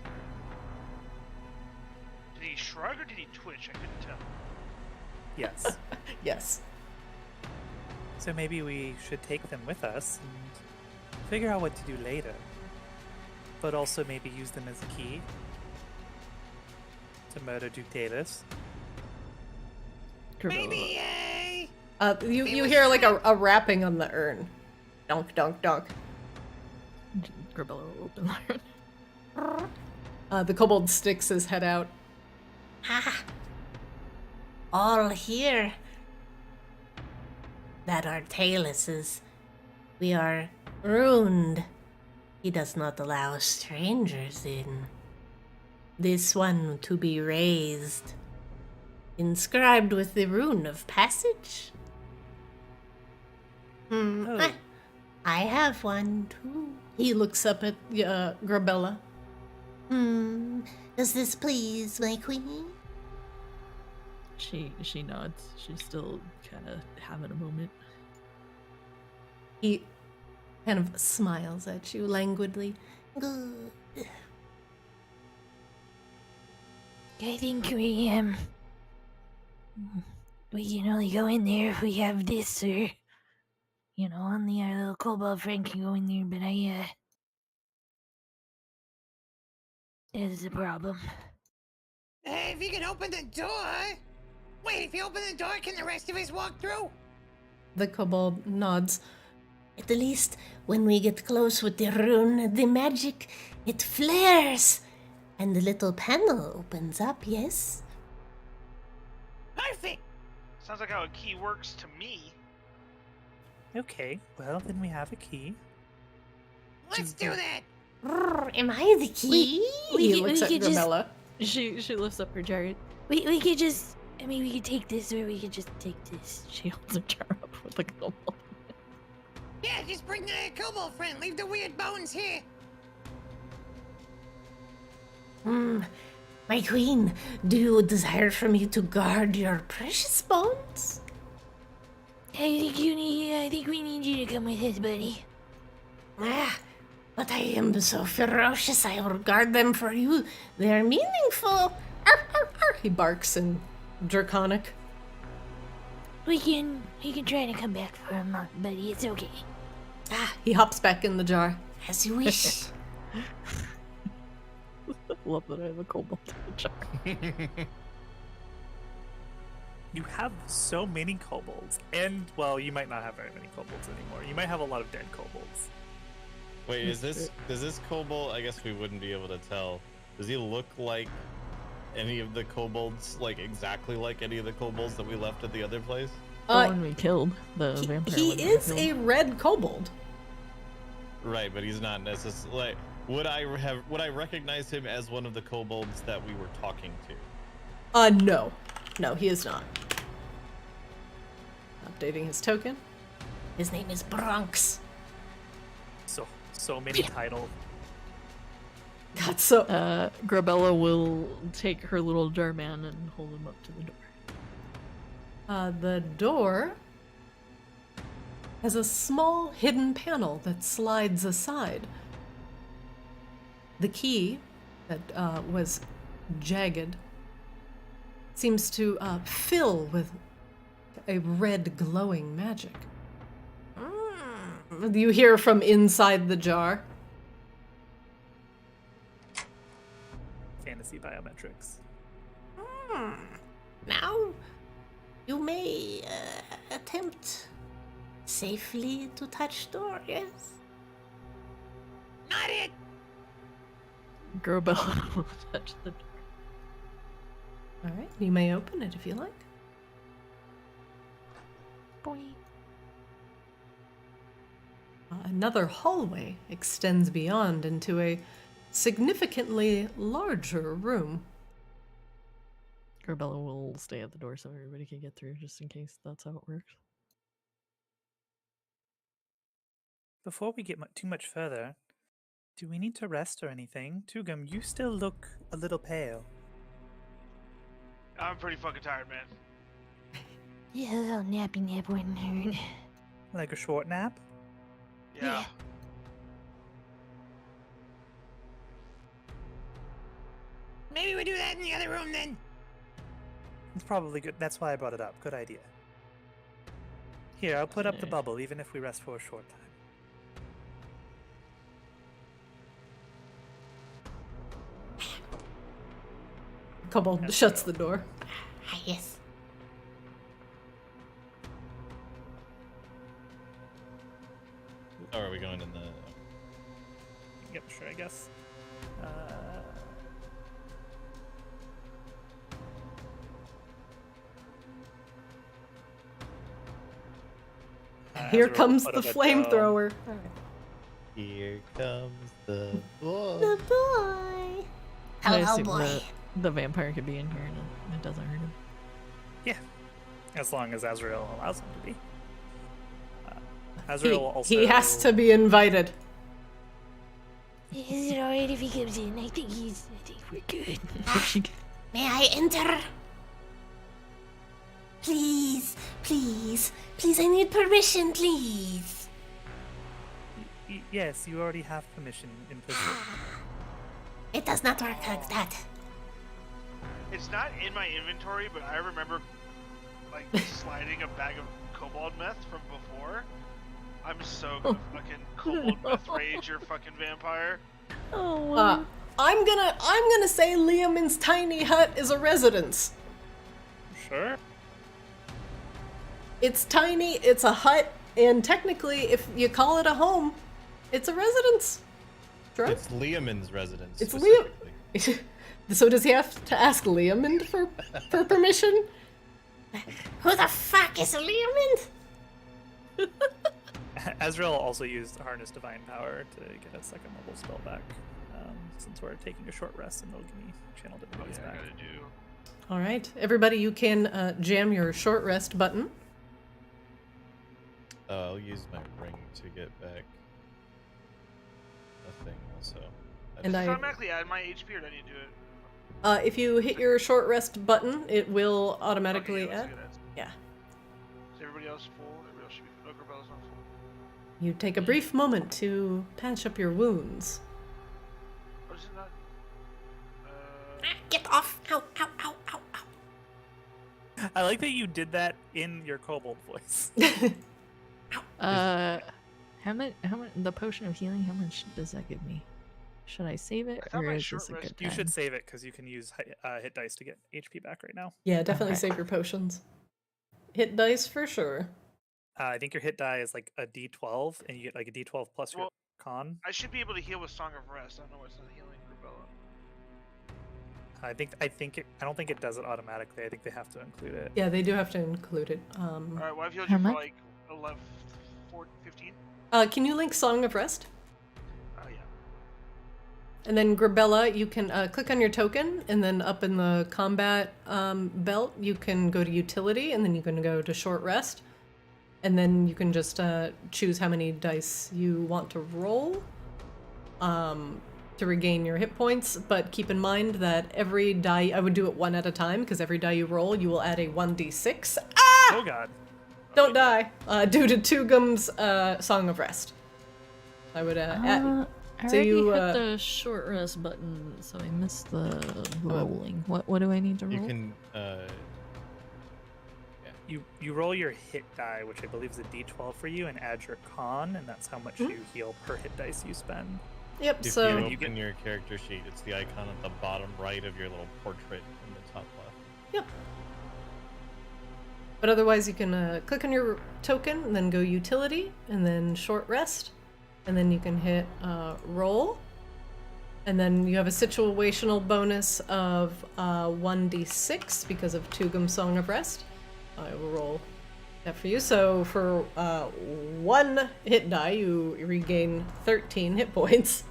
Speaker 2: Did he shrug or did he twitch? I couldn't tell.
Speaker 6: Yes.
Speaker 1: Yes.
Speaker 6: So maybe we should take them with us and figure out what to do later. But also maybe use them as a key to murder Duke Talus.
Speaker 5: Maybe,
Speaker 1: you hear like a rapping on the urn. Donk, donk, donk.
Speaker 3: Grabella will open the urn.
Speaker 1: The kobold sticks his head out.
Speaker 7: Ha! All here. That are Talus's. We are ruined. He does not allow strangers in. This one to be raised. Inscribed with the rune of passage.
Speaker 6: Oh.
Speaker 7: I have one too.
Speaker 1: He looks up at Grabella.
Speaker 7: Does this please my queen?
Speaker 3: She nods. She's still kind of having a moment.
Speaker 1: He kind of smiles at you languidly.
Speaker 7: Good. I think we can only go in there if we have this, or only our little kobold friend can go in there. But that is a problem.
Speaker 5: If you can open the door. Wait, if you open the door, can the rest of us walk through?
Speaker 1: The kobold nods.
Speaker 7: At least when we get close with the rune, the magic, it flares, and the little panel opens up, yes?
Speaker 5: Perfect!
Speaker 2: Sounds like how a key works to me.
Speaker 6: Okay, well, then we have a key.
Speaker 5: Let's do that!
Speaker 7: Am I the key?
Speaker 1: He looks at Grabella.
Speaker 3: She lifts up her jar.
Speaker 7: We could just... we could take this, or we could just take this.
Speaker 3: She holds a jar up with a kobold.
Speaker 5: Yeah, just bring the kobold friend. Leave the weird bones here.
Speaker 7: My queen, do you desire for me to guard your precious bones? I think we need you to come with us, buddy. But I am so ferocious, I will guard them for you. They're meaningful.
Speaker 1: He barks in Draconic.
Speaker 7: We can try to come back for a month, buddy. It's okay.
Speaker 1: He hops back in the jar.
Speaker 7: As you wish.
Speaker 3: Love that I have a kobold in the jar.
Speaker 6: You have so many kobolds, and well, you might not have very many kobolds anymore. You might have a lot of dead kobolds.
Speaker 4: Wait, does this kobold? I guess we wouldn't be able to tell. Does he look like any of the kobolds? Like exactly like any of the kobolds that we left at the other place?
Speaker 3: The one we killed, the vampire.
Speaker 1: He
Speaker 3: one we
Speaker 1: is
Speaker 3: killed.
Speaker 1: a red kobold.
Speaker 4: Right, but he's not necessarily. Like, would I recognize him as one of the kobolds that we were talking to?
Speaker 1: No, he is not. Updating his token.
Speaker 7: His name is Bronx.
Speaker 6: So many titles.
Speaker 1: God, so
Speaker 3: Grabella will take her little jar man and hold him up to the door.
Speaker 1: the door has a small hidden panel that slides aside. The key that was jagged seems to fill with a red glowing magic. You hear from inside the jar.
Speaker 6: Fantasy biometrics.
Speaker 7: Now, you may attempt safely to touch door, yes?
Speaker 5: Not it!
Speaker 3: Grabella will touch the door.
Speaker 1: Alright, you may open it if you like.
Speaker 7: Boy.
Speaker 1: Another hallway extends beyond into a significantly larger room.
Speaker 3: Grabella will stay at the door so everybody can get through, just in case that's how it works.
Speaker 6: Before we get too much further, do we need to rest or anything? Tugum, you still look a little pale.
Speaker 2: I'm pretty fucking tired, man.
Speaker 7: Yeah, a little nappy nap wouldn't hurt.
Speaker 6: Like a short nap?
Speaker 2: Yeah.
Speaker 5: Maybe we do that in the other room then.
Speaker 6: It's probably good. That's why I brought it up. Good idea. Here, I'll put up the bubble, even if we rest for a short time.
Speaker 1: Kobold shuts the door.
Speaker 7: Yes.
Speaker 4: Or are we going in the?
Speaker 6: Yep, sure, I guess.
Speaker 1: Here
Speaker 6: Azrael
Speaker 1: comes
Speaker 6: put
Speaker 1: the
Speaker 6: up a
Speaker 1: flamethrower.
Speaker 4: Here comes the boy.
Speaker 7: The boy.
Speaker 3: I
Speaker 7: Hello,
Speaker 3: assume
Speaker 7: boy.
Speaker 3: the vampire could be in here and it doesn't hurt him.
Speaker 6: Yeah, as long as Azrael allows him to be. Azrael also.
Speaker 1: He has to be invited.
Speaker 7: Is it alright if he comes in? I think we're good. May I enter? Please, please, please, I need permission, please.
Speaker 6: Yes, you already have permission in person.
Speaker 7: It does not work like that.
Speaker 2: It's not in my inventory, but I remember like sliding a bag of kobold meth from before. I'm so gonna fucking kobold meth rage your fucking vampire.
Speaker 3: Oh,
Speaker 1: I'm gonna say Liamin's tiny hut is a residence.
Speaker 6: Sure.
Speaker 1: It's tiny, it's a hut, and technically, if you call it a home, it's a residence. Sure.
Speaker 4: It's Liamin's residence.
Speaker 1: It's Liam.
Speaker 4: specifically.
Speaker 1: So does he have to ask Liamin for permission?
Speaker 7: Who the fuck is Liamin?
Speaker 6: Azrael also used Harness Divine Power to get a second level spell back. Since we're taking a short rest, and they'll give me Channel Divinities
Speaker 2: I
Speaker 6: back.
Speaker 2: gotta do.
Speaker 1: All right, everybody, you can jam your short rest button.
Speaker 4: I'll use my ring to get back a thing also.
Speaker 1: And
Speaker 2: Does it
Speaker 1: I-
Speaker 2: automatically add my HP, or do I need to do it?
Speaker 1: If you hit your short rest button, it will automatically
Speaker 2: Okay, yeah,
Speaker 1: add.
Speaker 2: let's do that.
Speaker 1: Yeah.
Speaker 2: Is everybody else full? Everybody else should be full. No, Corbella's not full.
Speaker 1: You take a brief moment to patch up your wounds.
Speaker 2: Oh, is it not?
Speaker 7: Get off! Ow, ow, ow, ow, ow.
Speaker 6: I like that you did that in your kobold voice.
Speaker 3: how much? The potion of healing. How much does that give me? Should I save it,
Speaker 2: I thought
Speaker 3: or
Speaker 2: my
Speaker 3: is
Speaker 2: short
Speaker 3: this a
Speaker 2: rest-
Speaker 3: good
Speaker 6: You
Speaker 3: time?
Speaker 6: should save it because you can use hit dice to get HP back right now.
Speaker 1: Yeah, definitely
Speaker 3: Okay.
Speaker 1: save your potions. Hit dice for sure.
Speaker 6: I think your hit die is like a D12, and you get like a D12 plus your
Speaker 2: Well,
Speaker 6: con.
Speaker 2: I should be able to heal with Song of Rest. I don't know what's not healing Corbella.
Speaker 6: I don't think it does it automatically. I think they have to include it.
Speaker 1: Yeah, they do have to include it.
Speaker 2: Alright, well, I've healed
Speaker 3: How
Speaker 2: you for
Speaker 3: much?
Speaker 2: like 11, 14, 15.
Speaker 1: Can you link Song of Rest?
Speaker 2: Oh, yeah.
Speaker 1: And then Grabella, you can click on your token, and then up in the combat belt, you can go to utility, and then you can go to short rest. And then you can just choose how many dice you want to roll to regain your hit points. But keep in mind that every die, I would do it one at a time, because every die you roll, you will add a 1d6. Ah!
Speaker 6: Oh god.
Speaker 1: Don't die! Due to Tugum's Song of Rest. I would add...
Speaker 3: I
Speaker 1: so
Speaker 3: already
Speaker 1: you,
Speaker 3: hit the short rest button, so I missed the rolling. What do I need to roll?
Speaker 4: You can
Speaker 6: You roll your hit die, which I believe is a D12 for you, and add your con, and that's how much you heal per hit dice you spend.
Speaker 1: Yep,
Speaker 4: if
Speaker 1: so...
Speaker 4: you
Speaker 6: you
Speaker 4: open
Speaker 6: get-
Speaker 4: your character sheet, it's the icon at the bottom right of your little portrait in the top left.
Speaker 1: Yep. But otherwise, you can click on your token, and then go utility, and then short rest, and then you can hit roll, and then you have a situational bonus of 1d6 because of Tugum's Song of Rest. I will roll that for you. So for one hit die, you regain 13 hit points.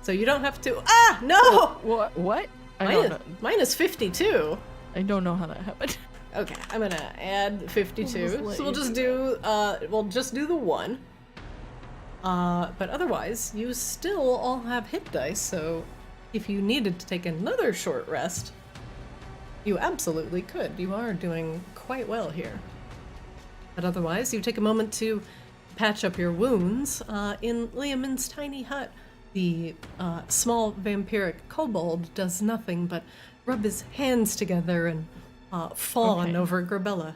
Speaker 1: So you don't have to. Ah, no!
Speaker 3: What? I don't know.
Speaker 1: Minus 52.
Speaker 3: I don't know how that happened.
Speaker 1: Okay, I'm gonna add 52.
Speaker 3: We'll just let
Speaker 1: So we'll
Speaker 3: you
Speaker 1: just
Speaker 3: do
Speaker 1: do the one. But otherwise, you still all have hit dice, so if you needed to take another short rest, you absolutely could. You are doing quite well here. But otherwise, you take a moment to patch up your wounds. In Liamin's tiny hut, the small vampiric kobold does nothing but rub his hands together and fawn
Speaker 3: Okay.
Speaker 1: over Grabella.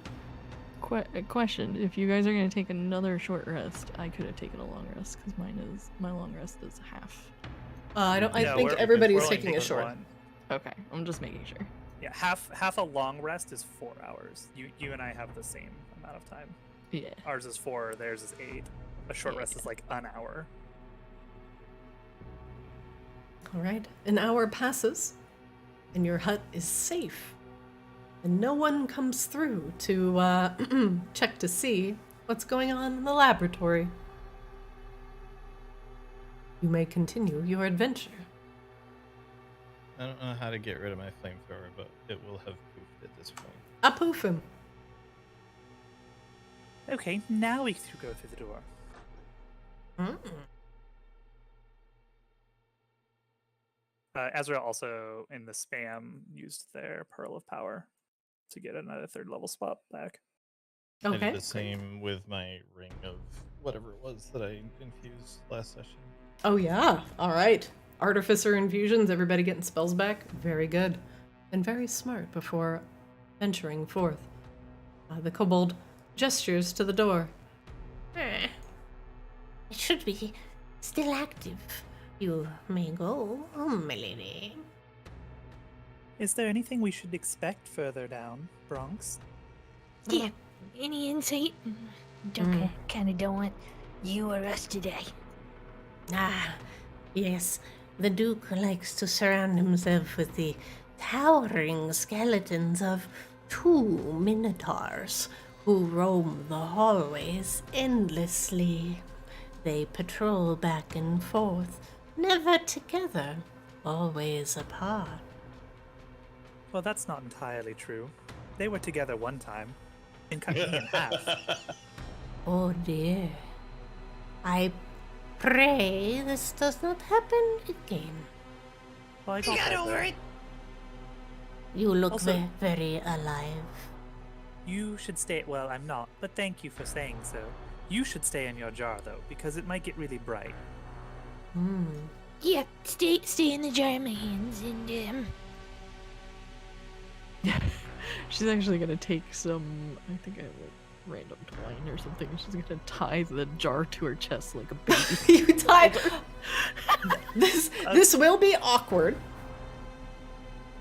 Speaker 3: Question: if you guys are gonna take another short rest, I could have taken a long rest because my long rest is half.
Speaker 1: I
Speaker 6: Yeah,
Speaker 1: think
Speaker 6: we're
Speaker 1: everybody's
Speaker 6: only
Speaker 1: taking a short.
Speaker 6: one.
Speaker 3: Okay, I'm just making sure.
Speaker 6: Yeah, half a long rest is 4 hours. You and I have the same amount of time.
Speaker 3: Yeah.
Speaker 6: Ours is 4, theirs is 8. A short rest is like an hour.
Speaker 1: All right, an hour passes, and your hut is safe. And no one comes through to check to see what's going on in the laboratory. You may continue your adventure.
Speaker 4: I don't know how to get rid of my flamethrower, but it will have poofed at this point.
Speaker 1: A poof him.
Speaker 6: Okay, now we can go through the door. Azrael also, in the spam, used their Pearl of Power to get another 3rd level spot back.
Speaker 4: I
Speaker 1: Okay.
Speaker 4: did the same with my ring of whatever it was that I infused last session.
Speaker 1: Oh yeah. All right. Artificer infusions. Everybody getting spells back. Very good, and very smart before venturing forth. The kobold gestures to the door.
Speaker 7: It should be still active. You may go, my lady.
Speaker 6: Is there anything we should expect further down, Bronx?
Speaker 7: Yeah, any insight? Kinda don't want you or us today. Yes. The Duke likes to surround himself with the towering skeletons of 2 minotaurs who roam the hallways endlessly. They patrol back and forth, never together, always apart.
Speaker 6: Well, that's not entirely true. They were together one time and cut me in half.
Speaker 7: Oh dear. I pray this does not happen again.
Speaker 6: Well, I
Speaker 5: You got over it.
Speaker 7: You look
Speaker 6: Also-
Speaker 7: very alive.
Speaker 6: You should stay. Well, I'm not, but thank you for saying so. You should stay in your jar, though, because it might get really bright.
Speaker 7: Yeah, stay in the jar in my hands and
Speaker 3: She's actually gonna take some, I think I have like random twine or something. She's gonna tie the jar to her chest like a baby.
Speaker 1: You tie. This will be awkward.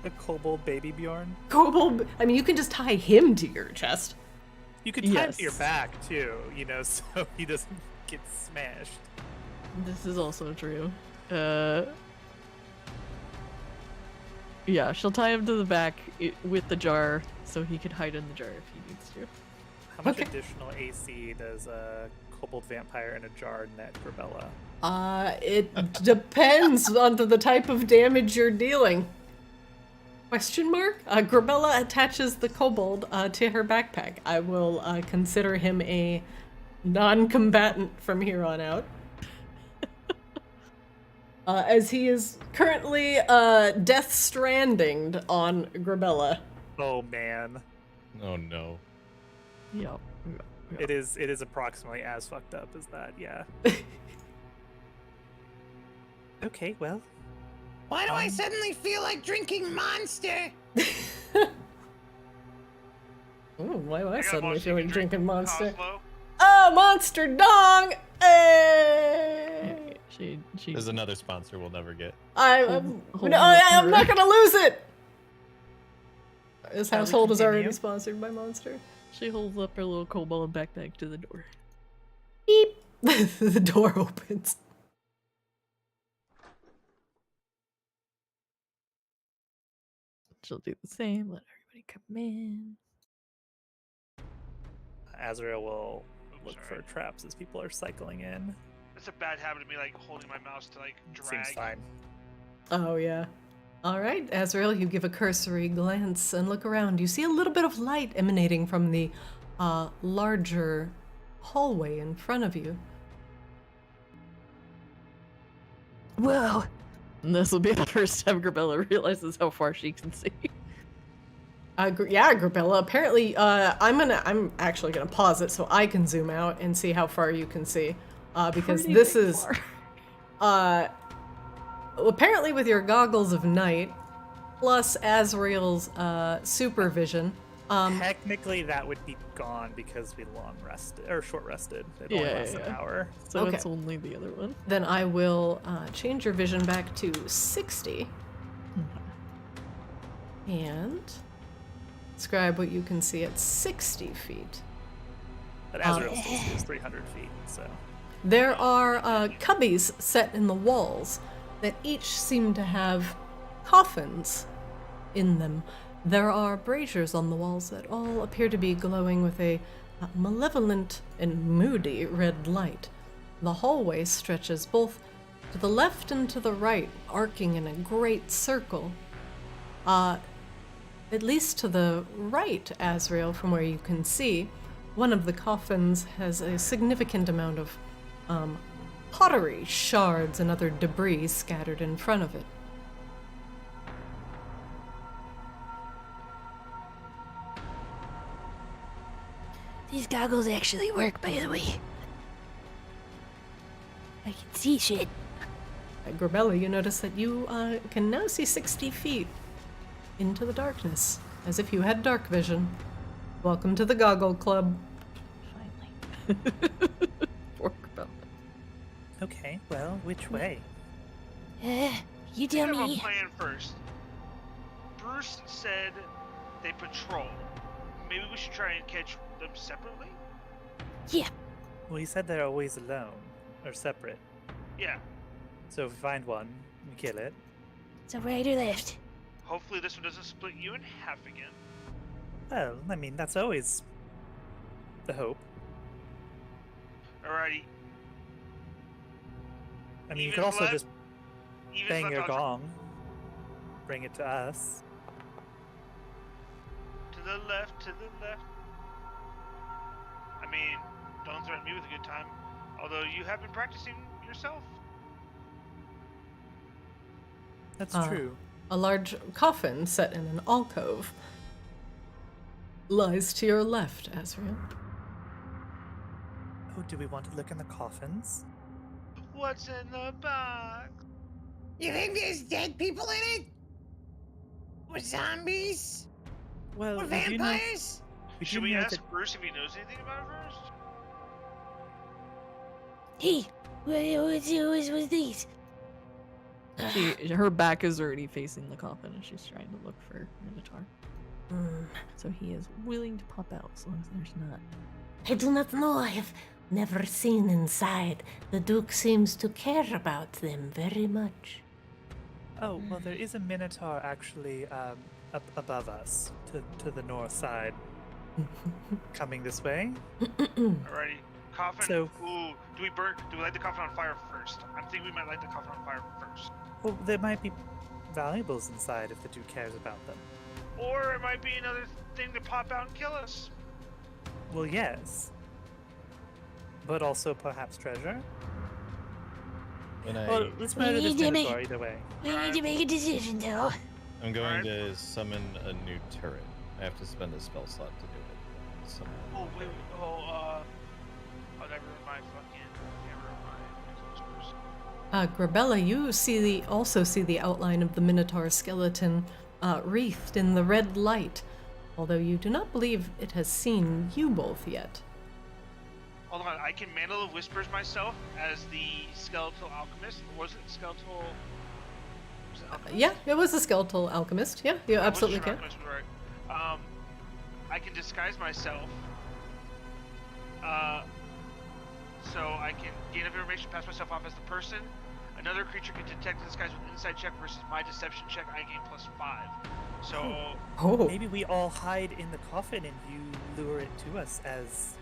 Speaker 6: The Kobold baby Bjorn.
Speaker 1: Kobold. I mean, you can just tie him to your chest.
Speaker 6: You could tie him
Speaker 3: Yes.
Speaker 6: to your back too, so he doesn't get smashed.
Speaker 3: This is also true. Yeah, she'll tie him to the back with the jar so he can hide in the jar if he needs to.
Speaker 6: How much
Speaker 1: Okay.
Speaker 6: additional AC does a Kobold vampire in a jar net for Bella?
Speaker 1: It depends on the type of damage you're dealing. Question mark? Grabella attaches the kobold to her backpack. I will consider him a non-combatant from here on out. As he is currently death strandinged on Grabella.
Speaker 6: Oh man,
Speaker 4: Oh no.
Speaker 3: Yep.
Speaker 6: it is approximately as fucked up as that. Yeah. Okay, well,
Speaker 5: Why do I suddenly feel like drinking Monster?
Speaker 1: Ooh, why do I
Speaker 2: I got
Speaker 1: suddenly
Speaker 2: Monster
Speaker 1: feel like
Speaker 2: you can drink.
Speaker 1: drinking Monster?
Speaker 2: Cosmo.
Speaker 1: Oh, Monster Dong! Hey!
Speaker 3: She
Speaker 4: There's another sponsor we'll never get.
Speaker 1: I'm
Speaker 3: Hold
Speaker 1: no,
Speaker 3: up
Speaker 1: I'm
Speaker 3: her-
Speaker 1: not gonna lose it! This
Speaker 6: Shall we
Speaker 1: household is already
Speaker 6: continue?
Speaker 1: sponsored by Monster.
Speaker 3: She holds up her little kobold backpack to the door.
Speaker 1: Beep! The door opens.
Speaker 3: She'll do the same, let everybody come in.
Speaker 6: Azrael will look
Speaker 2: sorry.
Speaker 6: for traps as people are cycling in.
Speaker 2: It's a bad habit of me like holding my mouse to like drag.
Speaker 6: Seems fine.
Speaker 1: Oh, yeah. All right, Azrael, you give a cursory glance and look around. You see a little bit of light emanating from the larger hallway in front of you.
Speaker 3: Whoa! And this will be the first time Grabella realizes how far she can see.
Speaker 1: Yeah, Grabella. Apparently, I'm actually gonna pause it so I can zoom out and see how far you can see, because
Speaker 3: Pretty
Speaker 1: this
Speaker 3: big
Speaker 1: is,
Speaker 3: far.
Speaker 1: apparently with your goggles of night, plus Azrael's supervision.
Speaker 6: Technically, that would be gone because we long rested or short rested. It only
Speaker 3: Yeah,
Speaker 6: lasts an
Speaker 3: yeah.
Speaker 6: hour.
Speaker 3: So
Speaker 1: Okay.
Speaker 3: it's only the other one.
Speaker 1: Then I will change your vision back to 60 and describe what you can see at 60 feet.
Speaker 6: But Azrael still sees 300 feet, so.
Speaker 1: There are cubbies set in the walls that each seem to have coffins in them. There are braziers on the walls that all appear to be glowing with a malevolent and moody red light. The hallway stretches both to the left and to the right, arcing in a great circle. At least to the right, Azrael, from where you can see, one of the coffins has a significant amount of pottery, shards, and other debris scattered in front of it.
Speaker 7: These goggles actually work, by the way. I can see shit.
Speaker 1: At Grabella, you notice that you can now see 60 feet into the darkness, as if you had dark vision. Welcome to the Goggle Club.
Speaker 3: Finally. Poor Grabella.
Speaker 6: Okay, well, which way?
Speaker 7: You tell
Speaker 2: We have a
Speaker 7: me.
Speaker 2: plan first. Bruce said they patrol. Maybe we should try and catch them separately?
Speaker 7: Yeah.
Speaker 6: Well, he said they're always alone, or separate.
Speaker 2: Yeah.
Speaker 6: So if we find one, we kill it.
Speaker 7: So right or left?
Speaker 2: Hopefully this one doesn't split you in half again.
Speaker 6: Well, I mean, that's always the hope.
Speaker 2: Alrighty.
Speaker 6: I mean, you
Speaker 2: Even
Speaker 6: could also
Speaker 2: left-
Speaker 6: just
Speaker 2: Even
Speaker 6: bang
Speaker 2: left
Speaker 6: your
Speaker 2: on-
Speaker 6: gong, bring it to us.
Speaker 2: To the left, to the left. I mean, don't threaten me with a good time. Although you have been practicing yourself.
Speaker 6: That's
Speaker 1: Uh,
Speaker 6: true.
Speaker 1: A large coffin set in an alcove lies to your left, Azrael.
Speaker 6: Oh, do we want to look in the coffins?
Speaker 2: What's in the box?
Speaker 5: You think there's dead people in it? Or zombies?
Speaker 6: Well,
Speaker 5: Or
Speaker 6: we do know-
Speaker 5: vampires?
Speaker 6: we
Speaker 2: Should
Speaker 6: do
Speaker 2: we
Speaker 6: know
Speaker 2: ask
Speaker 6: that-
Speaker 2: Bruce if he knows anything about it first?
Speaker 7: Hey, what's these?
Speaker 3: Her back is already facing the coffin and she's trying to look for Minotaur. So he is willing to pop out as long as there's not.
Speaker 7: I do not know. I have never seen inside. The Duke seems to care about them very much.
Speaker 6: Oh, well, there is a Minotaur actually up above us, to the north side, coming this way.
Speaker 2: Alrighty. Coffin.
Speaker 6: So-
Speaker 2: Ooh, do we light the coffin on fire first? I'm thinking we might light the coffin on fire first.
Speaker 6: Well, there might be valuables inside if the Duke cares about them.
Speaker 2: Or it might be another thing to pop out and kill us.
Speaker 6: Well, yes. But also perhaps treasure?
Speaker 4: When
Speaker 6: Well, let's murder
Speaker 7: We
Speaker 6: this
Speaker 7: need to
Speaker 6: Minotaur either way.
Speaker 7: We need to make a decision, though.
Speaker 4: I'm going
Speaker 2: Alright.
Speaker 4: to summon a new turret. I have to spend a spell slot to do it. Summon.
Speaker 2: Oh, wait. Never mind. Never mind.
Speaker 1: Grabella, you also see the outline of the Minotaur skeleton wreathed in the red light, although you do not believe it has seen you both yet.
Speaker 2: Hold on, I can Mantle of Whispers myself as the skeletal alchemist. Or was it skeletal? Was it alchemist?
Speaker 1: Yeah, it was a skeletal alchemist. Yeah, you
Speaker 2: I wasn't
Speaker 1: absolutely
Speaker 2: sure
Speaker 1: can.
Speaker 2: alchemist was right. I can disguise myself. So I can gain enough information, pass myself off as the person. Another creature can detect the disguise with inside check versus my deception check. I gain +5. So
Speaker 1: Oh,
Speaker 6: Maybe we all hide in the coffin and you lure it to us as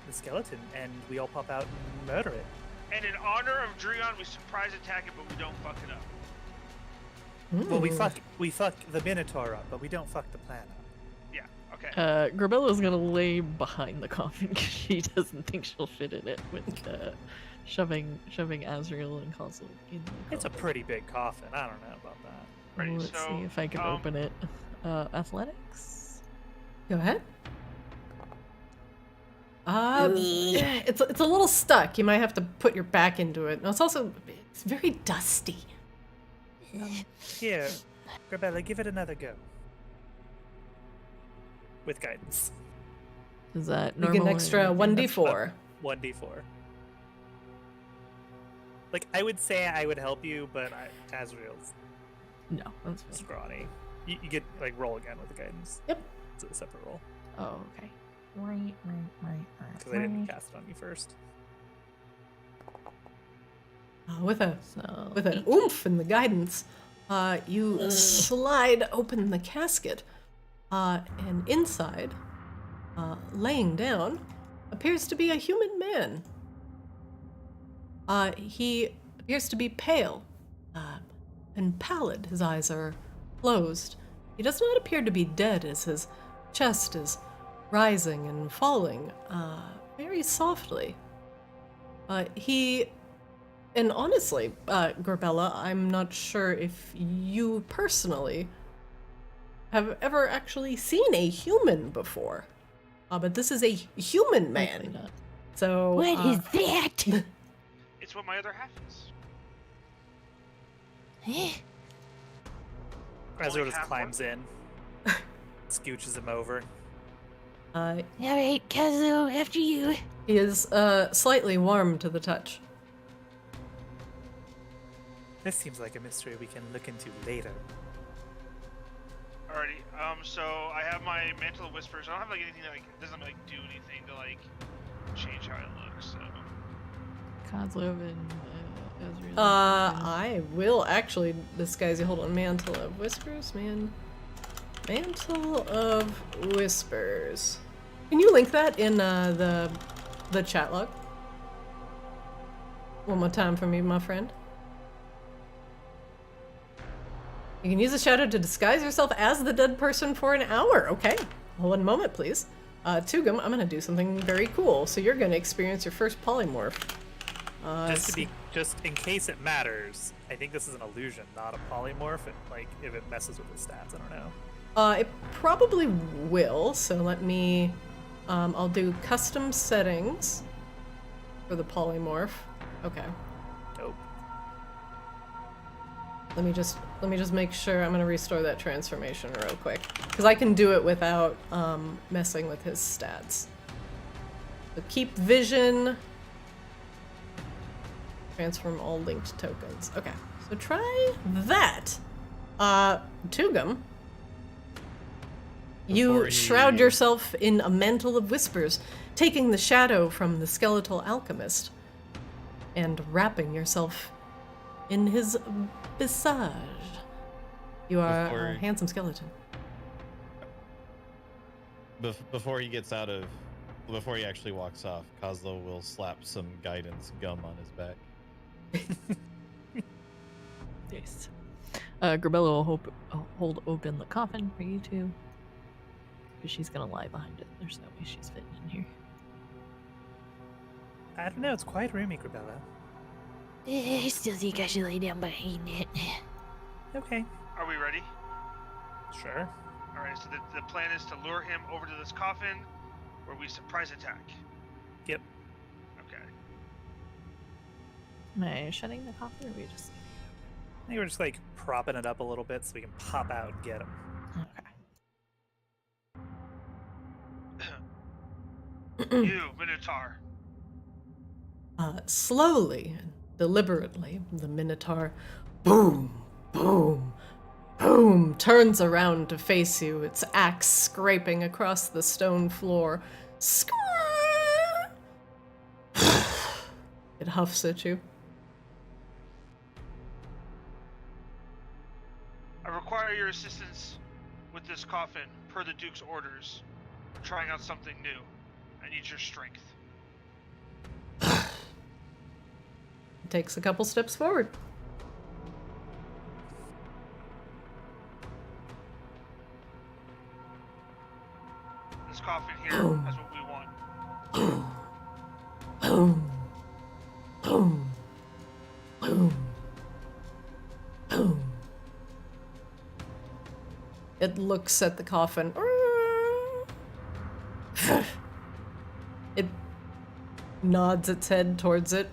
Speaker 6: the skeleton, and we all pop out and murder it.
Speaker 2: and in honor of Dreon, we surprise attack it, but we don't fuck it up.
Speaker 6: Well, we
Speaker 1: Hmm.
Speaker 6: fuck the Minotaur up, but we don't fuck the plan up.
Speaker 2: Yeah. Okay.
Speaker 3: Grabella's gonna lay behind the coffin because she doesn't think she'll fit in it with shoving Azrael and Consul in the
Speaker 6: It's a
Speaker 3: coffin.
Speaker 6: pretty big coffin. I don't know about that.
Speaker 2: Ready,
Speaker 3: Let's
Speaker 2: so,
Speaker 3: see if I can open it. Athletics?
Speaker 1: Go ahead. It's a little stuck. You might have to put your back into it. And it's very dusty.
Speaker 6: Here, Grabella, give it another go. With guidance.
Speaker 3: Is that
Speaker 1: You
Speaker 3: normal?
Speaker 1: get an
Speaker 3: or
Speaker 1: extra
Speaker 3: anything?
Speaker 1: 1d4.
Speaker 6: 1d4. Like, I would say I would help you, but Azrael's
Speaker 3: No, that's fine.
Speaker 6: scrawny. You get, like, roll again with the guidance.
Speaker 1: Yep.
Speaker 6: It's a separate roll.
Speaker 3: Oh, okay. Right.
Speaker 6: Because I didn't cast it on you first.
Speaker 1: With an
Speaker 3: So,
Speaker 1: oomph in the guidance, you slide open the casket, and inside, laying down, appears to be a human man. He appears to be pale and pallid. His eyes are closed. He does not appear to be dead, as his chest is rising and falling very softly. And honestly, Gorbella, I'm not sure if you personally have ever actually seen a human before. But this is a human man. So
Speaker 7: What is that?
Speaker 2: It's what my other half is.
Speaker 6: Razor just climbs in, scooches him over.
Speaker 7: Alright, Kazuo, after you.
Speaker 1: He is slightly warm to the touch.
Speaker 6: This seems like a mystery we can look into later.
Speaker 2: Alrighty, so I have my Mantle of Whispers. I don't have like anything that like doesn't like do anything to like change how I look, so.
Speaker 3: Kozlov and Ezreal.
Speaker 1: I will actually disguise you. Hold on, Mantle of Whispers, man. Mantle of Whispers. Can you link that in the chat log? One more time for me, my friend. You can use a shadow to disguise yourself as the dead person for an hour. Okay, hold on a moment, please. Tugum, I'm gonna do something very cool. So you're gonna experience your first polymorph.
Speaker 6: Just in case it matters, I think this is an illusion, not a polymorph. If it messes with the stats, I don't know.
Speaker 1: It probably will. So let me. I'll do custom settings for the polymorph. Okay.
Speaker 6: Dope.
Speaker 1: Let me just make sure. I'm gonna restore that transformation real quick because I can do it without messing with his stats. So keep vision. Transform all linked tokens. Okay, so try that. Tugum, you shroud yourself in a mantle of whispers, taking the shadow from the skeletal alchemist and wrapping yourself in his visage. You are a handsome skeleton.
Speaker 4: Before he actually walks off, Kozlo will slap some guidance gum on his back.
Speaker 3: Nice. Grabella will hold open the coffin for you two. Because she's gonna lie behind it. There's no way she's fitting in here.
Speaker 6: I don't know, it's quite roomy, Grabella.
Speaker 7: I still think I should lay down behind it.
Speaker 6: Okay.
Speaker 2: Are we ready?
Speaker 6: Sure.
Speaker 2: Alright, so the plan is to lure him over to this coffin where we surprise attack.
Speaker 6: Yep.
Speaker 2: Okay.
Speaker 3: Am I shutting the coffin or are we just...
Speaker 6: I think we're just propping it up a little bit so we can pop out and get him.
Speaker 3: Okay.
Speaker 2: You, Minotaur.
Speaker 1: Slowly and deliberately, the Minotaur, boom, boom, boom, turns around to face you, its axe scraping across the stone floor. It huffs at you.
Speaker 2: I require your assistance with this coffin, per the Duke's orders. I'm trying out something new. I need your strength.
Speaker 1: Takes a couple steps forward.
Speaker 2: This coffin here has what we want.
Speaker 1: Boom, boom, boom, boom. It looks at the coffin. It nods its head towards it.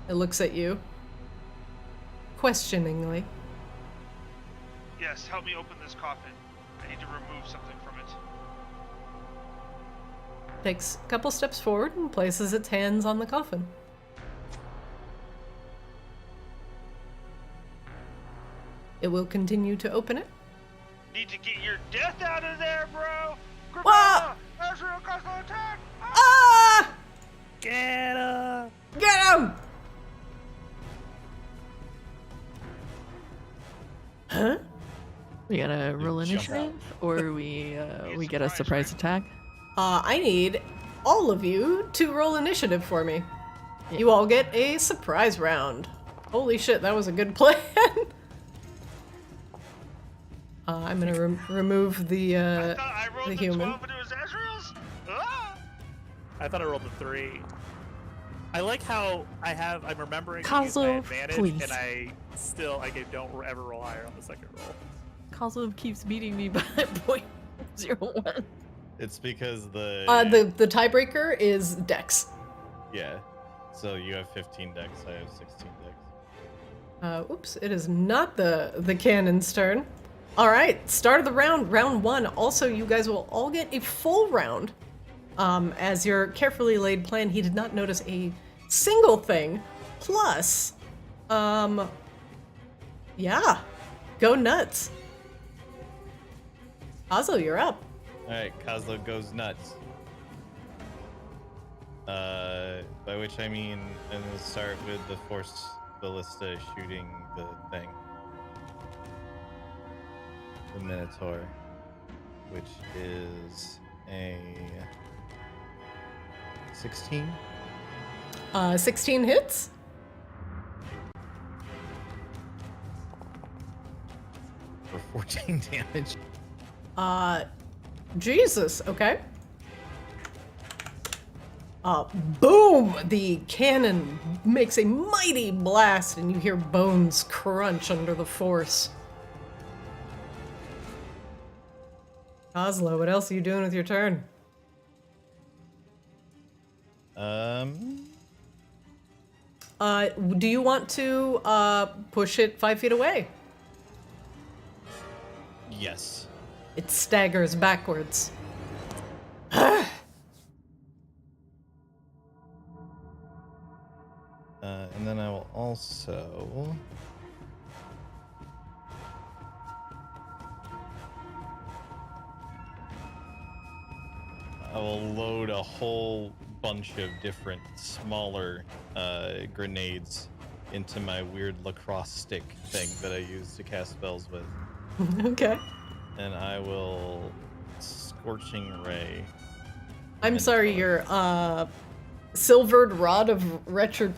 Speaker 1: It looks at you questioningly.
Speaker 2: Yes, help me open this coffin. I need to remove something from it.
Speaker 1: Takes a couple steps forward and places its hands on the coffin. It will continue to open it.
Speaker 2: Need to get your death out of there, bro!
Speaker 1: Whoa!
Speaker 2: Ezreal Cosmo attack!
Speaker 1: Ah!
Speaker 6: Get him!
Speaker 1: Get him! Huh?
Speaker 3: We gotta roll
Speaker 4: Jump
Speaker 3: initiative, or we get a surprise attack.
Speaker 1: I need all of you to roll initiative for me. You all get a surprise round. Holy shit, that was a good plan. I'm gonna remove the
Speaker 2: I thought I rolled
Speaker 1: the
Speaker 2: the
Speaker 1: human.
Speaker 2: 12 and it was Azrael's? Ah!
Speaker 6: I thought I rolled a 3. I like how I'm remembering to use
Speaker 3: Kazu,
Speaker 6: my advantage,
Speaker 3: please.
Speaker 6: and I don't ever roll higher on the second roll.
Speaker 3: Kozlov keeps beating me by 0.01.
Speaker 4: It's because the
Speaker 1: the tiebreaker is Dex.
Speaker 4: yeah. So you have 15 decks. I have 16 decks.
Speaker 1: Oops, it is not the cannon's turn. All right, start of the round, round 1. Also, you guys will all get a full round. As your carefully laid plan, he did not notice a single thing. Plus, yeah, go nuts. Kazo, you're up.
Speaker 4: All right, Kozlo goes nuts. By which I mean, I'm gonna start with the force ballista shooting the thing, the Minotaur, which is a 16.
Speaker 1: 16 hits.
Speaker 4: For 14 damage.
Speaker 1: Jesus, okay. Boom! The cannon makes a mighty blast, and you hear bones crunch under the force. Oslo, what else are you doing with your turn? Do you want to push it 5 feet away?
Speaker 4: Yes.
Speaker 1: It staggers backwards.
Speaker 4: And then I will also load a whole bunch of different smaller grenades into my weird lacrosse stick thing that I use to cast spells with.
Speaker 1: Okay.
Speaker 4: And I will Scorching Ray.
Speaker 1: I'm sorry, your silvered rod of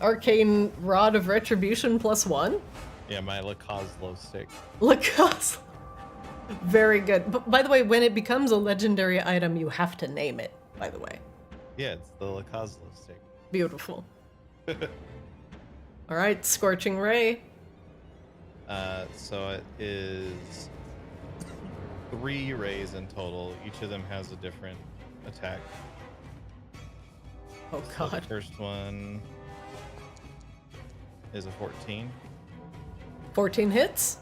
Speaker 1: arcane rod of retribution +1?
Speaker 4: Yeah, my Lacoslo stick.
Speaker 1: Lacoste. Very good. By the way, when it becomes a legendary item, you have to name it, by the way.
Speaker 4: Yeah, it's the Lacoslo stick.
Speaker 1: Beautiful. All right, Scorching Ray.
Speaker 4: So it is 3 rays in total. Each of them has a different attack.
Speaker 1: Oh
Speaker 4: So
Speaker 1: god.
Speaker 4: the first one is a 14.
Speaker 1: 14 hits.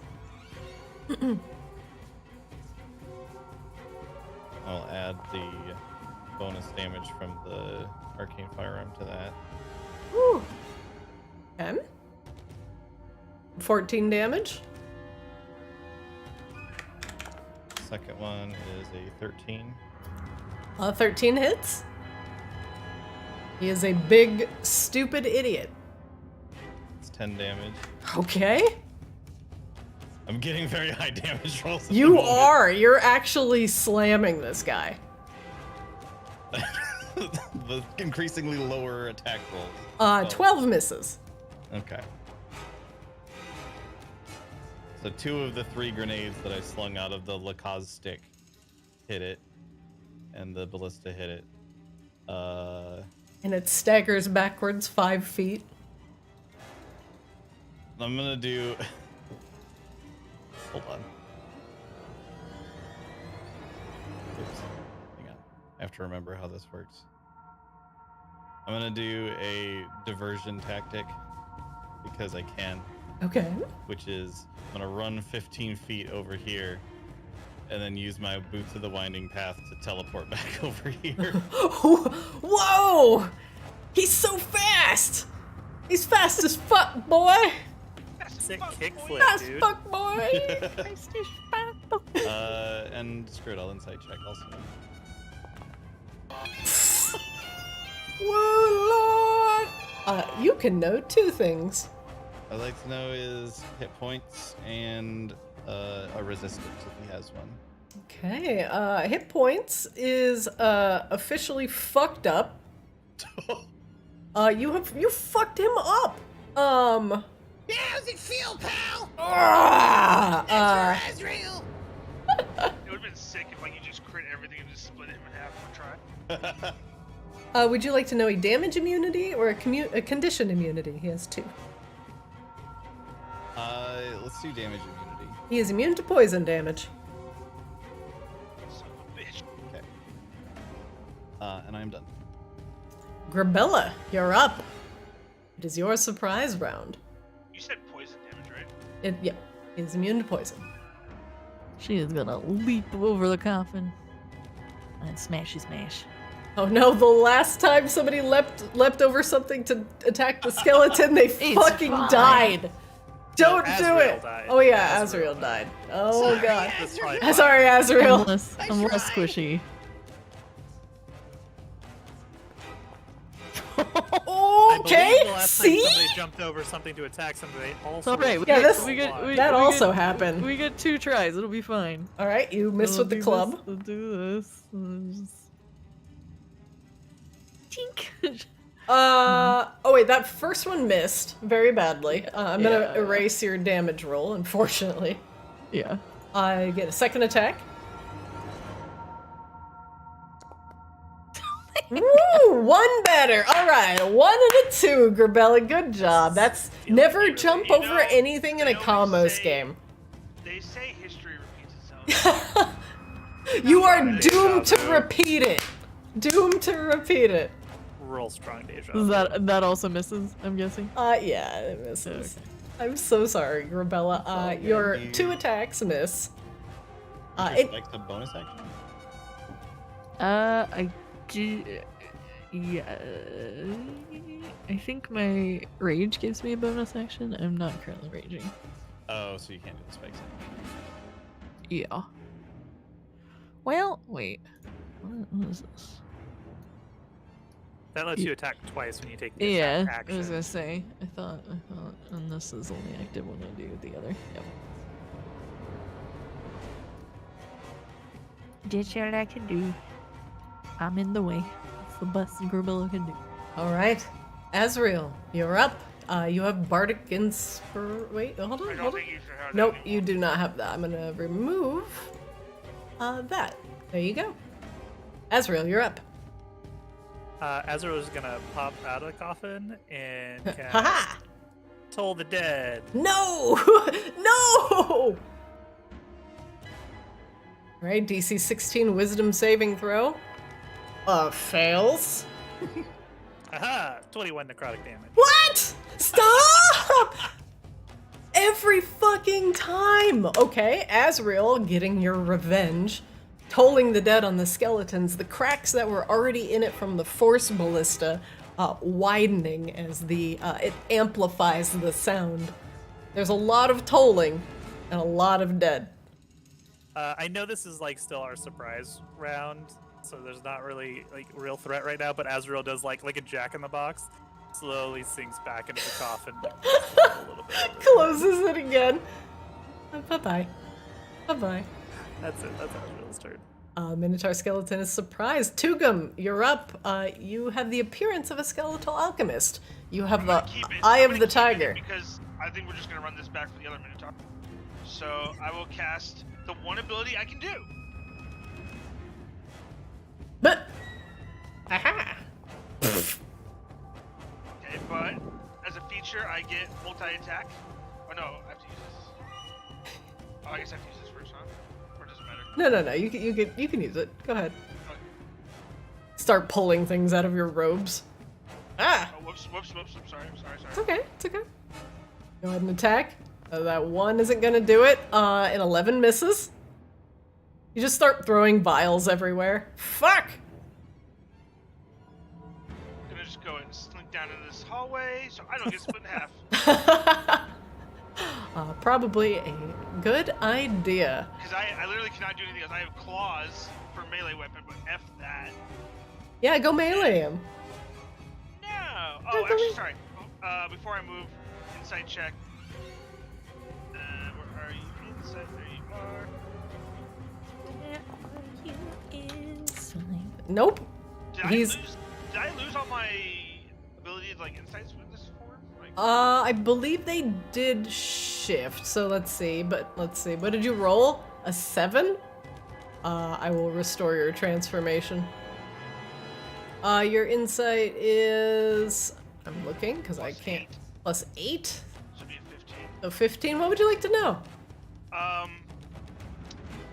Speaker 4: I'll add the bonus damage from the arcane firearm to that.
Speaker 1: Whew. 10. 14 damage.
Speaker 4: Second one is a 13.
Speaker 1: 13 hits. He is a big, stupid idiot.
Speaker 4: It's 10 damage.
Speaker 1: Okay.
Speaker 4: I'm getting very high damage rolls. at the
Speaker 1: You
Speaker 4: moment.
Speaker 1: are. You're actually slamming this guy.
Speaker 4: The increasingly lower attack rolls.
Speaker 1: 12 misses.
Speaker 4: Okay. So 2 of the 3 grenades that I slung out of the Lacaz stick hit it, and the ballista hit it.
Speaker 1: And it staggers backwards 5 feet.
Speaker 4: I'm gonna do. Hold on. Oops. Hang on. I have to remember how this works. I'm gonna do a diversion tactic because I can,
Speaker 1: Okay.
Speaker 4: which is I'm gonna run 15 feet over here and then use my Boots of the Winding Path to teleport back over here.
Speaker 1: Whoa! He's so fast! He's fast as fuck, boy!
Speaker 6: Sick kickflip,
Speaker 1: Fast
Speaker 6: dude.
Speaker 1: fuck, boy!
Speaker 4: And screw it, I'll insight check also.
Speaker 1: Whoa, Lord! You can know 2 things.
Speaker 4: I'd like to know is hit points and a resistance if he has one.
Speaker 1: Okay, hit points is officially fucked up. You fucked him up.
Speaker 5: Yeah, how's it feel, pal?
Speaker 1: Ah,
Speaker 5: That's for Azrael.
Speaker 2: sick if like you just crit everything and just split it in half or try?
Speaker 1: Would you like to know a damage immunity or a condition immunity? He has 2.
Speaker 4: Let's do damage immunity.
Speaker 1: He is immune to poison damage.
Speaker 2: Son of a bitch.
Speaker 4: Okay. And I'm done.
Speaker 1: Grabella, you're up. It is your surprise round.
Speaker 2: You said poison damage, right?
Speaker 1: Yeah, he is immune to poison.
Speaker 3: She is gonna leap over the coffin and smashy smash.
Speaker 1: Oh no, the last time somebody leapt over something to attack the skeleton, they fucking
Speaker 3: fine.
Speaker 1: died. Don't do
Speaker 6: Azrael
Speaker 1: it.
Speaker 6: died.
Speaker 1: Oh yeah,
Speaker 6: Azrael
Speaker 1: Azrael died. Oh
Speaker 5: Sorry,
Speaker 1: god.
Speaker 6: That's probably fine.
Speaker 1: Sorry, Azrael.
Speaker 3: I'm less
Speaker 5: tried.
Speaker 3: squishy.
Speaker 6: I believe
Speaker 1: Okay,
Speaker 6: the last time
Speaker 1: see?
Speaker 6: somebody jumped over something to attack somebody, they also.
Speaker 3: Alright,
Speaker 1: Yeah, that
Speaker 3: we
Speaker 1: also
Speaker 3: get-
Speaker 1: happened.
Speaker 3: We get 2 tries. It'll be fine.
Speaker 1: All right, you missed
Speaker 3: We'll
Speaker 1: with the
Speaker 3: do
Speaker 1: club.
Speaker 3: This, we'll do this. Tink.
Speaker 1: Oh wait, that first one missed very badly. I'm gonna
Speaker 3: Yeah.
Speaker 1: erase your damage roll, unfortunately.
Speaker 3: Yeah.
Speaker 1: I get a second attack. Woo! 1 better. All right, a 1 and a 2, Grabella. Good job. That's never jump
Speaker 2: You
Speaker 1: over
Speaker 2: know,
Speaker 1: anything in a
Speaker 2: they always
Speaker 1: Kaamos
Speaker 2: say-
Speaker 1: game.
Speaker 2: They say history repeats itself.
Speaker 1: You are
Speaker 6: Deja
Speaker 1: doomed to
Speaker 6: vu.
Speaker 1: repeat it. Doomed to repeat it.
Speaker 6: Real strong deja
Speaker 3: Is
Speaker 6: vu.
Speaker 3: that also misses, I'm guessing?
Speaker 1: Yeah, it misses. I'm so sorry, Grabella. Your 2 attacks miss.
Speaker 4: Just like the bonus action?
Speaker 3: I do. Yeah. I think my rage gives me a bonus action. I'm not currently raging.
Speaker 4: Oh, so you can't do the spikes.
Speaker 3: Yeah. Well, wait. What is this?
Speaker 6: That lets you attack twice when you take the
Speaker 3: Yeah,
Speaker 6: attack
Speaker 3: I
Speaker 6: action.
Speaker 3: was gonna say. I thought, and this is only active when I do the other. Yep. Did all I can do. I'm in the way. It's the best Grabella can do.
Speaker 1: All right, Azrael, you're up. You have Bardic Inspiration. Wait, hold
Speaker 2: I
Speaker 1: on,
Speaker 2: don't
Speaker 1: hold on.
Speaker 2: think you should have that
Speaker 1: Nope,
Speaker 2: anymore.
Speaker 1: you do not have that. I'm gonna remove that. There you go. Azrael, you're up.
Speaker 6: Azrael is gonna pop out of the coffin and cast
Speaker 1: Haha!
Speaker 6: Toll the Dead.
Speaker 1: No! No! All right, DC 16 Wisdom saving throw. Fails.
Speaker 6: Aha! 21 necrotic damage.
Speaker 1: What? Stop! Every fucking time. Okay, Azrael getting your revenge, tolling the dead on the skeletons, the cracks that were already in it from the force ballista widening as it amplifies the sound. There's a lot of tolling and a lot of dead.
Speaker 6: I know this is like still our surprise round, so there's not really like real threat right now. But Azrael does like a Jack in the Box, slowly sinks back into the coffin, a little bit.
Speaker 1: Closes it again. Bye-bye. Bye-bye.
Speaker 6: That's it. That's Azrael's turn.
Speaker 1: Minotaur skeleton is surprised. Tugum, you're up. You have the appearance of a skeletal alchemist. You have
Speaker 2: I'm
Speaker 1: the
Speaker 2: gonna keep it.
Speaker 1: eye
Speaker 2: I'm
Speaker 1: of
Speaker 2: gonna
Speaker 1: the
Speaker 2: keep it
Speaker 1: tiger.
Speaker 2: Because I think we're just gonna run this back for the other Minotaur. So I will cast the one ability I can do.
Speaker 1: But, aha!
Speaker 2: Okay, but as a feature, I get multi-attack. Oh no, I have to use this. Oh, I guess I have to use this first, huh? Or does it matter?
Speaker 1: No. You can use it. Go ahead. Start pulling things out of your robes. Ah!
Speaker 2: Oh, whoops. I'm sorry.
Speaker 1: It's okay. It's okay. Go ahead and attack. That 1 isn't gonna do it. An 11 misses. You just start throwing vials everywhere. Fuck!
Speaker 2: I'm gonna just go and slink down into this hallway so I don't get split in half.
Speaker 1: Probably a good idea.
Speaker 2: Because I literally cannot do anything else. I have claws for melee weapon, but F that.
Speaker 1: Yeah, go melee him.
Speaker 2: No! Oh, actually, sorry. Before I move, insight check. Where are you? Insight, there you are.
Speaker 1: Nope.
Speaker 2: Did
Speaker 1: He's-
Speaker 2: I lose all my ability to like insights with this form? Like,
Speaker 1: I believe they did shift, so let's see. What did you roll? A 7? I will restore your transformation. Your insight is... I'm looking, because I can't... Plus 8?
Speaker 2: Should be 15.
Speaker 1: So 15? What would you like to know?
Speaker 2: Does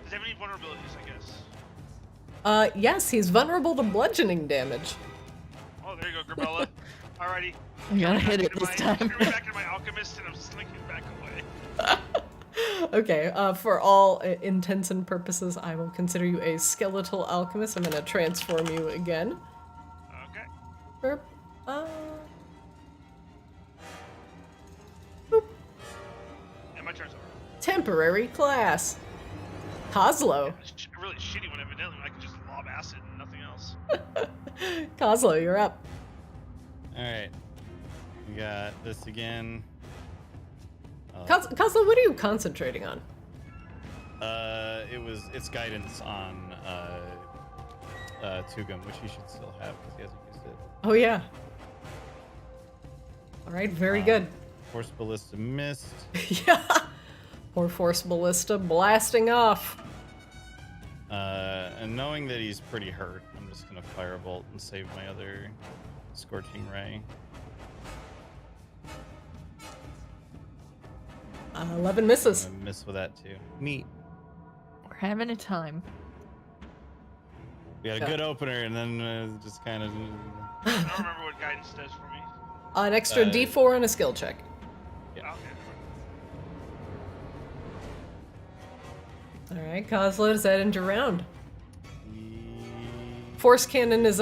Speaker 2: he have any vulnerabilities, I guess?
Speaker 1: Yes, he's vulnerable to bludgeoning damage.
Speaker 2: Oh, there you go, Grabella. Alrighty.
Speaker 3: I gotta hit it this time.
Speaker 2: I'm back into my alchemist and I'm slinking back away.
Speaker 1: Okay, for all intents and purposes, I will consider you a skeletal alchemist. I'm gonna transform you again.
Speaker 2: Okay.
Speaker 1: Boop.
Speaker 2: And my turn's over.
Speaker 1: Temporary class. Kozlo.
Speaker 2: It's a really shitty one, evidently. I can just lob acid and nothing else.
Speaker 1: Kozlo, you're up.
Speaker 4: Alright. We got this again.
Speaker 1: Kozlo, what are you concentrating on?
Speaker 4: It's guidance on Tugum, which he should still have because he hasn't used it.
Speaker 1: Oh yeah. Alright, very good.
Speaker 4: Force Ballista missed.
Speaker 1: Yeah. Poor Force Ballista blasting off.
Speaker 4: And knowing that he's pretty hurt, I'm just gonna Firebolt and save my other Scorching Ray.
Speaker 1: 11 misses.
Speaker 4: I miss with that too. Neat.
Speaker 3: We're having a time.
Speaker 4: We got a good opener, and then just kind of.
Speaker 2: I don't remember what guidance does for me.
Speaker 1: An extra D4 and a skill check.
Speaker 2: Yeah. Okay.
Speaker 1: Alright, Kozlo, does that end your round? Force Cannon is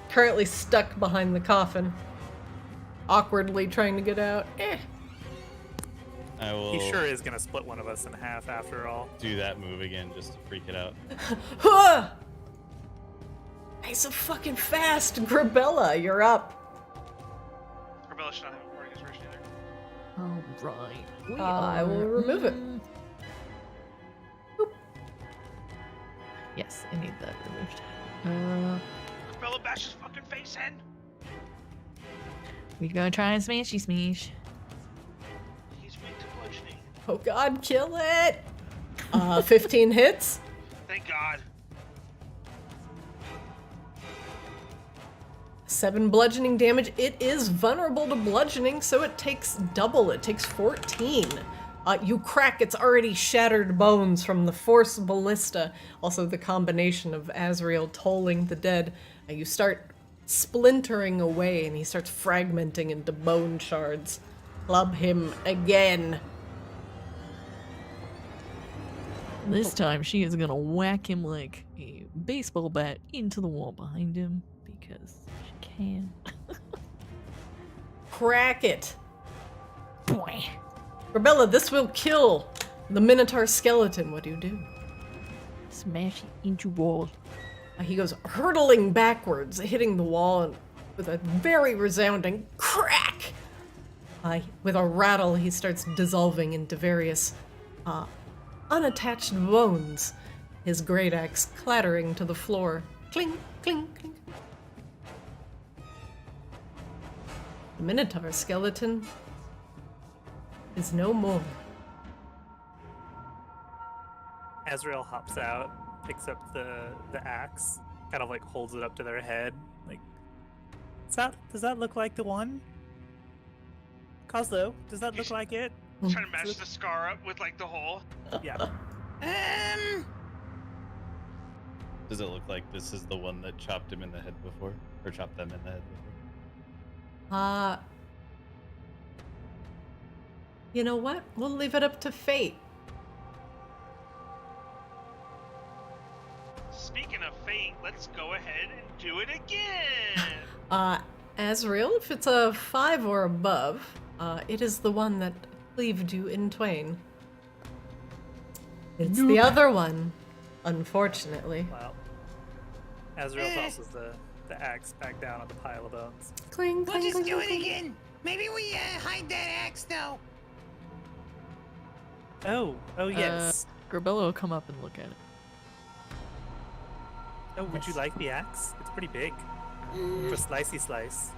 Speaker 1: currently stuck behind the coffin. Awkwardly trying to get out.
Speaker 4: I will.
Speaker 6: He sure is gonna split one of us in half after all.
Speaker 4: Do that move again just to freak it out.
Speaker 1: He's so fucking fast. Grabella, you're up.
Speaker 2: Grabella should not have a Bardic Inspiration either.
Speaker 3: Alright.
Speaker 1: I will remove it. Boop.
Speaker 3: Yes, I need that removed.
Speaker 2: Grabella, bash his fucking face in.
Speaker 3: We gonna try and smashy smash.
Speaker 2: He's weak to bludgeoning.
Speaker 1: Oh god, kill it! 15 hits.
Speaker 2: Thank God.
Speaker 1: 7 bludgeoning damage. It is vulnerable to bludgeoning, so it takes double. It takes 14. You crack its already shattered bones from the Force Ballista. Also the combination of Azrael tolling the dead. You start splintering away and he starts fragmenting into bone shards. Club him again.
Speaker 3: This time she is gonna whack him like a baseball bat into the wall behind him because she can.
Speaker 1: Crack it.
Speaker 3: Boy.
Speaker 1: Grabella, this will kill the Minotaur skeleton. What do you do?
Speaker 3: Smash it into wall.
Speaker 1: He goes hurtling backwards, hitting the wall and with a very resounding crack. With a rattle, he starts dissolving into various unattached bones, his great axe clattering to the floor. Cling, cling, cling. The Minotaur skeleton is no more.
Speaker 6: Azrael hops out, picks up the axe, kind of like holds it up to their head. Like, does that look like the one? Kozlo, does that look like it?
Speaker 2: Trying to match the scar up with like the hole.
Speaker 6: Yeah.
Speaker 4: Does it look like this is the one that chopped him in the head before? Or chopped them in the head before?
Speaker 1: You know what? We'll leave it up to fate.
Speaker 2: Speaking of fate, let's go ahead and do it again.
Speaker 1: Azrael, if it's a 5 or above, it is the one that cleaved you in twain. It's the other one, unfortunately.
Speaker 6: Well, Azrael tosses the axe back down on the pile of bones.
Speaker 1: Cling,
Speaker 5: We'll
Speaker 1: cling,
Speaker 5: just
Speaker 1: cling,
Speaker 5: do
Speaker 1: cling,
Speaker 5: it again. Maybe we hide that axe now.
Speaker 6: Oh yes.
Speaker 3: Grabella will come up and look at it.
Speaker 6: Oh, would you like the axe? It's pretty big. For slicey slice.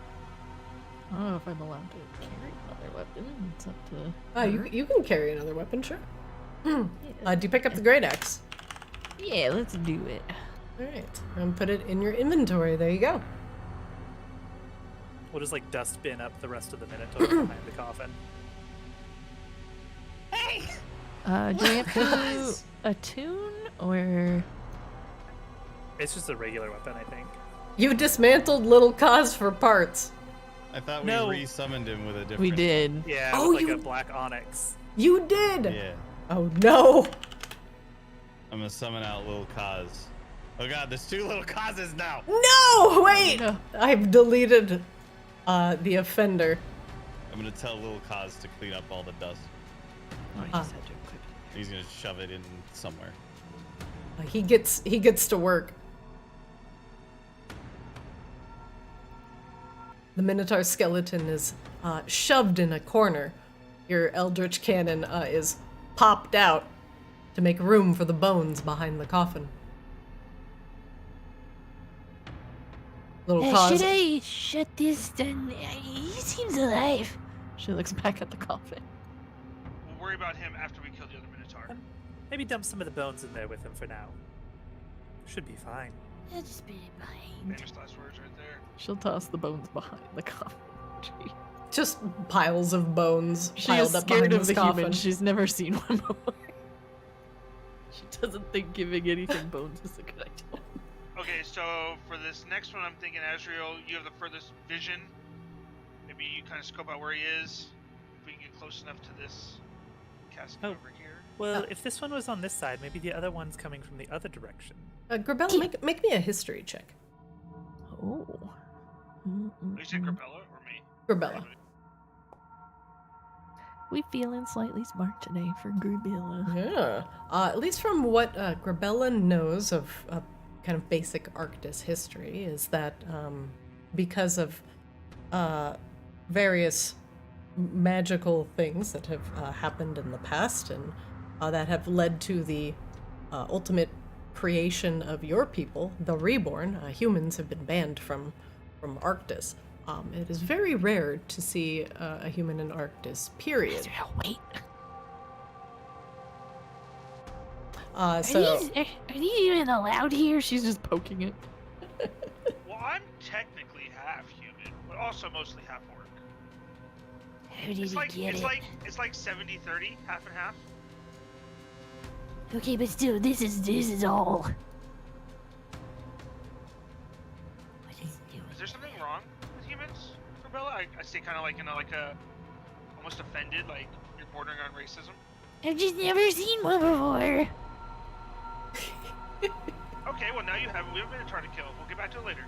Speaker 3: I don't know if I'm allowed to carry another weapon. It's up to.
Speaker 1: You can carry another weapon, sure. Do you pick up the great axe?
Speaker 3: Yeah, let's do it.
Speaker 1: All right, and put it in your inventory. There you go.
Speaker 6: We'll just like dustbin up the rest of the Minotaur behind the coffin.
Speaker 5: Hey!
Speaker 3: Do we have to attune or?
Speaker 6: It's just a regular weapon, I think.
Speaker 1: You dismantled Little Cause for parts.
Speaker 4: I thought
Speaker 6: No.
Speaker 4: we re-summoned him with a different.
Speaker 3: We did.
Speaker 6: Yeah,
Speaker 1: Oh,
Speaker 6: with like
Speaker 1: you-
Speaker 6: a black onyx.
Speaker 1: You did.
Speaker 4: Yeah.
Speaker 1: Oh no.
Speaker 4: I'm gonna summon out Lil Cause. Oh god, there's 2 Little Causes now.
Speaker 1: No, wait.
Speaker 3: No.
Speaker 1: I've deleted the offender.
Speaker 4: I'm gonna tell Lil Cause to clean up all the dust.
Speaker 3: Oh, I just had to equip it.
Speaker 4: He's gonna shove it in somewhere.
Speaker 1: He gets to work. The Minotaur skeleton is shoved in a corner. Your Eldritch Cannon is popped out to make room for the bones behind the coffin. Little Cause.
Speaker 7: Should I shut this down? He seems alive.
Speaker 3: She looks back at the coffin.
Speaker 2: We'll worry about him after we kill the other Minotaur.
Speaker 6: Maybe dump some of the bones in there with him for now. Should be fine.
Speaker 7: I'll just be behind.
Speaker 2: Famous last words right there.
Speaker 3: She'll toss the bones behind the coffin. Gee.
Speaker 1: Just piles of bones
Speaker 3: She
Speaker 1: piled
Speaker 3: is
Speaker 1: up
Speaker 3: scared
Speaker 1: behind
Speaker 3: of
Speaker 1: this
Speaker 3: the
Speaker 1: coffin.
Speaker 3: human. She's never seen one before. She doesn't think giving anything bones is a good idea.
Speaker 2: Okay, so for this next one, I'm thinking Azrael, you have the furthest vision. Maybe you kind of scope out where he is. If we can get close enough to this casket
Speaker 6: Oh.
Speaker 2: over here.
Speaker 6: Well, if this one was on this side, maybe the other one's coming from the other direction.
Speaker 1: Grabella, make me a history check.
Speaker 3: Oh.
Speaker 2: You said Grabella or me?
Speaker 1: Grabella.
Speaker 3: We feeling slightly smart today for Grubilla.
Speaker 1: Yeah. At least from what Grabella knows of kind of basic Arctis history, is that because of various magical things that have happened in the past and that have led to the ultimate creation of your people, the Reborn, humans have been banned from Arctis. It is very rare to see a human in Arctis, period.
Speaker 7: Azrael, wait.
Speaker 1: Uh,
Speaker 7: Are
Speaker 1: so,
Speaker 7: these even allowed here?
Speaker 3: She's just poking it.
Speaker 2: Well, I'm technically half human, but also mostly half orc.
Speaker 7: How did
Speaker 2: It's
Speaker 7: he
Speaker 2: like
Speaker 7: get it?
Speaker 2: it's like 70-30, half and half.
Speaker 7: Okay, but still, this is all. What is he doing?
Speaker 2: Is there something wrong with humans, Grabella? I say kind of like almost offended, like you're bordering on racism.
Speaker 7: I've just never seen one before.
Speaker 2: Okay, well now you have it. We have a Minotaur to kill. We'll get back to it later.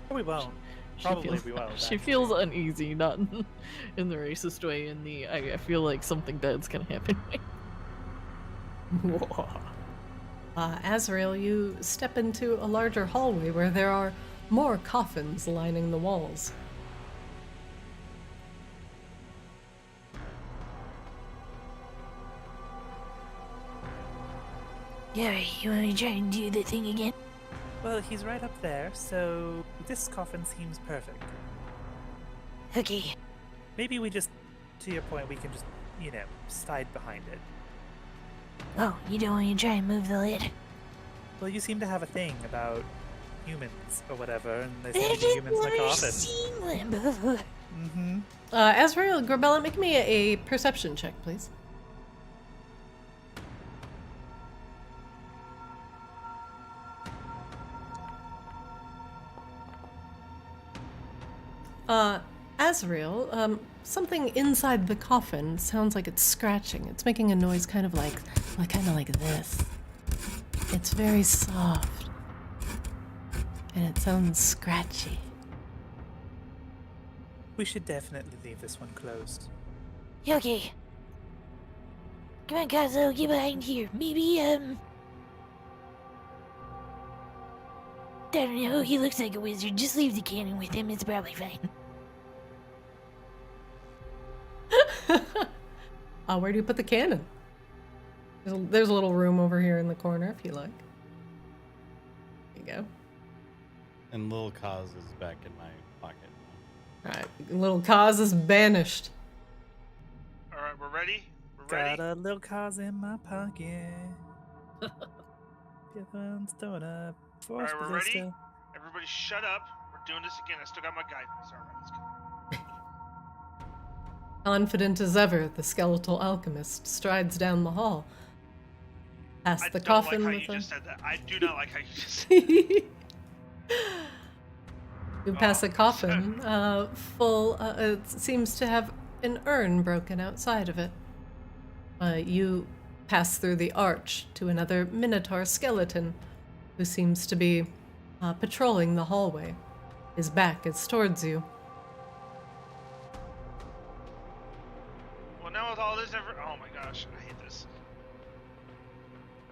Speaker 6: Or we won't.
Speaker 3: She
Speaker 6: Probably
Speaker 3: feels,
Speaker 6: we will.
Speaker 3: She feels uneasy, not in the racist way, in the I feel like something bad's gonna happen way.
Speaker 1: Azrael, you step into a larger hallway where there are more coffins lining the walls.
Speaker 7: Yeah, you want me to try and do the thing again?
Speaker 6: Well, he's right up there, so this coffin seems perfect.
Speaker 7: Okay.
Speaker 6: Maybe we just, to your point, we can just, slide behind it.
Speaker 7: Oh, you don't want me to try and move the lid?
Speaker 6: Well, you seem to have a thing about humans or whatever, and there's
Speaker 7: I've
Speaker 6: maybe humans in the
Speaker 7: never
Speaker 6: coffin.
Speaker 7: seen one before.
Speaker 6: Mm-hmm.
Speaker 1: Azrael, Grabella, make me a perception check, please. Azrael, something inside the coffin sounds like it's scratching. It's making a noise kind of like this. It's very soft. And it sounds scratchy.
Speaker 6: We should definitely leave this one closed.
Speaker 7: Okay. Come on, Kazo, get behind here. Maybe, I don't know, he looks like a wizard. Just leave the cannon with him, it's probably fine.
Speaker 1: Where do you put the cannon? There's a little room over here in the corner if you like. There you go.
Speaker 4: And Lil Cause is back in my pocket.
Speaker 1: Alright, little Cause is banished.
Speaker 2: All right, we're ready. We're Ready?
Speaker 6: Got a little cause in my pocket. Get one stone up.
Speaker 2: All right, we're ready. Everybody, shut up. We're doing this again. I still got my guidance. All right, let's go.
Speaker 1: Confident as ever, the skeletal alchemist strides down the hall. Past the coffin
Speaker 2: I don't like how
Speaker 1: with
Speaker 2: you
Speaker 1: a...
Speaker 2: just said that. I do not like how you just said that.
Speaker 1: You pass a coffin full. It seems to have an urn broken outside of it. You pass through the arch to another minotaur skeleton who seems to be patrolling the hallway. His back is towards you.
Speaker 2: Well, now with all this oh my gosh, I hate this.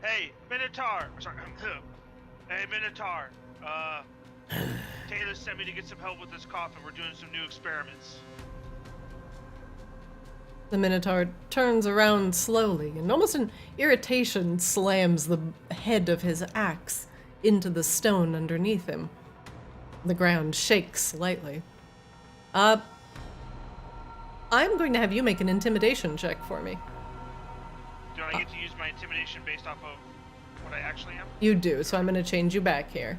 Speaker 2: Hey, Minotaur! Sorry, hey, Minotaur! Taylor sent me to get some help with this coffin. We're doing some new experiments.
Speaker 1: The Minotaur turns around slowly and almost in irritation slams the head of his axe into the stone underneath him. The ground shakes slightly. I'm going to have you make an intimidation check for me.
Speaker 2: Do I get to use my intimidation based off of what I actually am?
Speaker 1: You do, so I'm going to change you back here.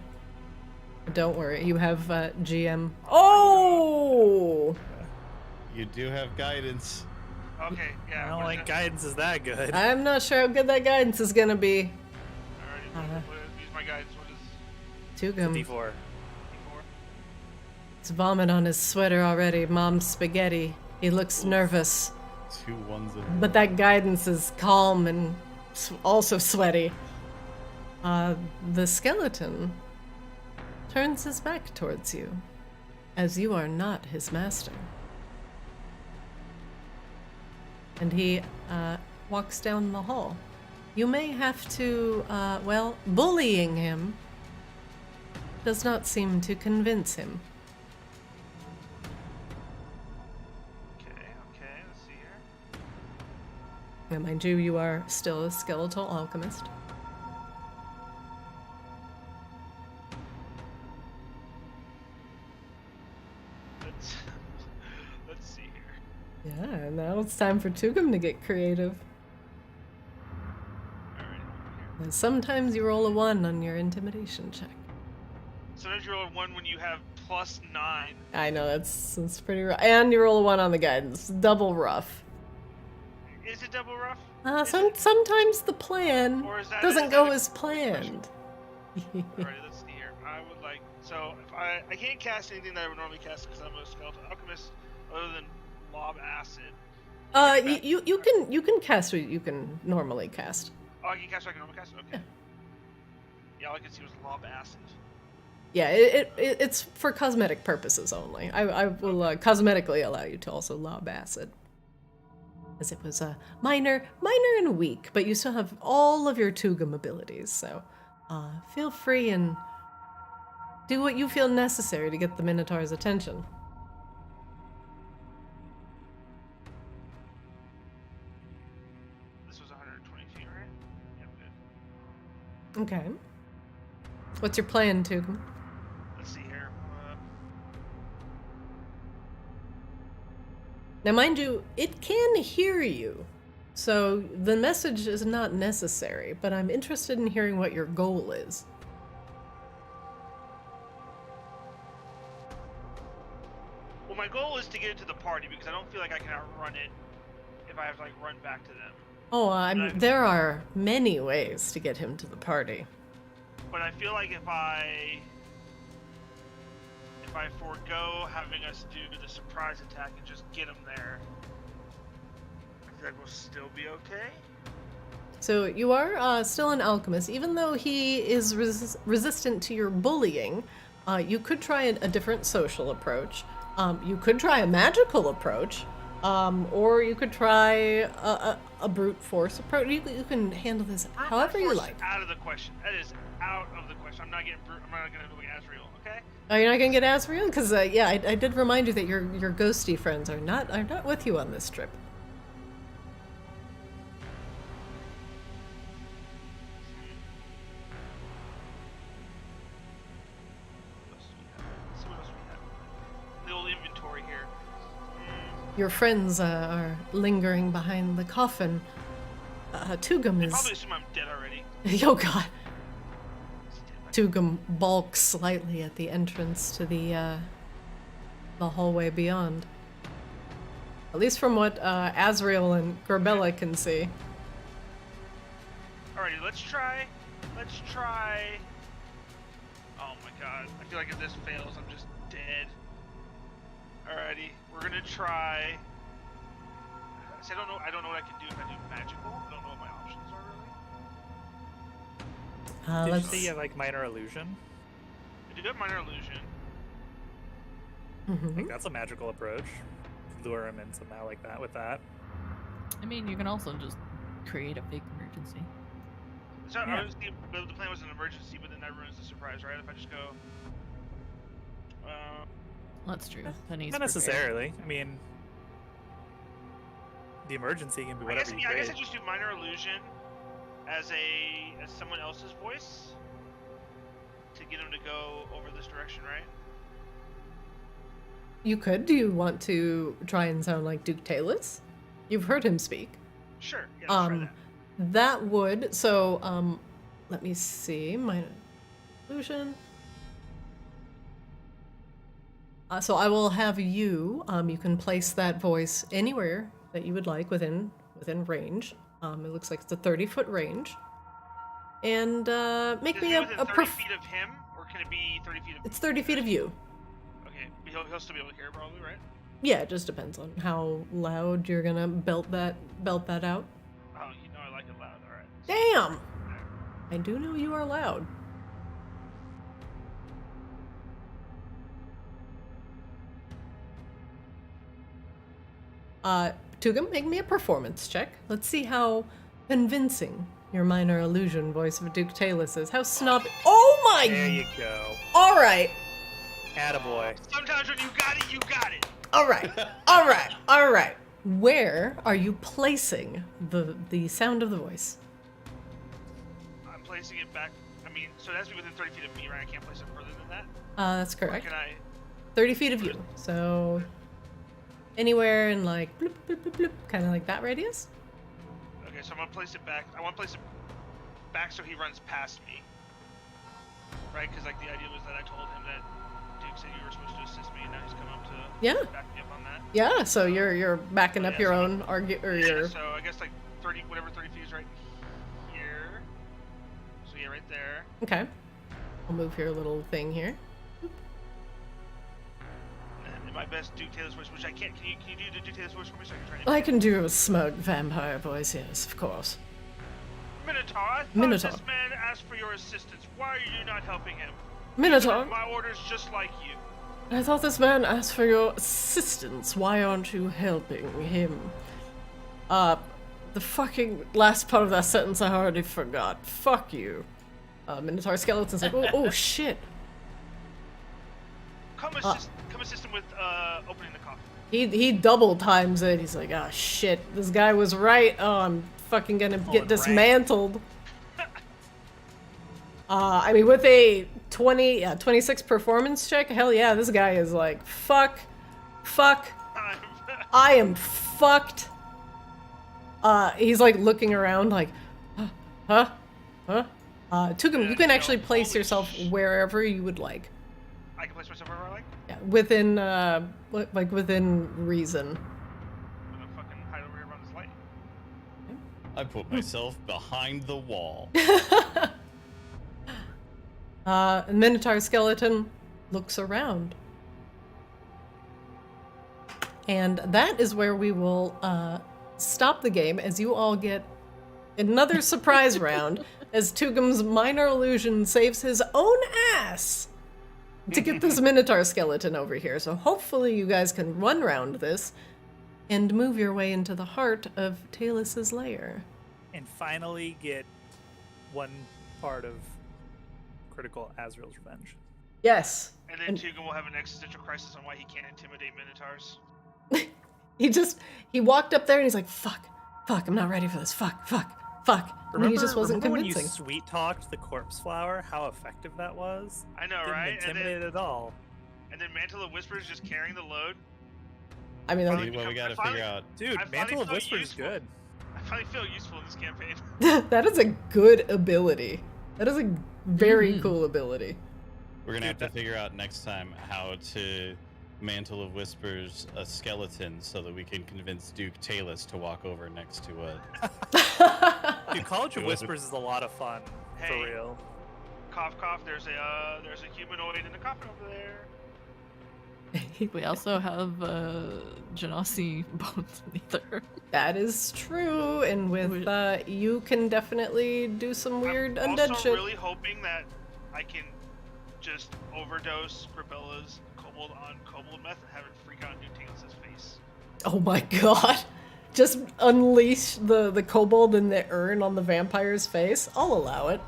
Speaker 1: Don't worry, you have GM. Oh!
Speaker 4: You do have guidance.
Speaker 2: Okay, yeah.
Speaker 6: I don't like guidance is that good.
Speaker 1: I'm not sure how good that guidance is going to be.
Speaker 2: Alright, use my guidance. What is
Speaker 1: Tugum.
Speaker 6: D4.
Speaker 2: D4?
Speaker 1: It's vomit on his sweater already. Mom's spaghetti. He looks nervous.
Speaker 4: 2 ones in
Speaker 1: But that guidance is calm and also sweaty. The skeleton turns his back towards you, as you are not his master. And he walks down the hall. You may have to, bullying him does not seem to convince him.
Speaker 2: Okay, let's see here.
Speaker 1: Now, mind you, you are still a skeletal alchemist.
Speaker 2: Let's see here.
Speaker 1: Yeah, now it's time for Tugum to get creative.
Speaker 2: Alright, here.
Speaker 1: Now, sometimes you roll a 1 on your intimidation check.
Speaker 2: Sometimes you roll a 1 when you have +9.
Speaker 1: I know, that's pretty rough. And you roll a 1 on the guidance. Double rough.
Speaker 2: Is it double rough?
Speaker 1: Sometimes the plan
Speaker 2: Or is that-
Speaker 1: doesn't
Speaker 2: is
Speaker 1: go
Speaker 2: that a
Speaker 1: as planned.
Speaker 2: Alright, let's see here. I would like... So, if I can't cast anything that I would normally cast because I'm a skeletal alchemist, other than lob acid.
Speaker 1: You can cast what you can normally cast.
Speaker 2: Oh, I can cast what I can normally cast? Okay. Yeah, all I could see was lob acid.
Speaker 1: Yeah, it's for cosmetic purposes only. I will cosmetically allow you to also lob acid. As it was minor and weak, but you still have all of your Tugum abilities, so feel free and do what you feel necessary to get the Minotaur's attention.
Speaker 2: This was 120 feet, right? Yeah, I'm good.
Speaker 1: Okay. What's your plan, Tugum?
Speaker 2: Let's see here.
Speaker 1: Now, mind you, it can hear you, so the message is not necessary, but I'm interested in hearing what your goal is.
Speaker 2: Well, my goal is to get into the party because I don't feel like I can outrun it if I have to, run back to them.
Speaker 1: Oh, there are many ways to get him to the party.
Speaker 2: But I feel like if I forego having us do the surprise attack and just get him there, I feel like we'll still be okay.
Speaker 1: So you are still an alchemist, even though he is resistant to your bullying. You could try a different social approach. You could try a magical approach, or you could try a brute force approach. You can handle this however you like.
Speaker 2: Out of the question. That is out of the question. I'm not getting brute. I'm not gonna go like Azrael. Okay.
Speaker 1: Oh, you're not gonna get Azrael? Because yeah, I did remind you that your ghosty friends are not with you on this trip.
Speaker 2: What else do we have? Let's see what else we have. The old inventory here.
Speaker 1: your friends are lingering behind the coffin, Tugum
Speaker 2: They
Speaker 1: is...
Speaker 2: probably assume I'm dead already.
Speaker 1: Oh god. Tugum balks slightly at the entrance to the hallway beyond. At least from what Azrael and Gorbella can see.
Speaker 2: Alrighty, let's try. Oh my god, I feel like if this fails, I'm just dead. Alrighty, we're gonna try. See, I don't know what I can do if I do magical. I don't know what my options are really.
Speaker 6: Did you say you have like minor illusion?
Speaker 2: I do have minor illusion.
Speaker 6: I think that's a magical approach. Lure him in somehow like that with that.
Speaker 3: I mean, you can also just create a fake emergency.
Speaker 2: So
Speaker 6: Yeah.
Speaker 2: the plan was an emergency, but then that ruins the surprise, right? If I just go.
Speaker 3: That's true. Then he's
Speaker 6: Not
Speaker 3: prepared.
Speaker 6: necessarily. I mean, the emergency can be
Speaker 2: I guess,
Speaker 6: whatever you
Speaker 2: I
Speaker 6: create.
Speaker 2: guess I just do minor illusion as someone else's voice to get him to go over this direction, right?
Speaker 1: You could. Do you want to try and sound like Duke Talus? You've heard him speak.
Speaker 2: Sure. Yeah, let's try that.
Speaker 1: That would... So, let me see. Minor illusion. So I will have you, you can place that voice anywhere that you would like within range. It looks like it's a 30-foot range. And make
Speaker 2: Is
Speaker 1: me
Speaker 2: it
Speaker 1: a
Speaker 2: within 30 feet of him, or can it be 30 feet of?
Speaker 1: It's 30 feet of you.
Speaker 2: Okay, but he'll still be able to hear, probably, right?
Speaker 1: Yeah, it just depends on how loud you're gonna belt that out.
Speaker 2: Oh, you know I like it loud. All right.
Speaker 1: Damn! I do know you are loud. Tugum, make me a performance check. Let's see how convincing your minor illusion voice of Duke Talus is. How snobby. Oh my!
Speaker 6: There you go.
Speaker 1: Alright,
Speaker 6: Attaboy.
Speaker 2: Sometimes when you got it, you got it.
Speaker 1: alright. Where are you placing the sound of the voice?
Speaker 2: I'm placing it back. I mean, so it has to be within 30 feet of me, right? I can't place it further than that.
Speaker 1: That's
Speaker 2: Or
Speaker 1: correct.
Speaker 2: can I?
Speaker 1: 30 feet of you. So anywhere in like bloop, bloop, bloop, bloop, kind of like that radius.
Speaker 2: Okay, so I'm gonna place it back. I want to place it back so he runs past me. Right? Because like the idea was that I told him that Duke said you were supposed to assist me, and now he's come up to back me up on that.
Speaker 1: Yeah, so you're backing up your own your...
Speaker 2: So I guess like 30, whatever 30 feet is right here. So yeah, right there.
Speaker 1: Okay. I'll move your little thing here.
Speaker 2: And in my best Duke Talus voice, which I can't. Can you do the Duke Talus voice for me so I can try to?
Speaker 1: I can do a smug vampire voice, yes, of course.
Speaker 2: Minotaur, I thought
Speaker 1: Minotaur.
Speaker 2: this man asked for your assistance. Why are you not helping him?
Speaker 1: Minotaur,
Speaker 2: My orders just like you.
Speaker 1: I thought this man asked for your assistance. Why aren't you helping him? The fucking last part of that sentence I already forgot. Fuck you. Minotaur Skeleton's like, oh shit.
Speaker 2: Come assist him with opening the coffin.
Speaker 1: He double times it. He's like, ah shit, this guy was right. Oh, I'm fucking gonna get dismantled. I mean, with a 26 performance check, hell yeah, this guy is like, fuck, I am fucked. He's like looking around like, huh? Tugum, you can actually place yourself wherever you would like.
Speaker 2: I can place myself wherever I like.
Speaker 1: Yeah, within, like within reason.
Speaker 2: I'm gonna fucking hide over here around this light.
Speaker 4: I put myself behind the wall.
Speaker 1: Minotaur Skeleton looks around. And that is where we will stop the game as you all get another surprise round as Tugum's minor illusion saves his own ass to get this Minotaur Skeleton over here. So hopefully you guys can run round this and move your way into the heart of Talus's lair.
Speaker 6: And finally get one part of critical Azrael's revenge.
Speaker 1: Yes.
Speaker 2: And then Tugum will have an existential crisis on why he can't intimidate Minotaurs.
Speaker 1: He walked up there and he's like, fuck, I'm not ready for this, fuck. And he just wasn't
Speaker 6: remember
Speaker 1: convincing.
Speaker 6: when you sweet talked the corpse flower? How effective that was?
Speaker 2: I know,
Speaker 6: Didn't
Speaker 2: right?
Speaker 6: intimidate at all.
Speaker 2: And then Mantle of Whispers just carrying the load.
Speaker 1: I mean,
Speaker 2: Finally
Speaker 4: Well, we gotta figure out.
Speaker 6: Dude,
Speaker 2: I finally
Speaker 6: Mantle of
Speaker 2: feel
Speaker 6: Whispers is
Speaker 2: useful.
Speaker 6: good.
Speaker 2: I finally feel useful in this campaign.
Speaker 1: that is a good ability. That is a very cool ability.
Speaker 4: We're gonna have to figure out next time how to Mantle of Whispers a skeleton so that we can convince Duke Talus to walk over next to a.
Speaker 6: Dude, College of Whispers is a lot of fun, for
Speaker 2: Hey.
Speaker 6: real.
Speaker 2: Cough, cough. There's a humanoid in the coffin over there.
Speaker 3: We also have Genasi bones neither.
Speaker 1: That is true, and with you can definitely do some weird
Speaker 2: I'm
Speaker 1: undead
Speaker 2: also
Speaker 1: shit.
Speaker 2: really hoping that I can just overdose Grabella's Kobold on Kobold meth and have it freak out New Talus's face.
Speaker 1: Oh my god. Just unleash the kobold in the urn on the vampire's face. I'll allow it.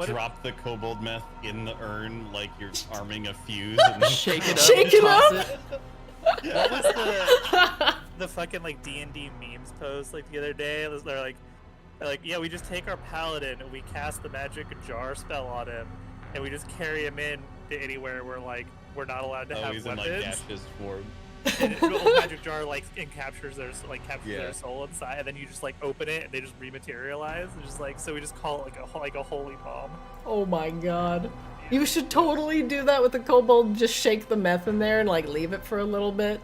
Speaker 4: Drop the kobold meth in the urn like you're arming a fuse and
Speaker 3: Shake it up.
Speaker 1: Shake it
Speaker 3: toss
Speaker 1: up.
Speaker 6: What was the fucking like D&D memes post like the other day? They're like, yeah, we just take our paladin and we cast the magic jar spell on him, and we just carry him in to anywhere where like we're not allowed to have
Speaker 4: he's in
Speaker 6: weapons.
Speaker 4: like gaseous form.
Speaker 6: And the whole magic jar like captures their
Speaker 4: Yeah.
Speaker 6: their soul inside, and then you just like open it and they just rematerialize. It's just like, so we just call it like a holy bomb.
Speaker 1: Oh my god. You should totally do that with the kobold. Just shake the meth in there and like leave it for a little bit.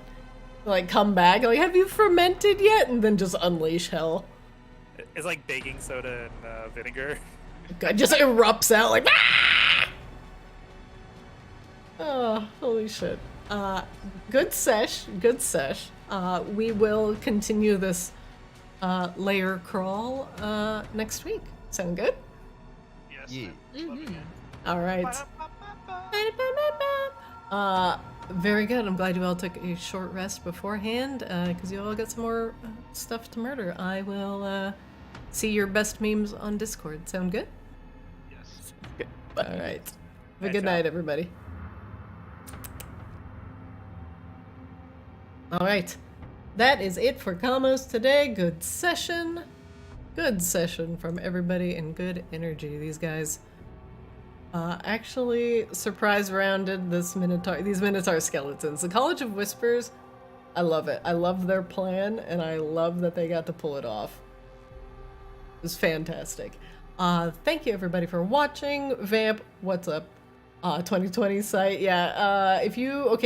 Speaker 1: Like come back, like have you fermented yet? And then just unleash hell.
Speaker 6: It's like baking soda and vinegar.
Speaker 1: God, just erupts out like ah! Oh, holy shit. Good sesh. We will continue this lair crawl next week. Sound good?
Speaker 2: Yes.
Speaker 4: Yeah.
Speaker 2: Let me in.
Speaker 1: All right. Very good. I'm glad you all took a short rest beforehand, because you all got some more stuff to murder. I will see your best memes on Discord. Sound good?
Speaker 2: Yes.
Speaker 1: All right. Have a
Speaker 6: Night,
Speaker 1: good
Speaker 6: y'all.
Speaker 1: night, everybody. All right. That is it for Kaamos today. Good session. Good session from everybody and good energy. These guys actually surprise rounded these Minotaur skeletons. The College of Whispers, I love it. I love their plan, and I love that they got to pull it off. It was fantastic. Thank you everybody for watching. Vamp, what's up? 2020 site, yeah. If you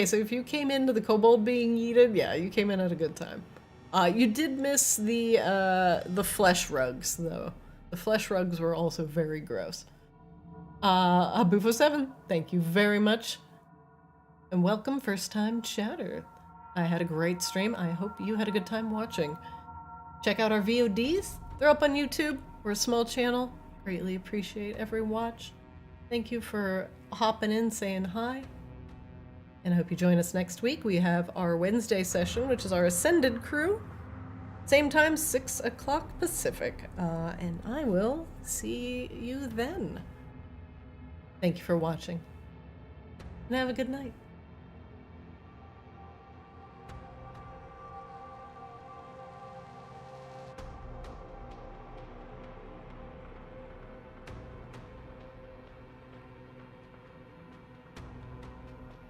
Speaker 1: came into the kobold being yeeted, yeah, you came in at a good time. You did miss the flesh rugs though. The flesh rugs were also very gross. Habufo7, thank you very much, and welcome first time chatter. I had a great stream. I hope you had a good time watching. Check out our VODs. They're up on YouTube. We're a small channel. Greatly appreciate every watch. Thank you for hopping in, saying hi. And I hope you join us next week. We have our Wednesday session, which is our Ascended crew. Same time, 6 o'clock Pacific. And I will see you then. Thank you for watching. And have a good night.